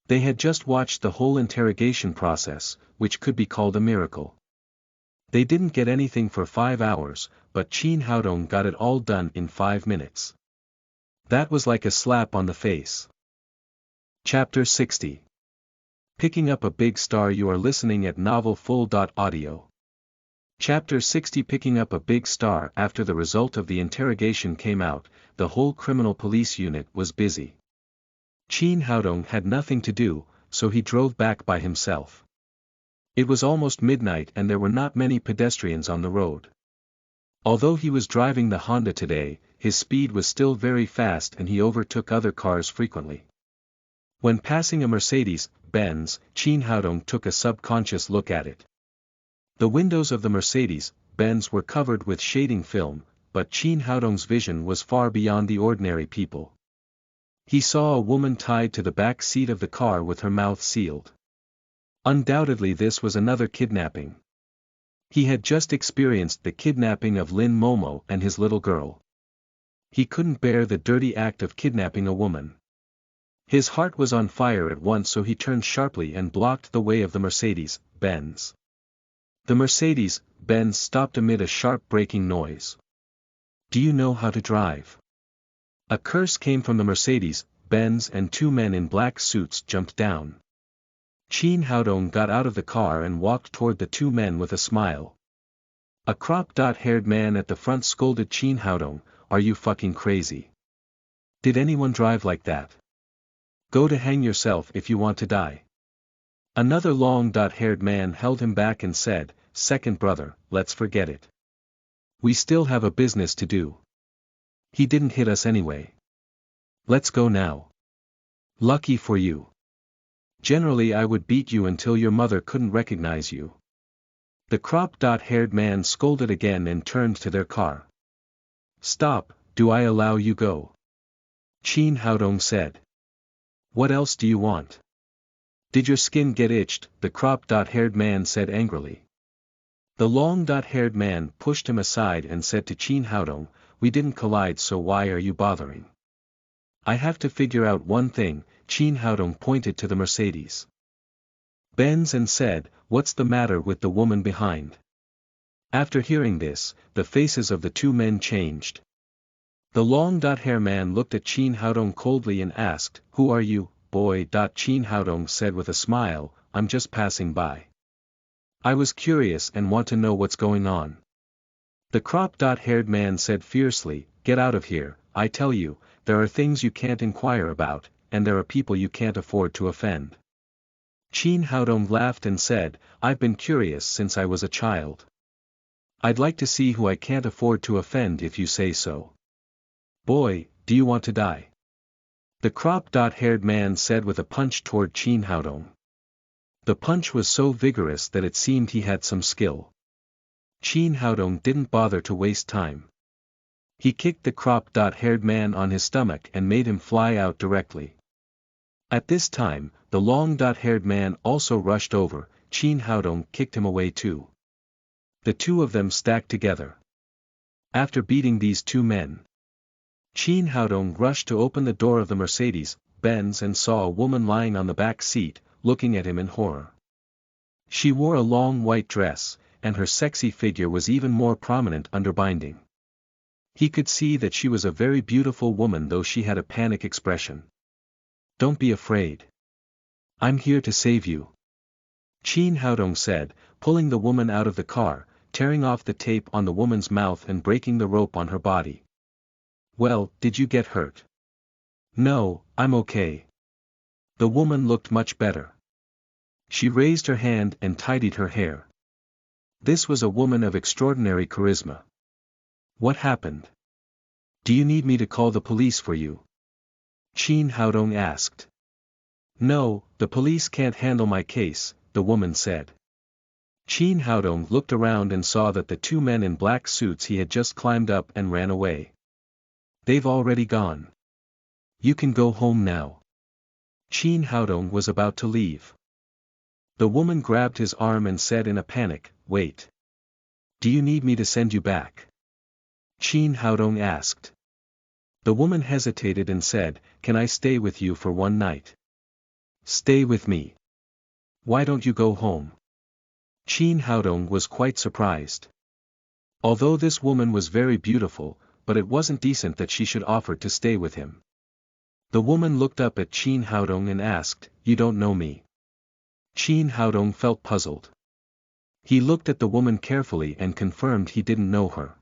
They had just watched the whole interrogation process, which could be called a miracle. They didn't get anything for 5 hours, but Qin Haodong got it all done in 5 minutes. That was like a slap on the face. Chapter 60. Picking up a big star. You are listening at novelfull.audio. Chapter 60. Picking up a big star. After the result of the interrogation came out, the whole criminal police unit was busy. Qin Haodong had nothing to do, so he drove back by himself. It was almost midnight and there were not many pedestrians on the road. Although he was driving the Honda today, his speed was still very fast and he overtook other cars frequently. When passing a Mercedes-Benz, Qin Haodong took a subconscious look at it. The windows of the Mercedes-Benz were covered with shading film, but Qin Haodong's vision was far beyond the ordinary people. He saw a woman tied to the back seat of the car with her mouth sealed. Undoubtedly this was another kidnapping. He had just experienced the kidnapping of Lin Momo and his little girl. He couldn't bear the dirty act of kidnapping a woman. His heart was on fire at once, so he turned sharply and blocked the way of the Mercedes-Benz. The Mercedes-Benz stopped amid a sharp braking noise. Do you know how to drive? A curse came from the Mercedes-Benz and 2 men in black suits jumped down. Qin Haodong got out of the car and walked toward the 2 men with a smile. A crop-haired man at the front scolded Qin Haodong, are you fucking crazy? Did anyone drive like that? Go to hang yourself if you want to die. Another long-haired man held him back and said, second brother, let's forget it. We still have a business to do. He didn't hit us anyway. Let's go now. Lucky for you. Generally I would beat you until your mother couldn't recognize you. The crop-haired man scolded again and turned to their car. Stop, do I allow you go? Qin Haodong said. What else do you want? Did your skin get itched? The crop-haired man said angrily. The long-haired man pushed him aside and said to Qin Haodong, we didn't collide, so why are you bothering? I have to figure out one thing. Qin Haodong pointed to the Mercedes-Benz and said, what's the matter with the woman behind? After hearing this, the faces of the two men changed. The long-hair man looked at Chin Haodong coldly and asked, "Who are you, boy?" Chin Haodong said with a smile, "I'm just passing by. I was curious and want to know what's going on." The cropped-haired man said fiercely, "Get out of here, I tell you, there are things you can't inquire about, and there are people you can't afford to offend." Chin Haodong laughed and said, "I've been curious since I was a child. I'd like to see who I can't afford to offend if you say so. Boy, do you want to die?" The cropped-haired man said with a punch toward Chin Haodong. The punch was so vigorous that it seemed he had some skill. Chin Haodong didn't bother to waste time. He kicked the cropped-haired man on his stomach and made him fly out directly. At this time, the long-haired man also rushed over. Chin Haodong kicked him away too. The two of them stacked together. After beating these two men, Chin Haodong rushed to open the door of the Mercedes-Benz and saw a woman lying on the back seat, looking at him in horror. She wore a long white dress, and her sexy figure was even more prominent under binding. He could see that she was a very beautiful woman, though she had a panic expression. "Don't be afraid. I'm here to save you," Chin Haodong said, pulling the woman out of the car, tearing off the tape on the woman's mouth and breaking the rope on her body. "Well, did you get hurt?" "No, I'm okay." The woman looked much better. She raised her hand and tidied her hair. This was a woman of extraordinary charisma. "What happened? Do you need me to call the police for you?" Chin Haodong asked. "No, the police can't handle my case," the woman said. Chin Haodong looked around and saw that the two men in black suits he had just climbed up and ran away. "They've already gone. You can go home now." Chin Haodong was about to leave. The woman grabbed his arm and said in a panic, "Wait. Do you need me to send you back?" Chin Haodong asked. The woman hesitated and said, "Can I stay with you for one night?" "Stay with me? Why don't you go home?" Chin Haodong was quite surprised. Although this woman was very beautiful, but it wasn't decent that she should offer to stay with him. The woman looked up at Chin Haodong and asked, "You don't know me?" Chin Haodong felt puzzled. He looked at the woman carefully and confirmed he didn't know her.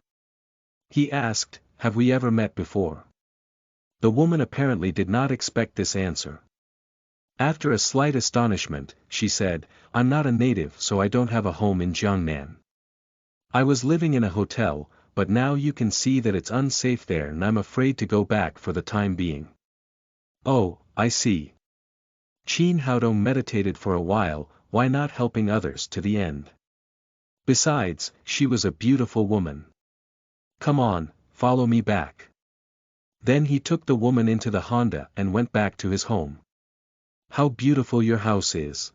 He asked, "Have we ever met before?" The woman apparently did not expect this answer. After a slight astonishment, she said, "I'm not a native, so I don't have a home in Jiangnan. I was living in a hotel, but now you can see that it's unsafe there and I'm afraid to go back for the time being." "Oh, I see." Chin Haodong meditated for a while, why not helping others to the end? Besides, she was a beautiful woman. "Come on, follow me back." Then he took the woman into the Honda and went back to his home. "How beautiful your house is."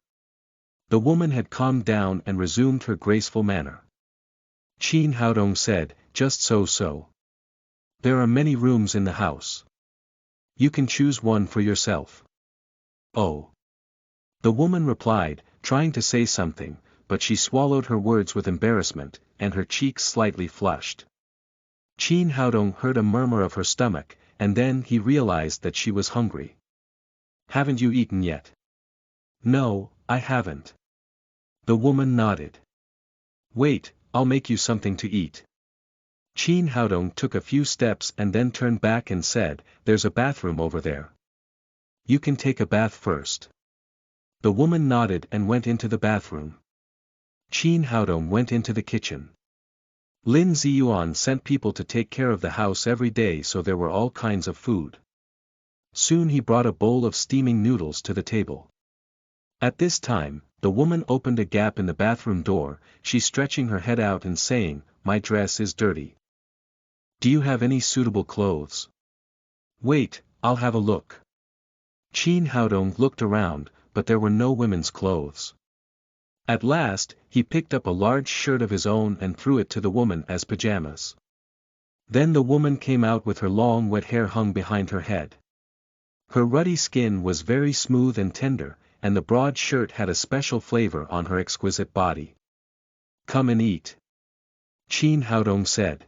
The woman had calmed down and resumed her graceful manner. Chin Haodong said, "Just so. There are many rooms in the house. You can choose one for yourself." "Oh." The woman replied, trying to say something, but she swallowed her words with embarrassment, and her cheeks slightly flushed. Chin Haodong heard a murmur of her stomach, and then he realized that she was hungry. "Haven't you eaten yet?" "No, I haven't." The woman nodded. "Wait, I'll make you something to eat." Chin Haodong took a few steps and then turned back and said, "There's a bathroom over there. You can take a bath first." The woman nodded and went into the bathroom. Chin Haodong went into the kitchen. Lin Ziyuan sent people to take care of the house every day, so there were all kinds of food. Soon he brought a bowl of steaming noodles to the table. At this time, the woman opened a gap in the bathroom door, she stretching her head out and saying, "My dress is dirty. Do you have any suitable clothes?" "Wait, I'll have a look." Chin Haodong looked around, but there were no women's clothes. At last, he picked up a large shirt of his own and threw it to the woman as pajamas. Then the woman came out with her long wet hair hung behind her head. Her ruddy skin was very smooth and tender, and the broad shirt had a special flavor on her exquisite body. "Come and eat." Qin Haodong said.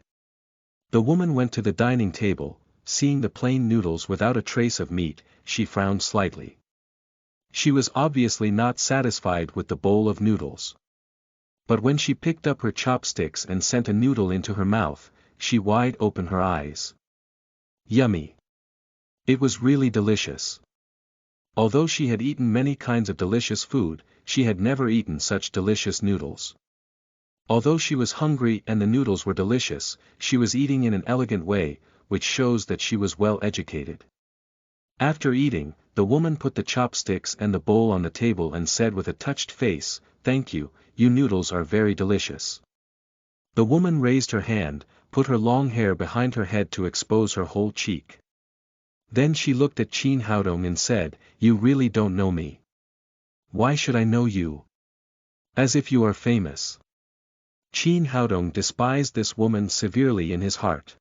The woman went to the dining table. Seeing the plain noodles without a trace of meat, she frowned slightly. She was obviously not satisfied with the bowl of noodles. But when she picked up her chopsticks and sent a noodle into her mouth, she wide opened her eyes. Yummy. It was really delicious. Although she had eaten many kinds of delicious food, she had never eaten such delicious noodles. Although she was hungry and the noodles were delicious, she was eating in an elegant way, which shows that she was well educated. After eating, the woman put the chopsticks and the bowl on the table and said with a touched face, "Thank you, you noodles are very delicious." The woman raised her hand, put her long hair behind her head to expose her whole cheek. Then she looked at Qin Haodong and said, "You really don't know me. Why should I know you? As if you are famous." Qin Haodong despised this woman severely in his heart.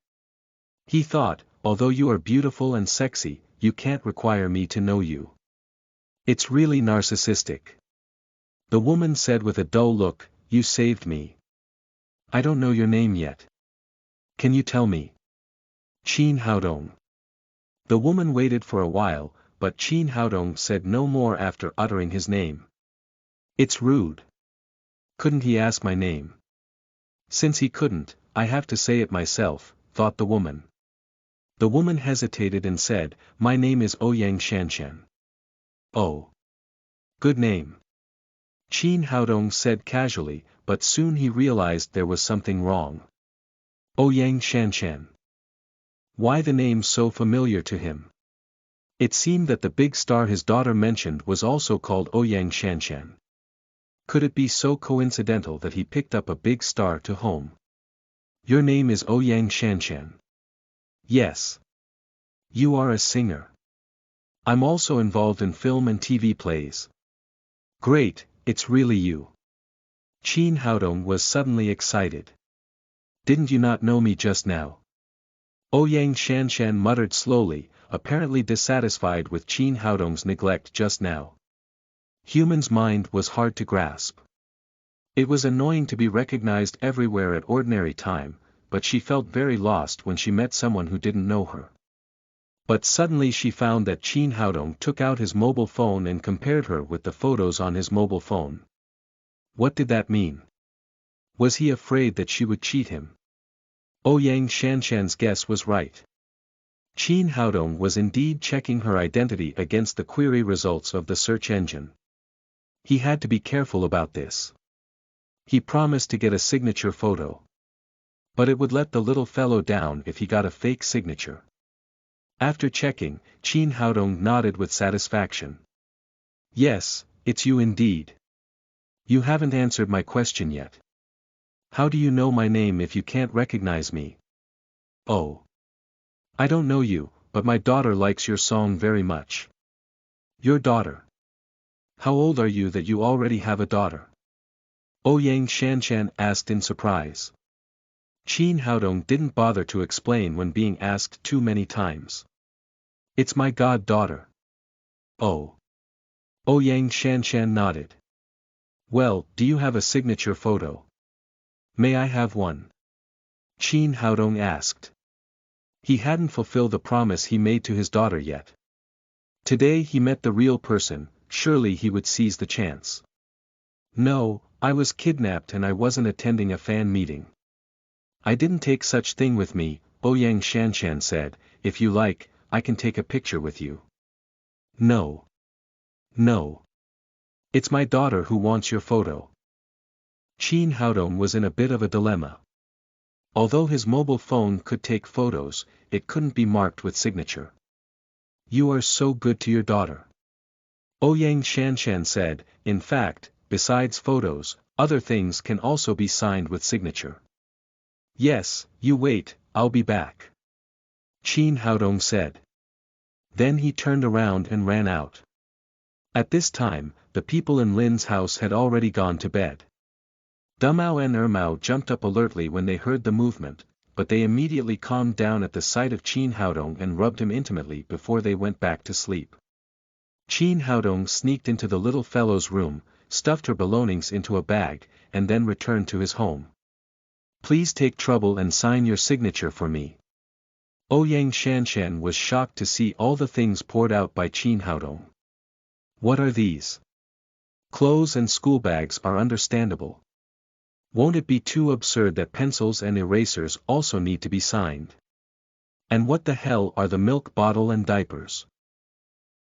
He thought, although you are beautiful and sexy, you can't require me to know you. It's really narcissistic. The woman said with a dull look, "You saved me. I don't know your name yet. Can you tell me?" Qin Haodong. The woman waited for a while, but Qin Haodong said no more after uttering his name. It's rude. Couldn't he ask my name? Since he couldn't, I have to say it myself, thought the woman. The woman hesitated and said, "My name is Ouyang Shanshan." "Oh. Good name." Qin Haodong said casually, but soon he realized there was something wrong. Ouyang Shanshan. Why the name so familiar to him? It seemed that the big star his daughter mentioned was also called Ouyang Shanshan. Could it be so coincidental that he picked up a big star to home? Your name is Ouyang Shanshan. Yes. You are a singer. I'm also involved in film and TV plays. Great, it's really you. Qin Haodong was suddenly excited. Didn't you not know me just now? Ouyang Shanshan muttered slowly, apparently dissatisfied with Qin Haodong's neglect just now. Human's mind was hard to grasp. It was annoying to be recognized everywhere at ordinary time, but she felt very lost when she met someone who didn't know her. But suddenly she found that Qin Haodong took out his mobile phone and compared her with the photos on his mobile phone. What did that mean? Was he afraid that she would cheat him? Ouyang Shanshan's guess was right. Qin Haodong was indeed checking her identity against the query results of the search engine. He had to be careful about this. He promised to get a signature photo. But it would let the little fellow down if he got a fake signature. After checking, Qin Haodong nodded with satisfaction. Yes, it's you indeed. You haven't answered my question yet. How do you know my name if you can't recognize me? Oh. I don't know you, but my daughter likes your song very much. Your daughter? How old are you that you already have a daughter? Ouyang Shanshan asked in surprise. Qin Haodong didn't bother to explain when being asked too many times. It's my goddaughter. Oh. Ouyang Shanshan nodded. Well, do you have a signature photo? May I have one? Qin Haodong asked. He hadn't fulfilled the promise he made to his daughter yet. Today he met the real person, surely he would seize the chance. No, I was kidnapped and I wasn't attending a fan meeting. I didn't take such thing with me, Ouyang Shanshan said. If you like, I can take a picture with you. No. No. It's my daughter who wants your photo. Qin Haodong was in a bit of a dilemma. Although his mobile phone could take photos, it couldn't be marked with signature. You are so good to your daughter. Ouyang Shanshan said, in fact, besides photos, other things can also be signed with signature. Yes, you wait, I'll be back. Qin Haodong said. Then he turned around and ran out. At this time, the people in Lin's house had already gone to bed. Dumao and Ermao jumped up alertly when they heard the movement, but they immediately calmed down at the sight of Qin Haodong and rubbed him intimately before they went back to sleep. Qin Haodong sneaked into the little fellow's room, stuffed her belongings into a bag, and then returned to his home. Please take trouble and sign your signature for me. Ouyang Shanshan was shocked to see all the things poured out by Qin Haodong. What are these? Clothes and schoolbags are understandable. Won't it be too absurd that pencils and erasers also need to be signed? And what the hell are the milk bottle and diapers?